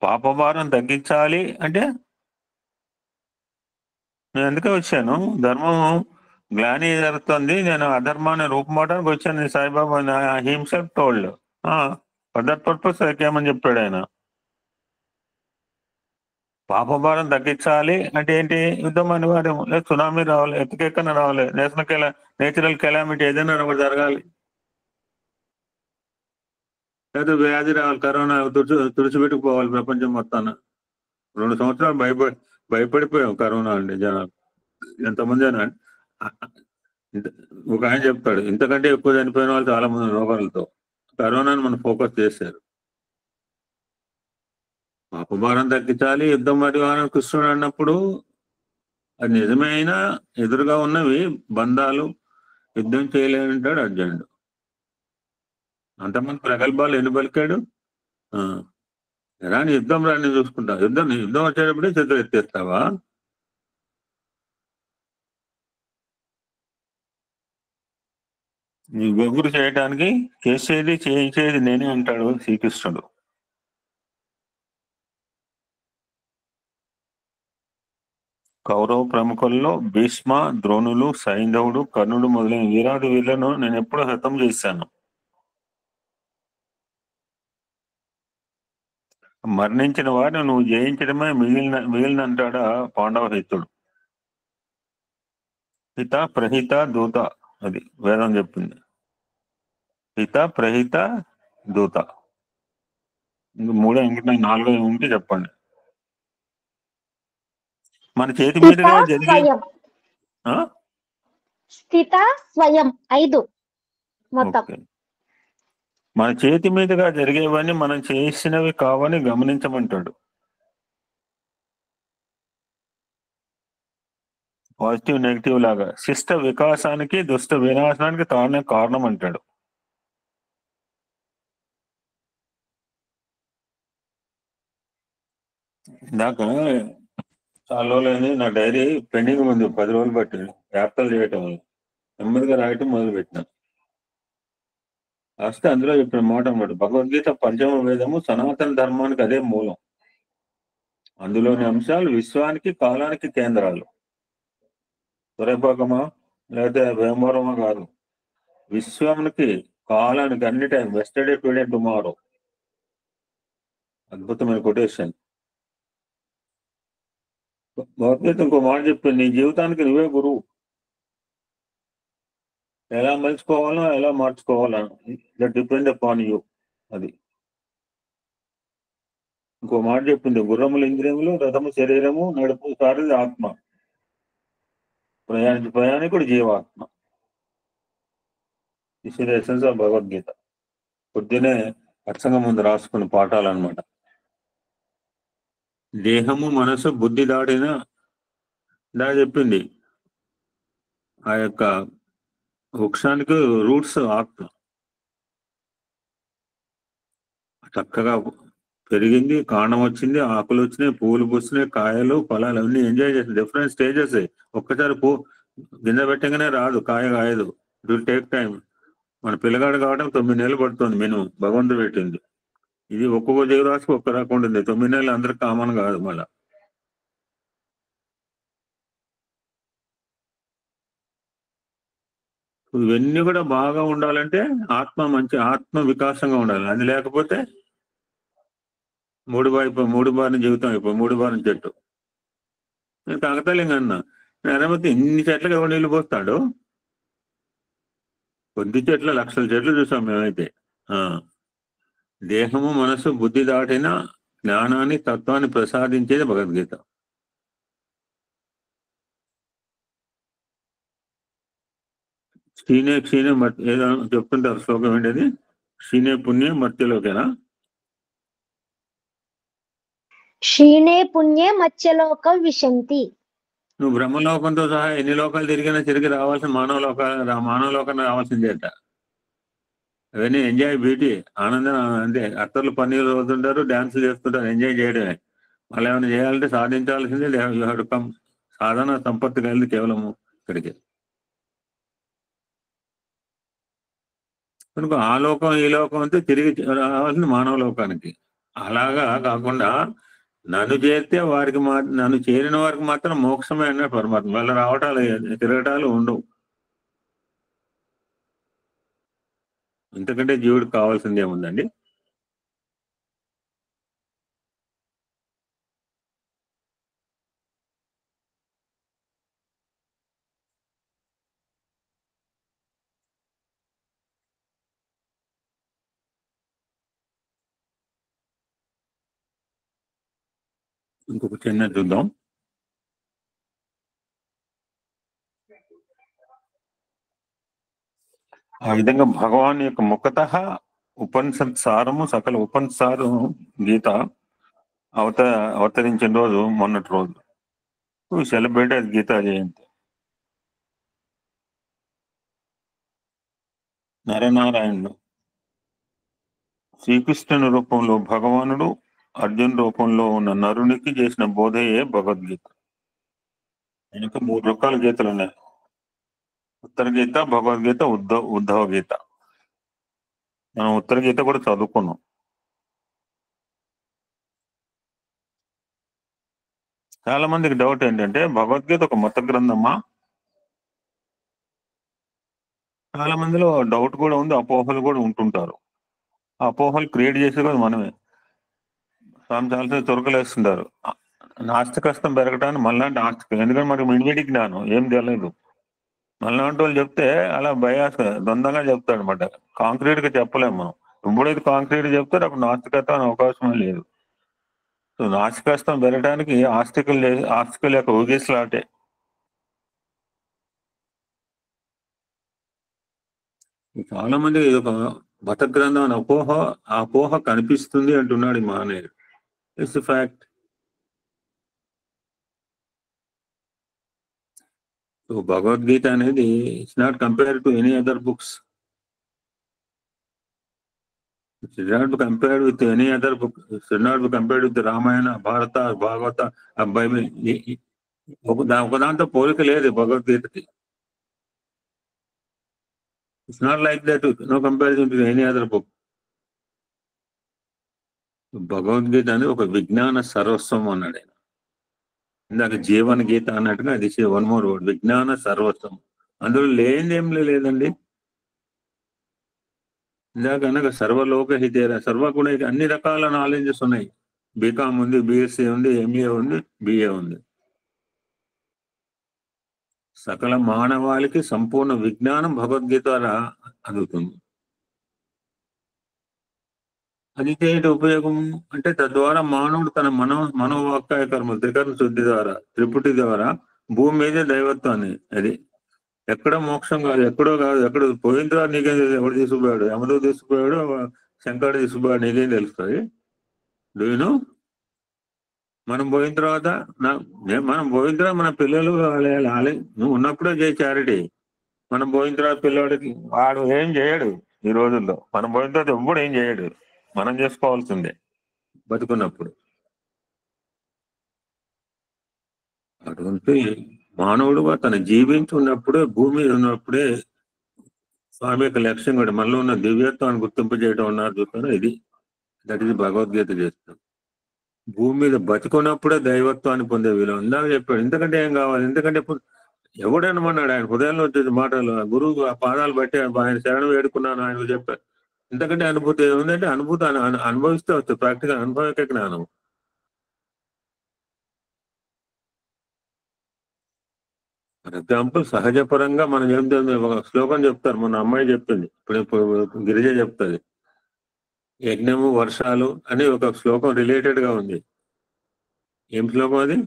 పాపభారం తగ్గించాలి అంటే నేను ఎందుకే వచ్చాను, ధర్మం గ్లాని జరుగుతుంది, నేను అధర్మాన్ని రూపుమాటానికి వచ్చాను. Saibaba himself told for that purpose ఏమని చెప్పాడు ఆయన. పాపభారం తగ్గించాలి అంటే ఏంటి, యుద్ధం అనివార్యం, లేదు సునామీ రావాలి, ఎత్తుకెక్కన రావాలి, నేచురల్ కెలామిటీ ఏదైనా ఒకటి జరగాలి, లేదా వ్యాధి రావాలి, కరోనా తుడిచిపెట్టుకుపోవాలి ప్రపంచం మొత్తాన్ని. 2 సంవత్సరాలు భయపడిపోయాం కరోనా అండి జనాలు. ఎంతమంది అని ఒక ఆయన చెప్తాడు, ఇంతకంటే ఎక్కువ చనిపోయిన వాళ్ళు చాలా మంది రోగాలతో. కరోనాను మనం ఫోకస్ చేశారు. పాపభారం తగ్గించాలి, యుద్ధం మరియు కృష్ణుడు అన్నప్పుడు అది నిజమైన ఎదురుగా ఉన్నవి బంధాలు, యుద్ధం చేయలేనంటాడు అర్జునుడు. అంతమంది ప్రగల్భాలు ఎన్ని పలికాడు. రాని యుద్ధం రాని చూసుకుంటా, యుద్ధం వచ్చేటప్పుడే చేతులు ఎత్తేస్తావా? నీ గొగురు చేయడానికి చేసేది చేయించేది నేనే అంటాడు శ్రీకృష్ణుడు. కౌరవ ప్రముఖుల్లో భీష్మ, ద్రోణులు, సైంధవుడు, కర్ణుడు మొదలైన వీరాడు వీళ్లను నేను ఎప్పుడూ హతం చేశాను. మరణించిన వారిని నువ్వు జయించడమే మిగిలినంటాడా పాండవ హితుడు. హిత, ప్రహిత, దూత, అది వేదం చెప్పింది. హిత, ప్రహిత, దూత. మూడో ఇంకటి 4 ఉంటే చెప్పండి. మన చేతి మీదుగా జరిగే స్వయం, స్థిత, స్వయం 5 మొత్తం. మన చేతి మీదుగా జరిగేవన్నీ మనం చేసినవి కావని గమనించమంటాడు. పాజిటివ్ నెగిటివ్ లాగా శిష్ట వికాసానికి దుష్ట వినాశనానికి తానే కారణం అంటాడు. ఇందాక చాలా రోజులైంది నా డైరీ పెండింగ్ ఉంది, 10 రోజులు పట్టింది వ్యాప్తాలు చేయటం వల్ల. నెమ్మదిగా రాయటం మొదలు పెట్టిన. రాస్తే అందులో చెప్పిన మాట అన్నమాట, భగవద్గీత పంచమ వేదము సనాతన ధర్మానికి అదే మూలం. అందులోని అంశాలు విశ్వానికి, కాలానికి కేంద్రాలు. తురైపాకమా లేకపోతే భీమవరమా కాదు, విశ్వానికి, కాలానికి, అన్ని టైం, వెస్టర్డే, టుడే, టుమారో. అద్భుతమైన కొటేషన్. భగవద్గీత ఇంకో మాట చెప్పింది, నీ జీవితానికి నువ్వే గురువు. ఎలా మలుచుకోవాలో ఎలా మార్చుకోవాలో దట్ డిపెండ్ అపాన్ యూ. అది ఇంకో మాట చెప్పింది, గుర్రములు ఇంద్రియములు, రథము శరీరము, నడుపు సారథి ఆత్మ, ప్రయాణికుడు జీవాత్మ. This is the essence of Bhagavad Gita. పొద్దునే అచ్చంగా ముందు రాసుకున్న పాఠాలు అనమాట. దేహము, మనసు, బుద్ధి దాటిన చెప్పింది. ఆ యొక్క వృక్షానికి రూట్స్ ఆత్మ. చక్కగా పెరిగింది, కాండం వచ్చింది, ఆకులు వచ్చినాయి, పువ్వులు పూస్తున్నాయి, కాయలు, ఫలాలు అన్ని ఎంజాయ్ చేసింది. Different stages. ఒక్కసారి గింజ పెట్టగానే రాదు, కాయ కాయదు. It will take time. మన పిల్లగాడు కావడం 9 నెలలు పడుతుంది మినిమం, భగవంతుడు పెట్టింది. ఇది ఒక్కొక్క జీవరాశికి ఒక్క రకం ఉంటుంది. 9 నెలలు అందరికి కామన్ కాదు. మళ్ళా ఇవన్నీ కూడా బాగా ఉండాలంటే మంచి ఆత్మ వికాసంగా ఉండాలి. అది లేకపోతే మూడు బారిన జీవితం అయిపోయి, 3 బారిన చెట్టు. నేను కాకతాళీయంగా అన్నా, నేనైతే ఇన్ని చెట్లకు ఎవరు నీళ్ళు పోస్తాడు? కొద్ది చెట్లు, లక్షల చెట్లు చూసాం మేమైతే. దేహము, మనసు, బుద్ధి దాటిన జ్ఞానాన్ని, తత్వాన్ని ప్రసాదించేది భగవద్గీత. క్షీణే ఏదో చెప్తుంటారు శ్లోకం ఏంటది, క్షీణే పుణ్యే మర్త్యలోకేనా? క్షీణే పుణ్యే మత్స్యలోక విశంతి. నువ్వు బ్రహ్మలోకంతో సహా ఎన్ని లోకాలు తిరిగినా తిరిగి రావాల్సిన మానవ లోకాన్ని రావాల్సిందేట. అవన్నీ ఎంజాయ్ బ్యూటీ, ఆనందం అంతే. అత్తర్లు పన్నీరు అవుతుంటారు, డ్యాన్సులు చేస్తుంటారు, ఎంజాయ్ చేయడమే. వాళ్ళు ఏమైనా చేయాలంటే సాధించాల్సిందే. సాధన సంపత్తి కలిగి కేవలము ఇక్కడికి. కనుక ఆ లోకం ఈ లోకం అంతే తిరిగి రావాల్సింది మానవ లోకానికి. అలాగా కాకుండా నన్ను చేరితే వారికి నన్ను చేరిన వారికి మాత్రం మోక్షమే అన్నాడు పరమాత్మ. వాళ్ళ రావటాలు తిరగటాలు ఉండవు. ఇంతకంటే జీవుడికి కావాల్సింది ఏముందండి? ఇంకొక చిన్న చూద్దాం. ఆ విధంగా భగవాన్ యొక్క ముఖత ఉపనిషత్ సారము, సకల ఉపనిషారు గీత అవతరించిన రోజు మొన్నటి రోజు. సెలబ్రేట్ అది గీతా జయంతి. నరనారాయణుడు శ్రీకృష్ణుని రూపంలో భగవానుడు అర్జున్ రూపంలో ఉన్న నరునికి చేసిన బోధయే భగవద్గీత. వెనుక 3 రకాల గీతలు ఉన్నాయి. ఉత్తర గీత, భగవద్గీత, ఉద్ధవ గీత. మనం ఉత్తర గీత కూడా చదువుకున్నాం. చాలా మందికి డౌట్ ఏంటంటే భగవద్గీత ఒక మత గ్రంథమా? చాలా మందిలో డౌట్ కూడా ఉంది, అపోహలు కూడా ఉంటుంటారు. ఆ అపోహలు క్రియేట్ చేసేది కూడా మనమే. చాలా తొరకలేస్తుంటారు. నాస్తికస్తం పెరగటానికి మళ్ళాంటి ఆస్తికం. ఎందుకంటే మనకి మిడిమిడి జ్ఞానం ఏం తెలియదు. మళ్ళాంటి వాళ్ళు చెప్తే అలా ద్వందంగా చెప్తాడు అనమాట. కాంక్రీట్ గా చెప్పలేము మనం. ఎప్పుడైతే కాంక్రీట్ చెప్తారో అప్పుడు నాస్తికత్వం అవకాశమే లేదు. సో నాస్తికస్తం పెరగడానికి ఆస్తికుల యొక్క ఊగిసలాటే. చాలా మంది ఇది ఒక మత గ్రంథం అని ఆ అపోహ కనిపిస్తుంది అంటున్నాడు ఈ మహనీయుడు. It's fact. సో భగవద్గీత అనేది it's not compared to any other books. It is not compared with any other book. It should not be compared with the Ramayana, Bharata, Bhagavata, Bible. ఒకదాంతో పోలిక లేదు భగవద్గీతకి. It's not like that. No comparison to any other book. Bhagavad Gita అనేది ఒక విజ్ఞాన సర్వస్వం అన్నాడు ఆయన. ఇందాక జీవన గీత అన్నట్టుగా అది వన్ మోర్ వర్డ్, విజ్ఞాన సర్వస్వం. అందులో లేనిదేం లేదండి. ఇందాక అనగా సర్వలోక హితేర, సర్వ కూడా అన్ని రకాల నాలెడ్జెస్ ఉన్నాయి. బీకామ్ ఉంది, బిఎస్సి ఉంది, ఎంఏ ఉంది, బిఏ ఉంది. సకల మానవాళికి సంపూర్ణ విజ్ఞానం భగవద్గీత ద్వారా అందుతుంది. అది ఏంటి ఉపయోగం అంటే తద్వారా మానవుడు తన మనోవాక్కాయ కర్మలు త్రికరణ శుద్ధి ద్వారా, త్రిపుటి ద్వారా భూమి మీదే దైవత్వాన్ని, అది ఎక్కడ మోక్షం కాదు, ఎక్కడో కాదు, ఎక్కడ పోయిన తర్వాత నీకేం తెలుసు? ఎవడు తీసుకుపోయాడు? యమదో తీసుకుపోయాడు, శంకరుడు తీసుకుపోయాడు, నీకేం తెలుస్తుంది? డూను మనం పోయిన తర్వాత మన పిల్లలు నువ్వు ఉన్నప్పుడే చేయి చారిటీ. మనం పోయిన తర్వాత పిల్లవాడికి వాడు ఏం చేయడు. ఈ రోజుల్లో మనం పోయిన తర్వాత ఎప్పుడు ఏం చేయడు. మనం చేసుకోవాల్సిందే బతుకున్నప్పుడు. అటువంటి మానవుడుగా తన జీవించి ఉన్నప్పుడే, భూమి మీద ఉన్నప్పుడే స్వామి యొక్క లక్ష్యం కూడా మనలో ఉన్న దివ్యత్వాన్ని గుర్తింపు చేయడం ఉన్నారు చూస్తాను. దట్ ఇది భగవద్గీత చేస్తాం. భూమి మీద బతుకున్నప్పుడే దైవత్వాన్ని పొందే విలువ ఇందాక చెప్పాడు. ఎందుకంటే ఏం కావాలి? ఎందుకంటే ఎవడనమన్నాడు ఆయన హృదయంలో వచ్చే మాటలు. గురువు ఆ పాదాలు బట్టి ఆయన శరణం వేడుకున్నాను ఆయన చెప్పారు. ఎందుకంటే అనుభూతి ఏముందంటే అనుభూతి అనుభవిస్తే వస్తుంది. ప్రాక్టికల్ అనుభవిక జ్ఞానం. ఫర్ ఎగ్జాంపుల్ సహజపరంగా మనం చెప్తుంది, ఒక శ్లోకం చెప్తారు. మన అమ్మాయి చెప్తుంది, ఇప్పుడు గిరిజ చెప్తుంది. యజ్ఞము వర్షాలు అని ఒక శ్లోకం రిలేటెడ్ గా ఉంది. ఏం శ్లోకం అది?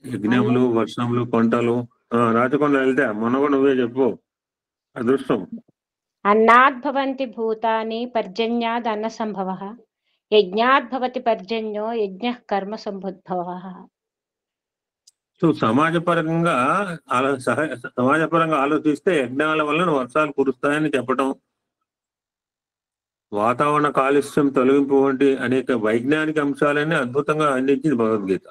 యజ్ఞములు, వర్షములు, పంటలు. రాచకొండ వెళ్తే మొన్న కూడా నువ్వే చెప్పు. అదృష్టం. అన్నాద్భవంతి భూతాని పర్జన్యాద్ అన్న సంభవ, యజ్ఞాద్భవతి పర్జన్యో యజ్ఞ కర్మ సంభుద్భవ. సో సమాజపరంగా సమాజపరంగా ఆలోచిస్తే యజ్ఞాల వలన వర్షాలు కురుస్తాయని చెప్పటం, వాతావరణ కాలుష్యం తొలగింపు వంటి అనేక వైజ్ఞానిక అంశాలన్నీ అద్భుతంగా అందించింది భగవద్గీత.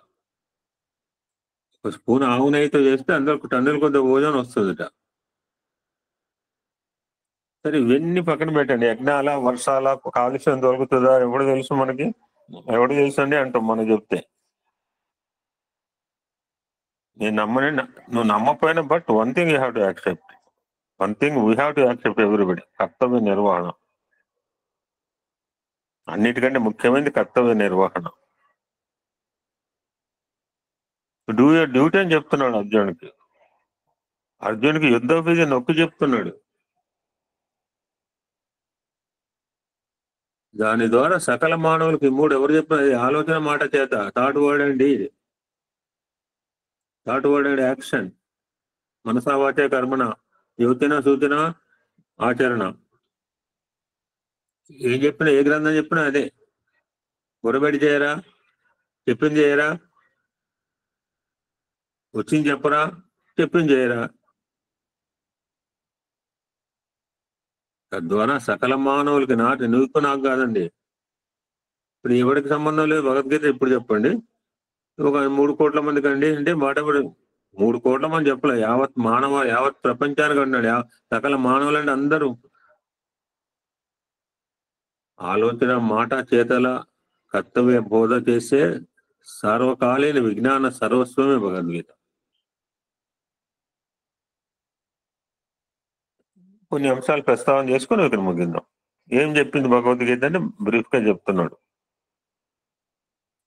ఒక స్పూన్ ఆవు నెయ్యితో చేస్తే అందరికి టన్నుల కొద్ది భోజనం వస్తుందట. సరే ఇవన్నీ పక్కన పెట్టండి. యజ్ఞాల, వర్షాల, కాలుష్యం దొరుకుతుందా ఎవడు తెలుసు మనకి? ఎవడు తెలుసు అండి అంటాం మనం చెప్తే. నేను నమ్మని, నువ్వు నమ్మకపోయినా, but one thing you have to accept, one thing we have to accept everybody, కర్తవ్య నిర్వహణ. అన్నిటికంటే ముఖ్యమైనది కర్తవ్య నిర్వహణ. డూ యూర్ డ్యూటీ అని చెప్తున్నాడు అర్జునుడికి. అర్జునుడికి యుద్ధ విధి నొక్కి చెప్తున్నాడు. దాని ద్వారా సకల మానవులకి మూడు ఎవరు చెప్పినది ఆలోచన మాట చేత, thought word and deed, thought word and action, మనసా వాచే కర్మణ, యోచన సూచన ఆచరణ. ఏం చెప్పినా, ఏ గ్రంథం చెప్పినా అదే. బుర్రబెడి చేయరా, చెప్పింది చేయరా, వచ్చింది చెప్పరా, చెప్పింది చేయరా. తద్వారా సకల మానవులకి, నువ్వు నాకు కాదండి. ఇప్పుడు ఎవరికి సంబంధం లేదు భగవద్గీత. ఇప్పుడు చెప్పండి, ఒక 3 కోట్ల మందికి అండి అంటే మాట 3 కోట్ల మంది చెప్పలే, యావత్ యావత్ ప్రపంచానికి అన్నాడు. సకల మానవులంటే అందరూ. ఆలోచన మాట చేతల కర్తవ్య బోధ చేసే సర్వకాలీన విజ్ఞాన సర్వస్వమే భగవద్గీత. కొన్ని అంశాలు ప్రస్తావన చేసుకుని ఇక్కడ ముగిద్దాం. ఏం చెప్పింది భగవద్గీత అంటే బ్రీఫ్ గా చెప్తున్నాడు.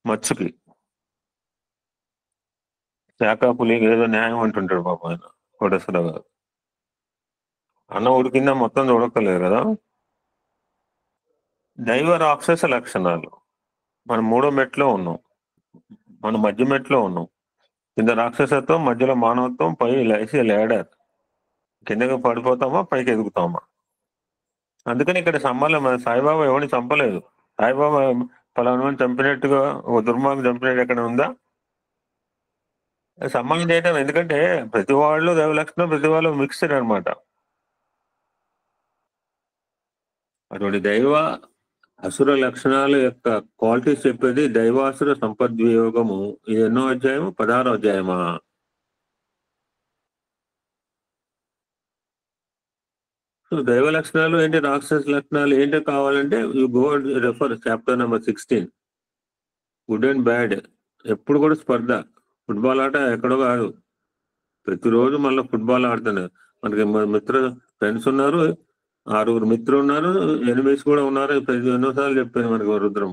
మత్స్సుకి శాఖాపులికి ఏదో న్యాయం అంటుంటాడు పాప ఆయన కోటేశ్వరరావు గారు. అన్నం ఉడికిందా మొత్తం చూడక్కలేదు కదా. దైవ రాక్షస లక్షణాలు. మనం 3వ మెట్లో ఉన్నాం, మన మధ్య మెట్లో ఉన్నాం. కింద రాక్షసత్వం, మధ్యలో మానవత్వం, పై లేచి లేడర్. కిందకి పడిపోతామా, పైకి ఎదుగుతామా. అందుకని ఇక్కడ సంబంధం, సాయిబాబా ఎవరిని చంపలేదు. సాయిబాబా పలానా చంపినట్టుగా ఒక దుర్మార్గం చంపినట్టు ఎక్కడ ఉందా? సంబంధం చేయటం. ఎందుకంటే ప్రతి వాళ్ళు దైవ లక్షణం, ప్రతి వాళ్ళు మిక్స్డ్ అనమాట. అటువంటి దైవ అసుర లక్షణాల యొక్క క్వాలిటీస్ చెప్పేది దైవాసుర సంపద్వియోగము. ఇది ఎన్నో అధ్యాయము? 16వ అధ్యాయమా? సో దైవ లక్షణాలు ఏంటి, రాక్షస లక్షణాలు ఏంటో కావాలంటే you go refer chapter number 16. Good and bad. ఎప్పుడు కూడా స్పర్ధ. ఫుట్బాల్ ఆట ఎక్కడో కాదు, ప్రతిరోజు మళ్ళీ ఫుట్బాల్ ఆడుతున్నారు. మనకి ఫ్రెండ్స్ ఉన్నారు, 6 మిత్రులు ఉన్నారు, ఎనిమిస్ కూడా ఉన్నారు. ఎన్నోసార్లు చెప్పాను మనకి Rudram.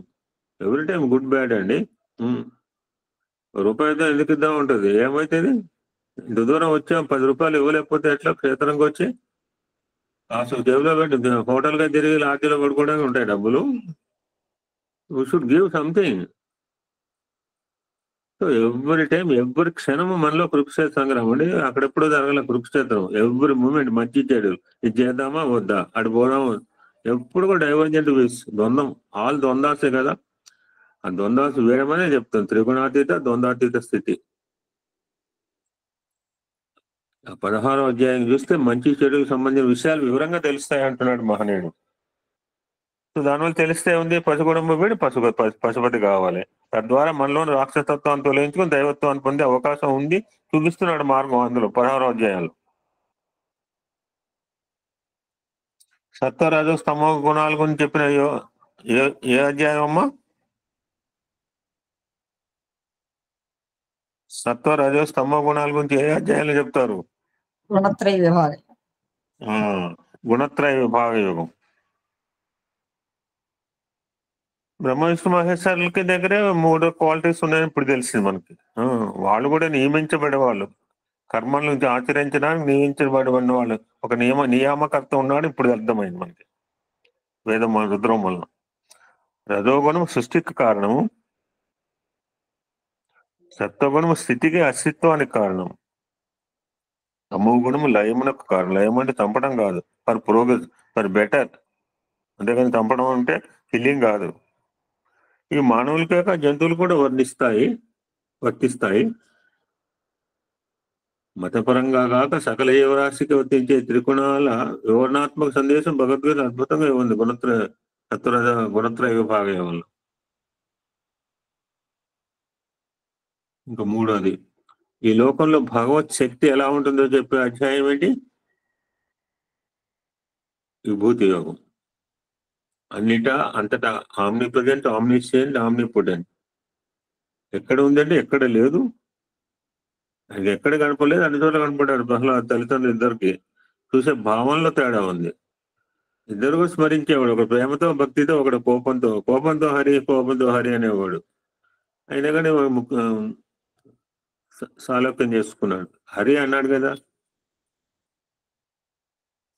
Every time good bad అండి. రూపాయితో ఎందుకు ఇద్దాం ఉంటుంది. ఏమైతుంది? ఇంత దూరం వచ్చాం, 10 రూపాయలు ఇవ్వలేకపోతే ఎట్లా? క్షేత్రంకి వచ్చి కాసు జేబులో పెట్టి హోటల్ గా తిరిగి లాడ్జీలో పడుకోవడానికి ఉంటాయి డబ్బులు. We should give something. So every time, every క్షణము మనలో కురుక్షేత్ర సంగ్రహం అండి. అక్కడెప్పుడో జరగల కురుక్షేత్రం. ఎవ్రీ మూమెంట్ మంచి చెడు, ఇది చేద్దామా వద్దా, అటు పోదామా. ఎప్పుడు కూడా డైవర్జెంట్ వీస్, ద్వంద్వం. ఆల్ ద్వంద్వాసే కదా. ఆ ద్వంద్వాసు వేరేమనే చెప్తాం. త్రిగుణాతీత ద్వంద్వాతీత స్థితి. ఆ 16వ అధ్యాయం చూస్తే మంచి చెడుకు సంబంధించిన విషయాలు వివరంగా తెలుస్తాయి అంటున్నాడు మహనీయుడు. సో దానివల్ల తెలిస్తే ఉంది, పశుగుణము వీడి పశుపతి కావాలి. తద్వారా మనలోని రాక్షసత్వాన్ని తొలగించుకుని దైవత్వాన్ని పొందే అవకాశం ఉంది. చూపిస్తున్నాడు మార్గం అందులో 16వ అధ్యాయంలో. సత్వరజ స్తమో గుణాల గురించి చెప్పిన ఏ అధ్యాయం అమ్మా? సత్వరజ స్తమో గుణాల గురించి ఏ అధ్యాయంలో చెప్తారు? గుణత్రయ విభాగం. గుణత్రయ విభాగ యోగం. బ్రహ్మ విష్ణు మహేశ్వరులకి దగ్గరే 3 క్వాలిటీస్ ఉన్నాయని ఇప్పుడు తెలిసింది మనకి. వాళ్ళు కూడా నియమించబడే వాళ్ళు, కర్మల నుంచి ఆచరించడానికి నియమించబడిన వాళ్ళు. ఒక నియామకర్త ఉన్నాడు ఇప్పుడు అర్థమైంది మనకి వేదం రుద్రం వలన. రజోగుణం సృష్టికి కారణము, సత్వగుణం స్థితికి అస్తిత్వానికి కారణం, తమో గుణము లయమునకు కారణం. లయం అంటే చంపడం కాదు, ఫర్ ప్రోగ్రెస్, ఫర్ బెటర్. అంతేగాని చంపడం అంటే కిల్లింగ్ కాదు. ఈ మానవులు కాక జంతువులు కూడా వర్తిస్తాయి. మతపరంగా కాక సకల జీవరాశికి వర్తించే త్రిగుణాల వివరణాత్మక సందేశం భగవద్గీత అద్భుతంగా ఉంది. గుణత్రయ విభాగంలో. ఇంకా మూడోది, ఈ లోకంలో భగవత్ శక్తి ఎలా ఉంటుందో చెప్పే అధ్యాయం ఏంటి? విభూతి యోగం. అన్నిటా అంతటా ఆమ్ని ప్రజెంట్, ఆమ్నిషియంట్, ఆమ్నిపోటెంట్. ఎక్కడ ఉందంటే ఎక్కడ లేదు. అది ఎక్కడ కనపడలేదు, అన్ని చోట్ల కనపడ్డాడు ప్రహ్లాద్ తల్లిదండ్రులు ఇద్దరికి. చూసే భావనలో తేడా ఉంది. ఇద్దరు స్మరించేవాడు, ఒక ప్రేమతో భక్తితో, ఒకడు కోపంతో హరి అనేవాడు. అయినా కానీ సాలోక్యం చేసుకున్నాడు. హరి అన్నాడు కదా.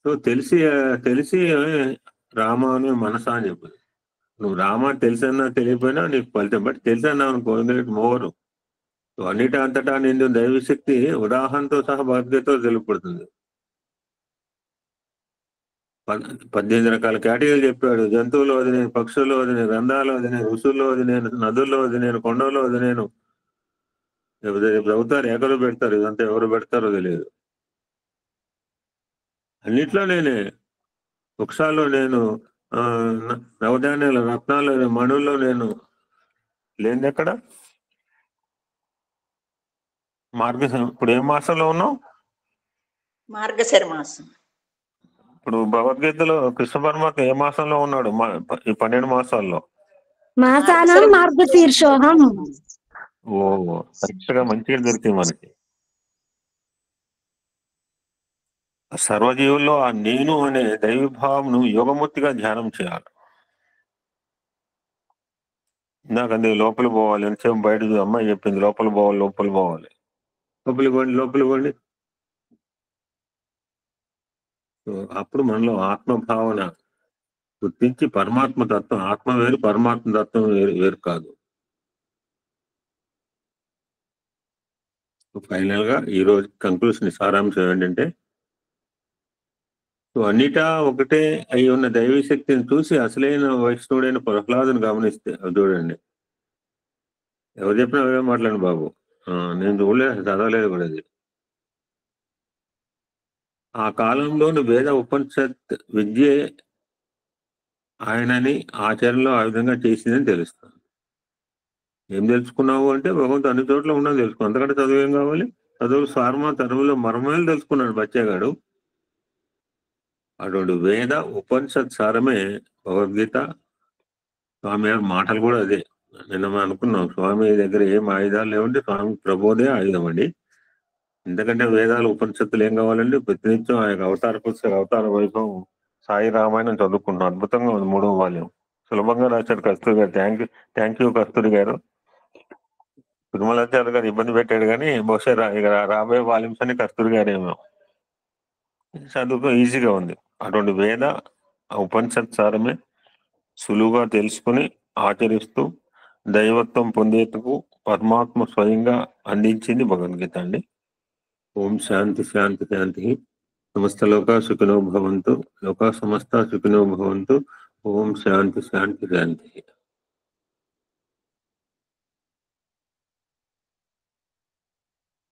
సో తెలిసి రామ అని మనసా అని చెప్పదు. నువ్వు రామ తెలిసన్నా తెలియపోయినా నీకు ఫలితం. బట్ తెలిసన్నావు అనుకో, మోరు. అన్నిటి అంతటా నిండు దైవశక్తి ఉదాహరణతో సహా భగవద్గీతతో తెలుపబడుతుంది. 18 రకాల కేటగిరీలు చెప్పాడు. జంతువులు అది నేను, పక్షుల్లో అది నేను, గ్రంథాలు అది నేను, ఋషుల్లో అది నేను, నదుల్లో అది నేను, కొండల్లో అది నేను. అవుతారు, ఎక్కడో పెడతారు. ఇదంతా ఎవరు పెడతారో తెలియదు. అన్నిట్లో నేనే. వృక్షాల్లో నేను, నవధాన్యాల రత్నాలు, మణుల్లో నేను. లేనిది ఎక్కడ? ఇప్పుడు ఏం మాసంలో ఉన్నావు? మార్గశిర మాసం. ఇప్పుడు భగవద్గీతలో కృష్ణ పరమాత్మ ఏ మాసంలో ఉన్నాడు? ఈ 12 మాసాల్లో మాసానం మార్గశీర్షోహం. ఓ, కరెక్ట్గా మంచిగా దొరికింది మనకి. సర్వజీవుల్లో ఆ నేను అనే దైవభావంను యోగమూర్తిగా ధ్యానం చేయాలి. నాకు అందుకే లోపల పోవాలి. ఎంతసేపు బయట అమ్మాయి చెప్పింది, లోపల పోవాలి. లోపలికి పోండి. అప్పుడు మనలో ఆత్మభావన గుర్తించి పరమాత్మ తత్వం, ఆత్మ వేరు పరమాత్మ తత్వం వేరు కాదు. ఫైనల్ గా ఈ రోజు కంక్లూషన్ సారాంశం ఏంటంటే, అన్నిటా ఒకటే అయి ఉన్న దైవశక్తిని చూసి అసలైన వైష్ణవుడైన ప్రహ్లాదుని గమనిస్తే, చూడండి, ఎవరు చెప్పినా అవే మాట్లాడండి బాబు. నేను చూడలేదు, చదవలేదు కూడా. అది ఆ కాలంలోని వేద ఉపనిషత్ విద్య ఆయనని ఆచరణలో ఆ విధంగా చేసిందని తెలుస్తుంది. ఏం తెలుసుకున్నావు అంటే, భగవంతుడు అన్ని చోట్ల ఉన్నది తెలుసుకో. అంతకంటే చదువు ఏం కావాలి? చదువు సార్మా తరువులో మర్మేలు తెలుసుకున్నాడు బచ్చాగాడు. అటువంటి వేద ఉపనిషత్ సారమే భగవద్గీత. స్వామి గారి మాటలు కూడా అదే. నిన్న మనం అనుకున్నాం, స్వామి దగ్గర ఏం ఆయుధాలు లేవంటే స్వామి ప్రబోధే ఆయుధం అండి. ఎందుకంటే వేదాలు ఉపనిషత్తులు ఏం కావాలండి? ప్రతినిత్యం ఆ యొక్క అవతార వైభవం సాయి రామాయణం చదువుకున్నాం. అద్భుతంగా ఉంది. 3వ వాల్యం సులభంగా రాశాడు కస్తూరి గారు. థ్యాంక్ యూ కస్తూరి గారు. తిరుమలాచార్య గారు ఇబ్బంది పెట్టాడు, కానీ బహుశా రాబోయే వాల్యూమ్స్ అని కస్తూరి గారేమో. చదువుకో, ఈజీగా ఉంది. అటువంటి వేద ఉపనిషత్ సారమే సులువుగా తెలుసుకుని ఆచరిస్తూ దైవత్వం పొందేందుకు పరమాత్మ స్వయంగా అందించింది భగవద్గీత అండి. ఓం శాంతి శాంతి శాంతి. సమస్త లోకా సుఖినో భవంతు. లోకా సమస్త సుఖినో భవంతు. ఓం శాంతి శాంతి శాంతి.